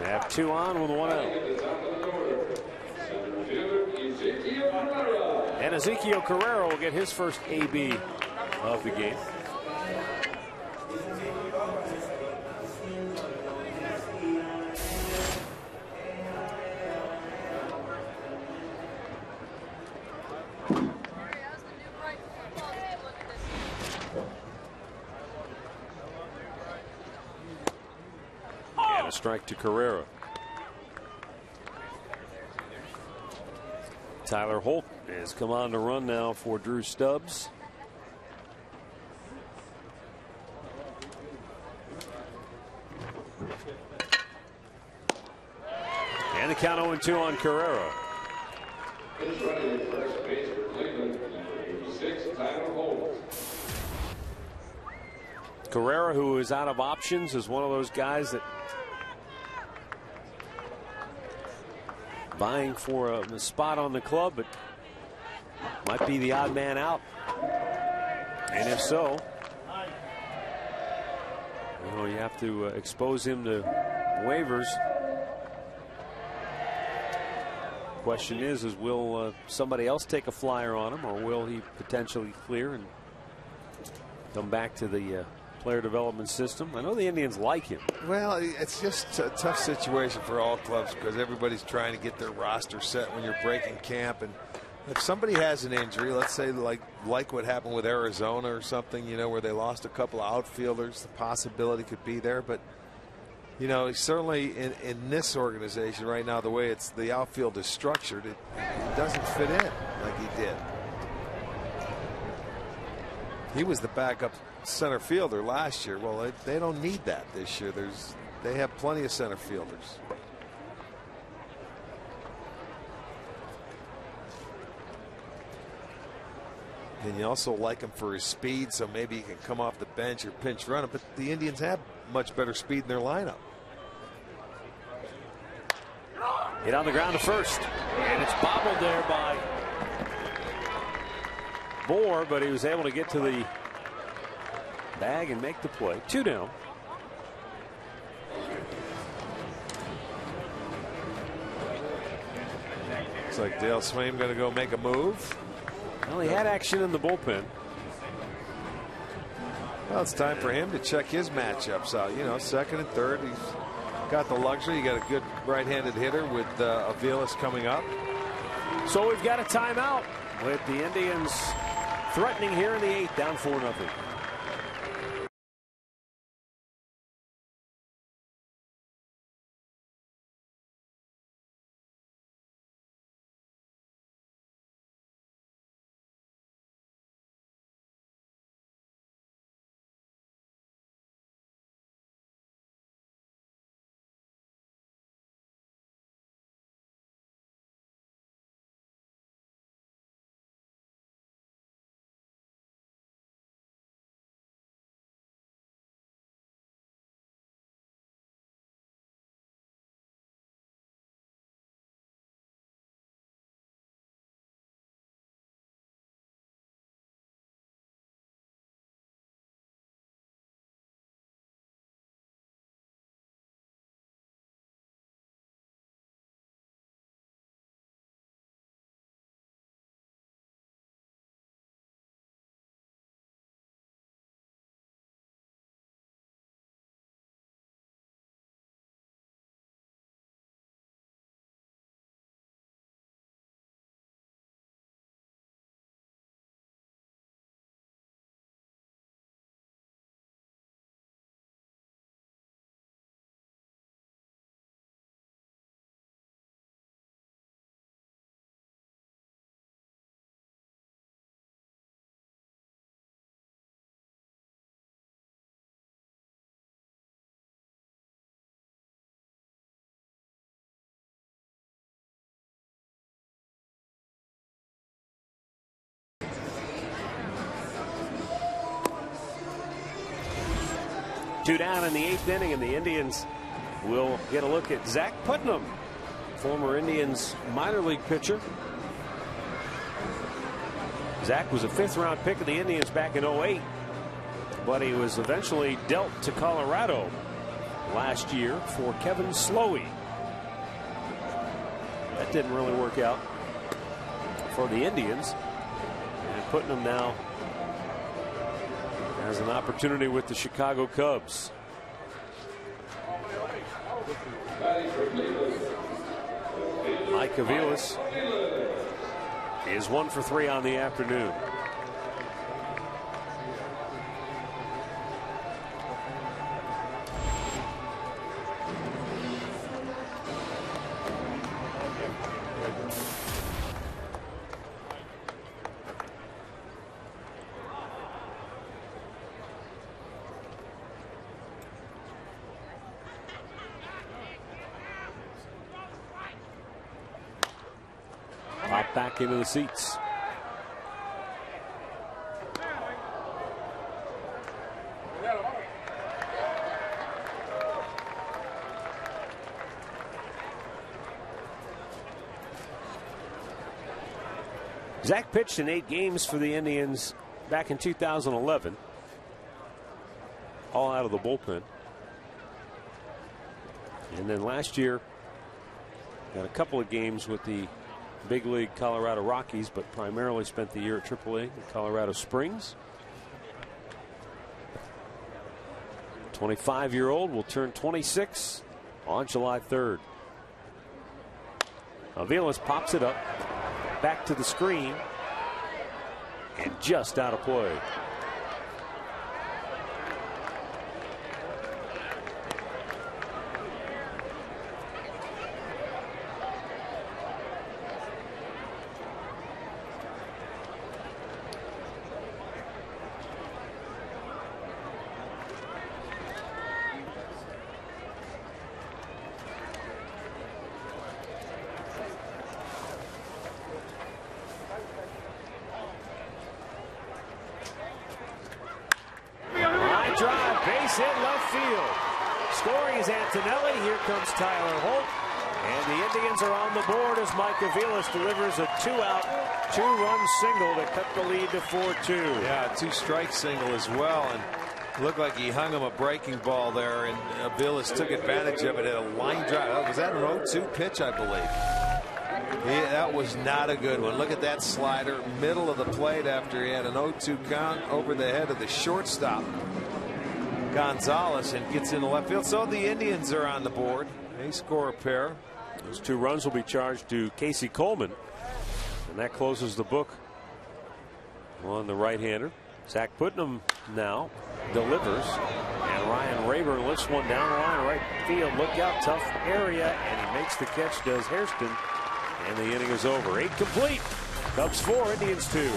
Speaker 8: have 2 on with 1 out. And Ezekiel Carrera will get his first AB of the game. And a strike to Carrera. Tyler Holt has come on to run now for Drew Stubbs. And the count 0-2 on Carrera.
Speaker 2: Is running first base for Cleveland, number 86, Tyler Holt.
Speaker 8: Carrera, who is out of options, is one of those guys that vying for a spot on the club, but might be the odd man out. And if so, you have to expose him to waivers. Question is will somebody else take a flyer on him, or will he potentially clear and come back to the player development system? I know the Indians like him.
Speaker 5: Well, it's just a tough situation for all clubs, because everybody's trying to get their roster set when you're breaking camp. And if somebody has an injury, let's say like what happened with Arizona or something, where they lost a couple of outfielders, the possibility could be there. But certainly in this organization right now, the way the outfield is structured, it doesn't fit in like he did. He was the backup center fielder last year. Well, they don't need that this year. They have plenty of center fielders. And you also like him for his speed, so maybe he can come off the bench or pinch run it. But the Indians have much better speed in their lineup.
Speaker 8: Hit on the ground to first, and it's bobbled there by Bohr, but he was able to get to the bag and make the play. 2 down.
Speaker 5: Looks like Dale Swaim going to go make a move.
Speaker 8: Well, he had action in the bullpen.
Speaker 5: Well, it's time for him to check his matchups out. Second and third, he's got the luxury. You got a good right-handed hitter with Aviles coming up.
Speaker 8: So we've got a timeout with the Indians threatening here in the 8th, down 4-0. Two down in the 8th inning, and the Indians will get a look at Zach Putnam, former Indians minor league pitcher. Zach was a 5th-round pick of the Indians back in 08, but he was eventually dealt to Colorado last year for Kevin Slowey. That didn't really work out for the Indians, and Putnam now has an opportunity with the Chicago Cubs. Mike Aviles is 1 for 3 on the afternoon. Back into the seats. Zach pitched in 8 games for the Indians back in 2011. All out of the bullpen. And then last year, got a couple of games with the Big League Colorado Rockies, but primarily spent the year at AAA in Colorado Springs. 25-year-old will turn 26 on July 3rd. Aviles pops it up, back to the screen, and just out of play. Aviles delivers a 2-out, 2-run single to cut the lead to 4-2.
Speaker 5: Yeah, 2-strike single as well, and looked like he hung him a breaking ball there, and Aviles took advantage of it at a line drive. Was that an 0-2 pitch, I believe? Yeah, that was not a good one. Look at that slider, middle of the plate after he had an 0-2 count over the head of the shortstop. Gonzalez and gets into left field. So the Indians are on the board. They score a pair.
Speaker 8: Those 2 runs will be charged to Casey Coleman. And that closes the book on the right-hander. Zach Putnam now delivers. And Ryan Rayburn lifts one down the line right field. Look out, tough area. And he makes the catch, does Hairston. And the inning is over. 8 complete. Cubs 4, Indians 2.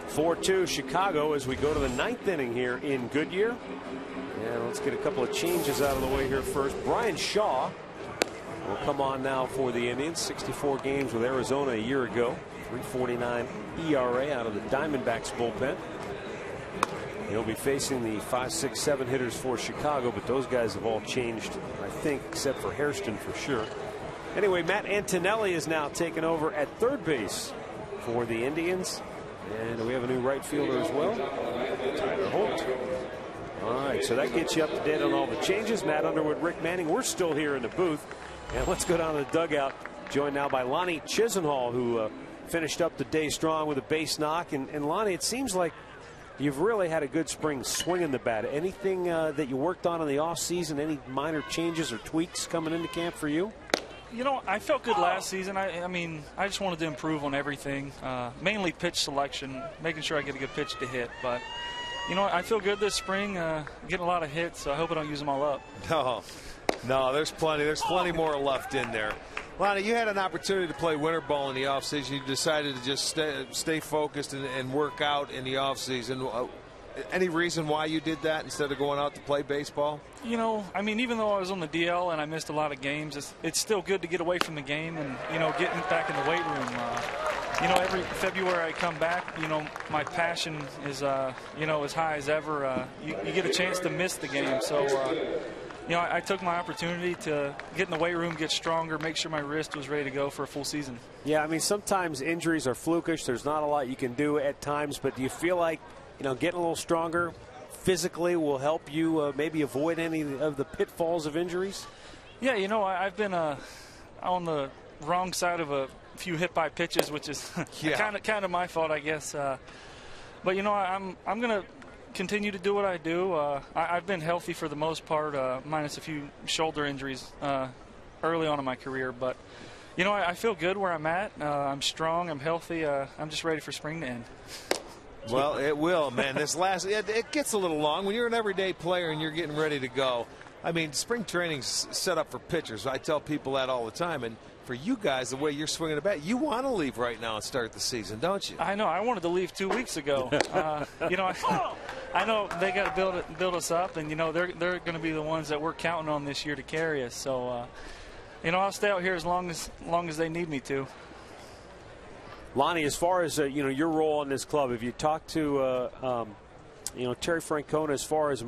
Speaker 8: (4-2) Chicago as we go to the 9th inning here in Goodyear. And let's get a couple of changes out of the way here first. Brian Shaw will come on now for the Indians. 64 games with Arizona a year ago. 3.49 ERA out of the Diamondbacks bullpen. He'll be facing the 5, 6, 7 hitters for Chicago, but those guys have all changed, I think, except for Hairston for sure. Anyway, Matt Antonelli is now taking over at third base for the Indians. And we have a new right fielder as well, Tyler Holt. All right, so that gets you up to date on all the changes. Matt Underwood, Rick Manning, we're still here in the booth. And let's go down to the dugout, joined now by Lonnie Chisenhall, who finished up the day strong with a base knock. And Lonnie, it seems like you've really had a good spring swinging the bat. Anything that you worked on in the offseason, any minor changes or tweaks coming into camp for you?
Speaker 9: You know, I felt good last season. I mean, I just wanted to improve on everything, mainly pitch selection, making sure I get a good pitch to hit. But, you know, I feel good this spring, getting a lot of hits, so I hope I don't use them all up.
Speaker 5: No, there's plenty. There's plenty more left in there. Lonnie, you had an opportunity to play winter ball in the offseason. You decided to just stay focused and work out in the offseason. Any reason why you did that instead of going out to play baseball?
Speaker 9: You know, I mean, even though I was on the DL and I missed a lot of games, it's still good to get away from the game and, you know, getting back in the weight room. You know, every February I come back, you know, my passion is, you know, as high as ever. You get a chance to miss the game. So, you know, I took my opportunity to get in the weight room, get stronger, make sure my wrist was ready to go for a full season. Yeah, I mean, sometimes injuries are flukish. There's not a lot you can do at times, but do you feel like, you know, getting a little stronger physically will help you maybe avoid any of the pitfalls of injuries? Yeah, you know, I've been on the wrong side of a few hit by pitches, which is kind of my fault, I guess. But you know, I'm going to continue to do what I do. I've been healthy for the most part, minus a few shoulder injuries early on in my career. But you know, I feel good where I'm at. I'm strong. I'm healthy. I'm just ready for spring to end. Well, it will, man. This it gets a little long when you're an everyday player and you're getting ready to go. I mean, spring training's set up for pitchers. I tell people that all the time. And for you guys, the way you're swinging the bat, you want to leave right now and start the season, don't you? I know. I wanted to leave 2 weeks ago. You know, I know they got to build us up, and you know they're going to be the ones that we're counting on this year to carry us. So, you know, I'll stay out here as long as they need me to. Lonnie, as far as you know, your role in this club, have you talked to
Speaker 8: Terry Francona, as far as,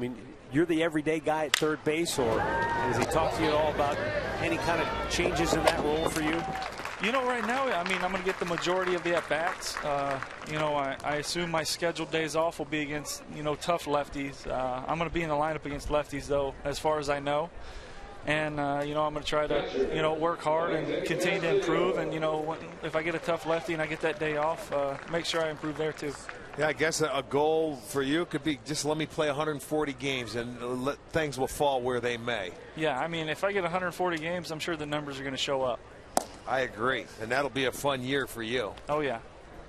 Speaker 8: you're the everyday guy at third base, or does he talk to you at all about any kind of changes in that role for you?
Speaker 9: Right now, I'm going to get the majority of the at-bats. I assume my scheduled days off will be against, tough lefties. I'm going to be in the lineup against lefties, though, as far as I know. And, I'm going to try to, work hard and continue to improve. And, if I get a tough lefty and I get that day off, make sure I improve there, too.
Speaker 5: Yeah, I guess a goal for you could be just let me play 140 games and things will fall where they may.
Speaker 9: Yeah, if I get 140 games, I'm sure the numbers are going to show up.
Speaker 5: I agree, and that'll be a fun year for you.
Speaker 9: Oh, yeah.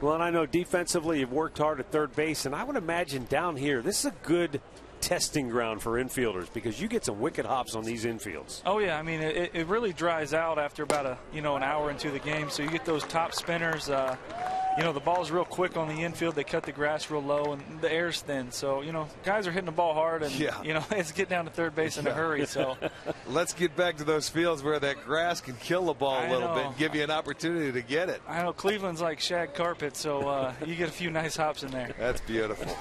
Speaker 8: Well, and I know defensively you've worked hard at third base, and I would imagine down here this is a good testing ground for infielders because you get some wicked hops on these infields.
Speaker 9: Oh, yeah. It really dries out after about an hour into the game, so you get those top spinners. The ball's real quick on the infield. They cut the grass real low, and the air's thin. So, guys are hitting the ball hard, and, it's get down to third base in a hurry. So
Speaker 5: let's get back to those fields where that grass can kill the ball a little bit and give you an opportunity to get it.
Speaker 9: I know Cleveland's like shag carpet, so you get a few nice hops in there.
Speaker 5: That's beautiful.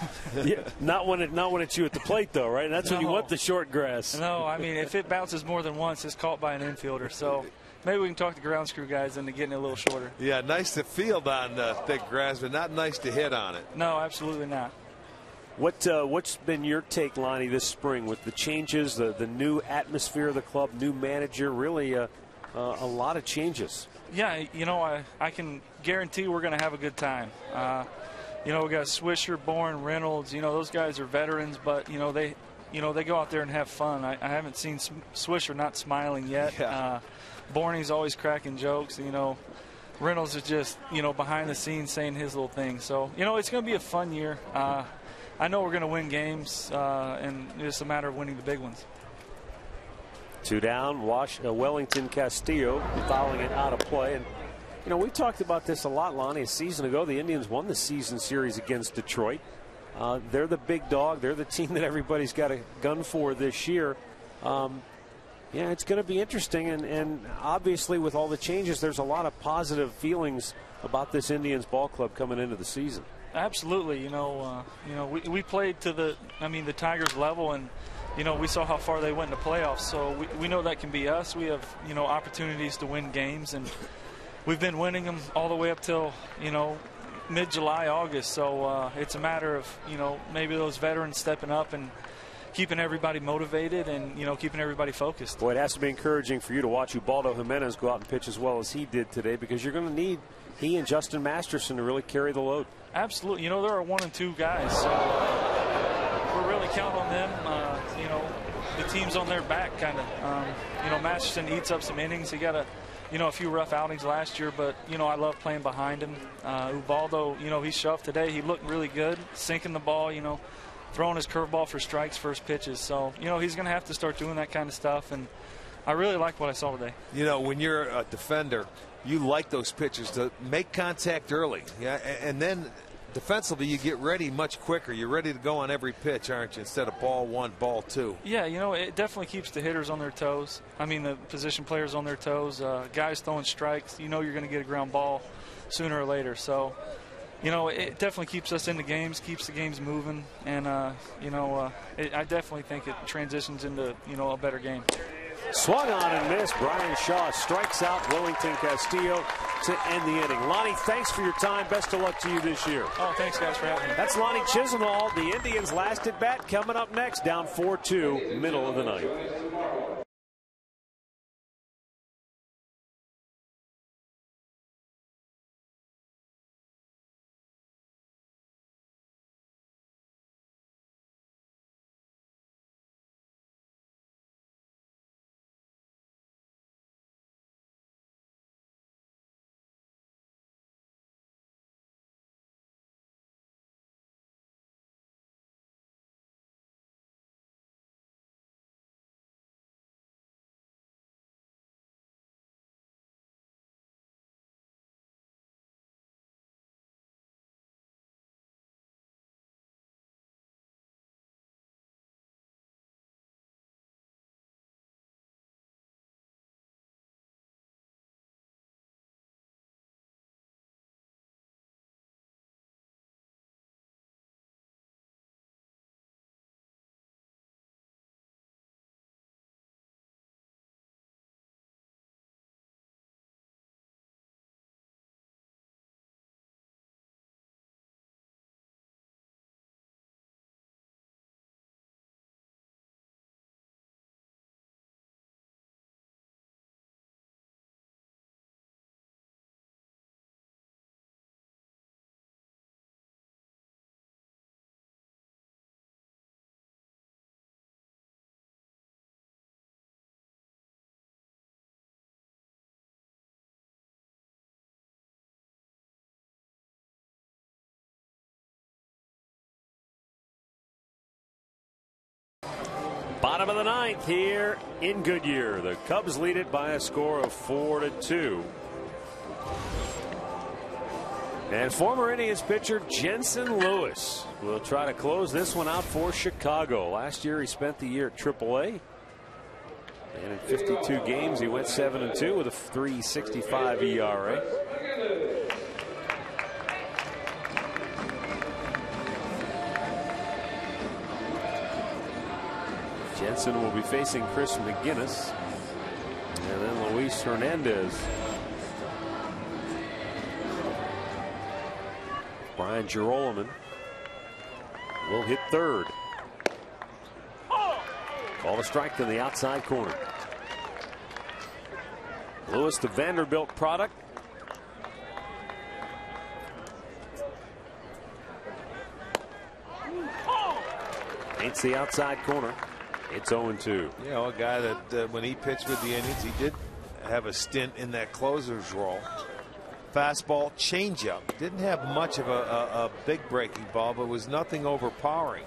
Speaker 8: Yeah, not when it's you at the plate, though, right? That's when you want the short grass.
Speaker 9: No, if it bounces more than once, it's caught by an infielder. So maybe we can talk the ground screw guys into getting it a little shorter.
Speaker 5: Yeah, nice to field on thick grass, but not nice to hit on it.
Speaker 9: No, absolutely not.
Speaker 8: What's been your take, Lonnie, this spring with the changes, the new atmosphere of the club, new manager, really a lot of changes?
Speaker 9: Yeah, I can guarantee we're going to have a good time. We got Swisher, Bourne, Reynolds. Those guys are veterans, but they go out there and have fun. I haven't seen Swisher not smiling yet.
Speaker 5: Yeah.
Speaker 9: Bourne's always cracking jokes. Reynolds is just behind the scenes saying his little thing. So it's going to be a fun year. I know we're going to win games, and it's just a matter of winning the big ones.
Speaker 8: 2 down. Wellington Castillo fouling it out of play. And we talked about this a lot, Lonnie. A season ago, the Indians won the season series against Detroit. They're the big dog. They're the team that everybody's got a gun for this year. Yeah, it's going to be interesting, and obviously with all the changes, there's a lot of positive feelings about this Indians ball club coming into the season.
Speaker 9: Absolutely. We played to the Tigers level, and we saw how far they went in the playoffs. So we know that can be us. We have opportunities to win games, and we've been winning them all the way up till mid-July, August. So it's a matter of maybe those veterans stepping up and keeping everybody motivated and keeping everybody focused.
Speaker 8: Boy, it has to be encouraging for you to watch Ubaldo Jimenez go out and pitch as well as he did today, because you're going to need he and Justin Masterson to really carry the load.
Speaker 9: Absolutely. There are 1 and 2 guys, so we're really counting on them. The team's on their back, kind of. Masterson eats up some innings. He got a few rough outings last year, but I love playing behind him. Ubaldo, he shoved today. He looked really good, sinking the ball. Throwing his curveball for strikes, first pitches. So, he's going to have to start doing that kind of stuff, and I really like what I saw today.
Speaker 5: When you're a defender, you like those pitches to make contact early. Yeah, and then defensively, you get ready much quicker. You're ready to go on every pitch, aren't you, instead of ball 1, ball 2.
Speaker 9: Yeah, it definitely keeps the hitters on their toes. The position players on their toes. Guys throwing strikes, you're going to get a ground ball sooner or later. So, it definitely keeps us in the games, keeps the games moving, and, I definitely think it transitions into, a better game.
Speaker 8: Swung on and missed. Brian Shaw strikes out Wellington Castillo to end the inning. Lonnie, thanks for your time. Best of luck to you this year.
Speaker 9: Oh, thanks, guys, for having me.
Speaker 8: That's Lonnie Chisenhall, the Indians' last at bat. Coming up next, down 4-2, middle of the ninth. Bottom of the ninth here in Goodyear. The Cubs lead it by a score of 4-2. And former Indians pitcher Jensen Lewis will try to close this one out for Chicago. Last year he spent the year at AAA. And in 52 games he went 7-2 with a 3.65 ERA. Jensen will be facing Chris McGinnis. And then Luis Hernandez. Brian Girolman will hit third. Call a strike to the outside corner. Lewis, the Vanderbilt product. Paints the outside corner. It's 0-2.
Speaker 5: You know, a guy that when he pitched with the Indians, he did have a stint in that closer's role. Fastball, changeup. Didn't have much of a big breaking ball, but was nothing overpowering.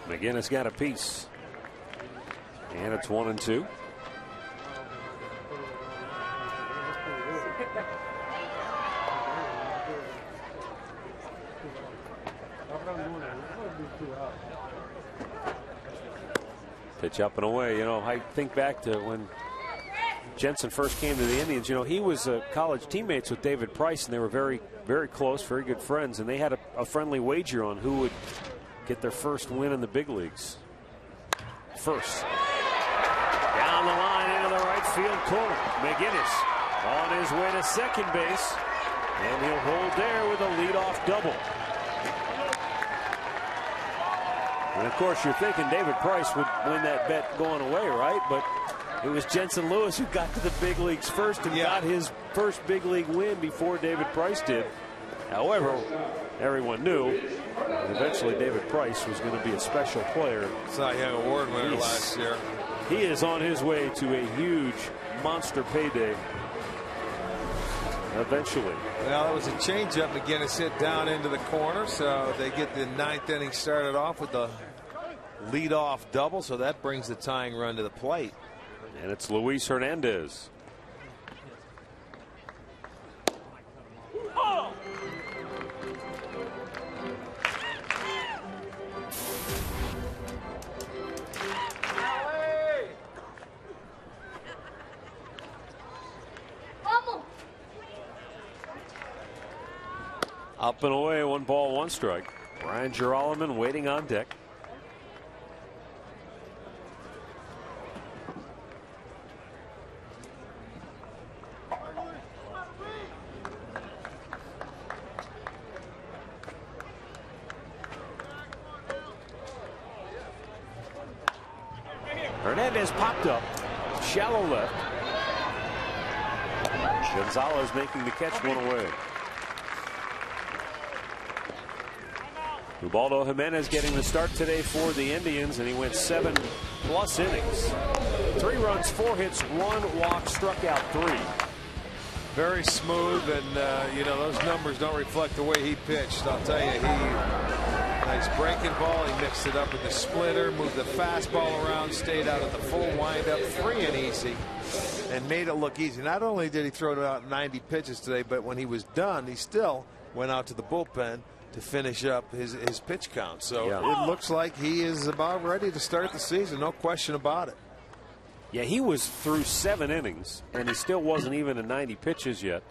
Speaker 8: McGinnis got a piece. And it's 1-2. Pitch up and away. You know, I think back to when Jensen first came to the Indians. You know, he was college teammates with David Price, and they were very, very close, very good friends. And they had a friendly wager on who would get their first win in the big leagues. First. Down the line into the right field corner. McGinnis on his way to second base. And he'll hold there with a leadoff double. And of course, you're thinking David Price would win that bet going away, right? But it was Jensen Lewis who got to the big leagues first and got his first big league win before David Price did. However, everyone knew eventually David Price was going to be a special player.
Speaker 5: Cy Young Award winner last year.
Speaker 8: He is on his way to a huge monster payday eventually.
Speaker 5: Well, it was a changeup. McGinnis hit down into the corner, so they get the ninth inning started off with the leadoff double, so that brings the tying run to the plate.
Speaker 8: And it's Luis Hernandez. Up and away, 1 ball, 1 strike. Brian Girolman waiting on deck. Hernandez popped up, shallow left. Gonzalez making the catch, 1 away. Ubaldo Jimenez getting the start today for the Indians, and he went 7+ innings. 3 runs, 4 hits, 1 walk, struck out 3.
Speaker 5: Very smooth, and you know, those numbers don't reflect the way he pitched. I'll tell you, nice breaking ball. He mixed it up with the splitter, moved the fastball around, stayed out at the full windup, 3 and easy, and made it look easy. Not only did he throw out 90 pitches today, but when he was done, he still went out to the bullpen to finish up his pitch count. So it looks like he is about ready to start the season, no question about it.
Speaker 8: Yeah, he was through 7 innings, and he still wasn't even at 90 pitches yet.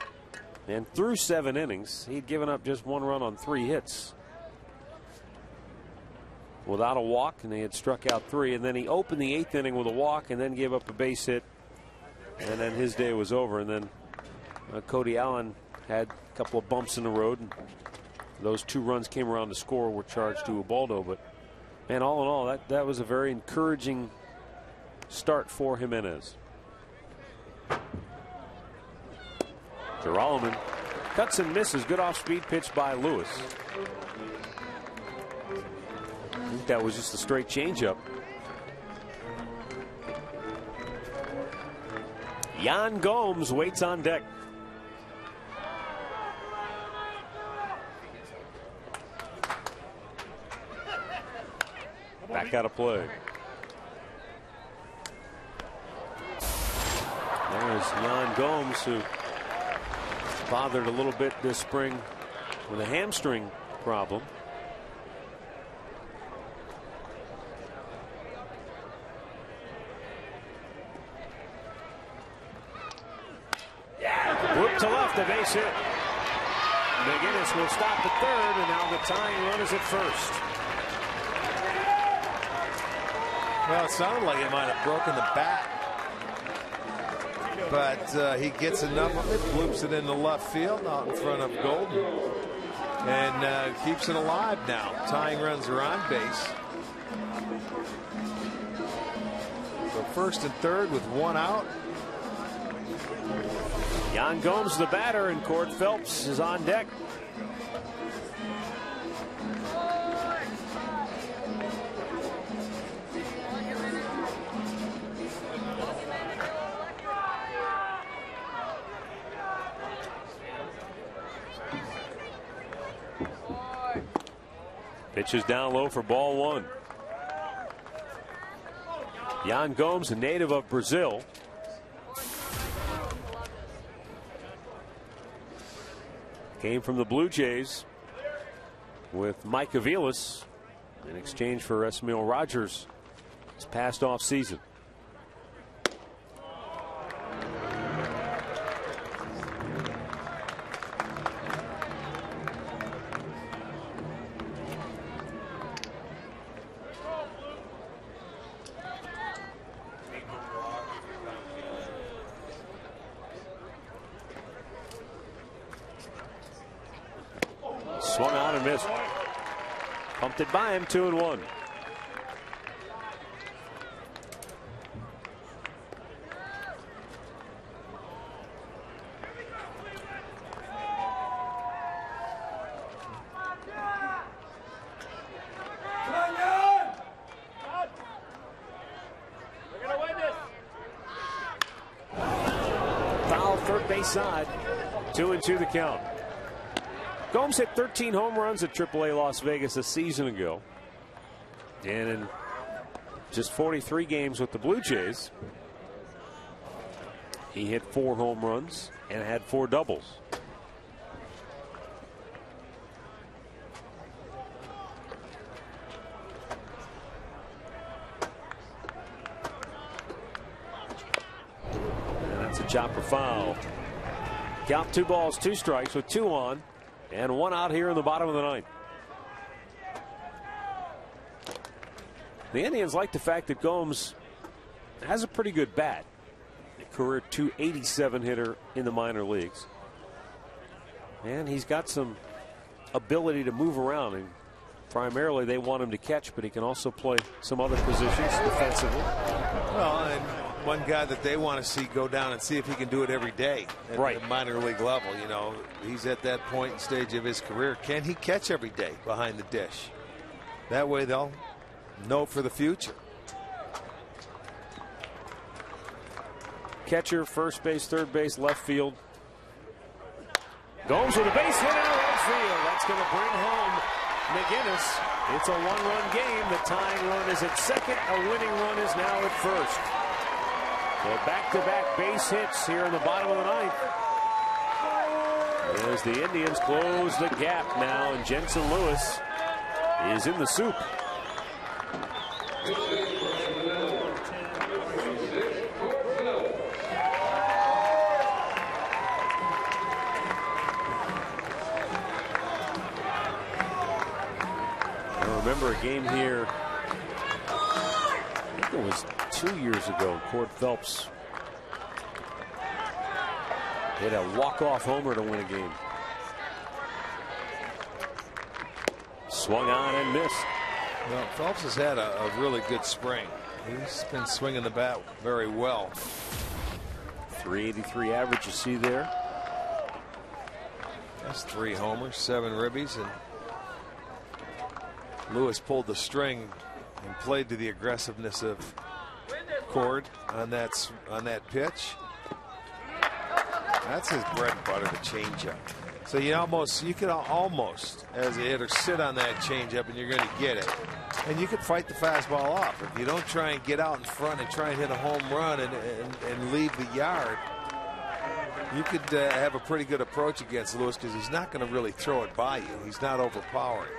Speaker 8: And through 7 innings, he'd given up just 1 run on 3 hits. Without a walk, and he had struck out 3. And then he opened the 8th inning with a walk and then gave up a base hit. And then his day was over. And then Cody Allen had a couple of bumps in the road. And those 2 runs came around to score, were charged to Ubaldo. But, man, all in all, that was a very encouraging start for Jimenez. Girolman cuts and misses. Good off-speed pitch by Lewis. I think that was just a straight changeup. Yan Gomes waits on deck. Back out of play. There's Yan Gomes, who bothered a little bit this spring with a hamstring problem. Whoop to left, a base hit. McGinnis will stop at third, and now the tying run is at first.
Speaker 5: Well, it sounded like he might have broken the bat. But he gets enough of it, bloops it into left field out in front of Golden, and keeps it alive now. Tying runs are on base. So first and third with one out.
Speaker 8: Yan Gomes the batter, and Cord Phelps is on deck. Pitch is down low for ball one. Yan Gomes, a native of Brazil. Came from the Blue Jays with Mike Aviles in exchange for Esmil Rogers this past off season. Swung on and missed. Pumped it by him, 2-1. Foul, third base side. 2-2 the count. Gomes hit 13 home runs at AAA Las Vegas a season ago. And in just 43 games with the Blue Jays, he hit 4 home runs and had 4 doubles. And that's a chopper foul. Count 2 balls, 2 strikes with 2 on. And 1 out here in the bottom of the 9th. The Indians like the fact that Gomes has a pretty good bat. A career .287 hitter in the minor leagues. And he's got some ability to move around. And primarily they want him to catch, but he can also play some other positions defensively.
Speaker 5: Well, and one guy that they want to see go down and see if he can do it every day at the minor league level. You know, he's at that point and stage of his career. Can he catch every day behind the dish? That way they'll know for the future.
Speaker 8: Catcher, first base, third base, left field. Gomes with a base hit in right field. That's going to bring home McGinnis. It's a 1-run game. The tying run is at second. A winning run is now at first. So back-to-back base hits here in the bottom of the 9th. As the Indians close the gap now, and Jensen Lewis is in the soup. I remember a game here, I think it was 2 years ago. Cord Phelps hit a walk-off homer to win a game. Swung on and missed.
Speaker 5: Well, Phelps has had a really good spring. He's been swinging the bat very well.
Speaker 8: 383 average you see there.
Speaker 5: That's 3 homers, 7 ribbies, and Lewis pulled the string and played to the aggressiveness of Cord on that pitch. That's his bread and butter, the changeup. So you can almost, as a hitter, sit on that changeup and you're going to get it. And you can fight the fastball off. If you don't try and get out in front and try and hit a home run and leave the yard, you could have a pretty good approach against Lewis, because he's not going to really throw it by you. He's not overpowering.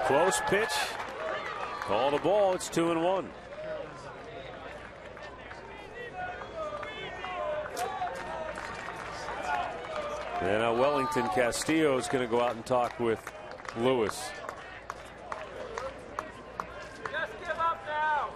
Speaker 8: Close pitch. Call the ball. It's 2-1. And now Wellington Castillo is going to go out and talk with Lewis.
Speaker 10: Just give up now.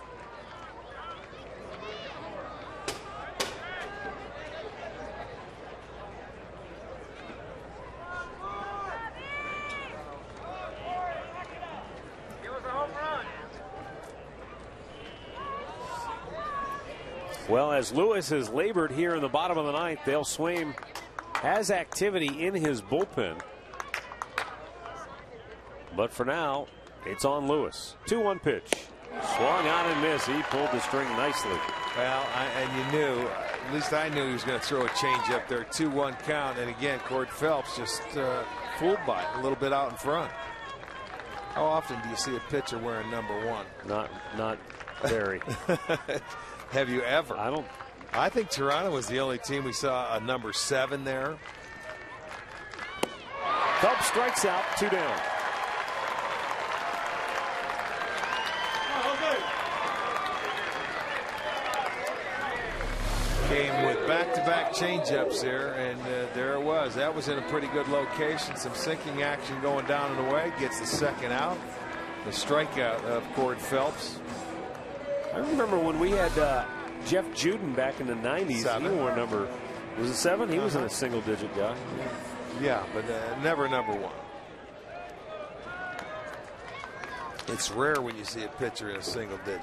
Speaker 10: Give us a home run.
Speaker 8: Well, as Lewis has labored here in the bottom of the ninth, Dale Swaim has activity in his bullpen. But for now, it's on Lewis. 2-1 pitch. Swung on and missed. He pulled the string nicely.
Speaker 5: Well, and you knew, at least I knew he was going to throw a change up there. 2-1 count. And again, Cord Phelps just fooled by it a little bit out in front. How often do you see a pitcher wearing #1?
Speaker 8: Not very.
Speaker 5: Have you ever?
Speaker 8: I don't.
Speaker 5: I think Toronto was the only team we saw a #7 there.
Speaker 8: Phelps strikes out, 2 down.
Speaker 5: Came with back-to-back changeups there, and there it was. That was in a pretty good location. Some sinking action going down and away. Gets the second out. The strikeout of Cord Phelps.
Speaker 8: I remember when we had Jeff Juden back in the 90s.
Speaker 5: 7.
Speaker 8: He wore number, was it 7? He was in a single-digit guy.
Speaker 5: Yeah, but never #1. It's rare when you see a pitcher in a single digit.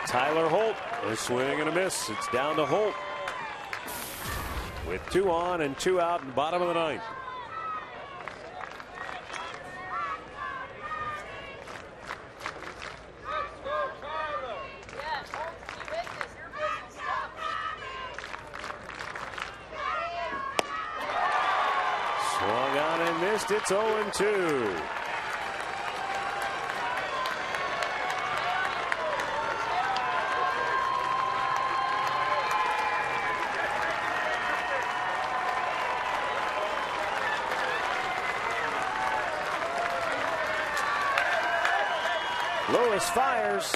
Speaker 8: Tyler Holt, a swing and a miss. It's down to Holt with 2 on and 2 out in the bottom of the ninth. Swung on and missed. It's 0-2. Lewis fires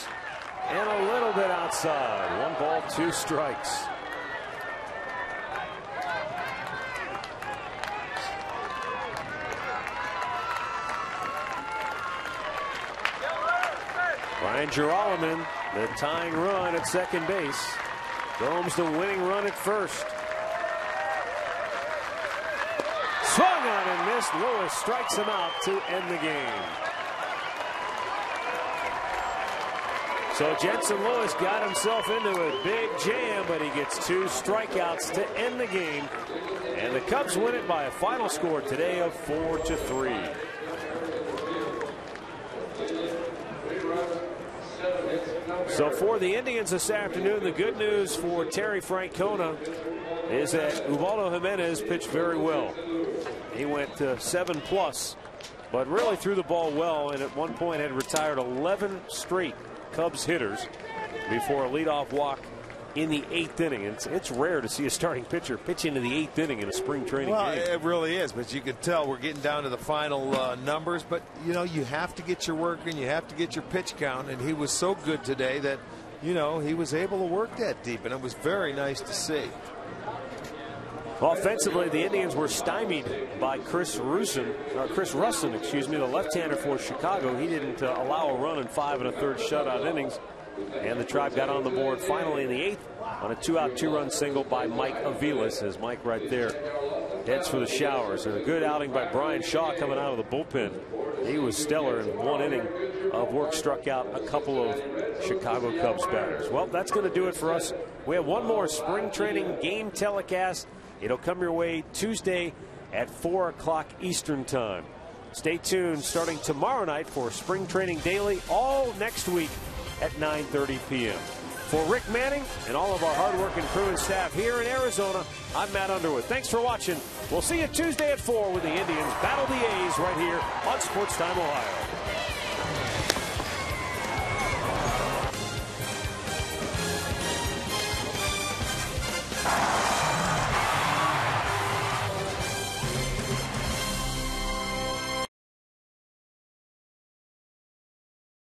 Speaker 8: and a little bit outside. 1 ball, 2 strikes. Ryan Girolamo, the tying run at second base. Gomes the winning run at first. Swung on and missed. Lewis strikes him out to end the game. So Jensen Lewis got himself into a big jam, but he gets 2 strikeouts to end the game. And the Cubs win it by a final score today of 4-3. So for the Indians this afternoon, the good news for Terry Francona is that Ubaldo Jimenez pitched very well. He went 7+, but really threw the ball well, and at one point had retired 11 straight Cubs hitters before a leadoff walk in the 8th inning. It's rare to see a starting pitcher pitch into the 8th inning in a spring training game.
Speaker 5: It really is, but you can tell we're getting down to the final numbers. But, you know, you have to get your work in, you have to get your pitch count, and he was so good today that, you know, he was able to work that deep, and it was very nice to see.
Speaker 8: Offensively, the Indians were stymied by Chris Russin, the left-hander for Chicago. He didn't allow a run in 5 1/3 shutout innings, and the Tribe got on the board finally in the 8th on a 2-out 2-run single by Mike Aviles, as Mike right there heads for the showers. And a good outing by Brian Shaw coming out of the bullpen. He was stellar in 1 inning of work, struck out a couple of Chicago Cubs batters. Well, that's going to do it for us. We have one more spring training game telecast. It'll come your way Tuesday at 4 o'clock Eastern time. Stay tuned starting tomorrow night for Spring Training Daily. All next week at 9:30 p.m. For Rick Manning and all of our hardworking crew and staff here in Arizona, I'm Matt Underwood. Thanks for watching. We'll see you Tuesday at 4 when the Indians battle the A's right here on Sports Time Ohio.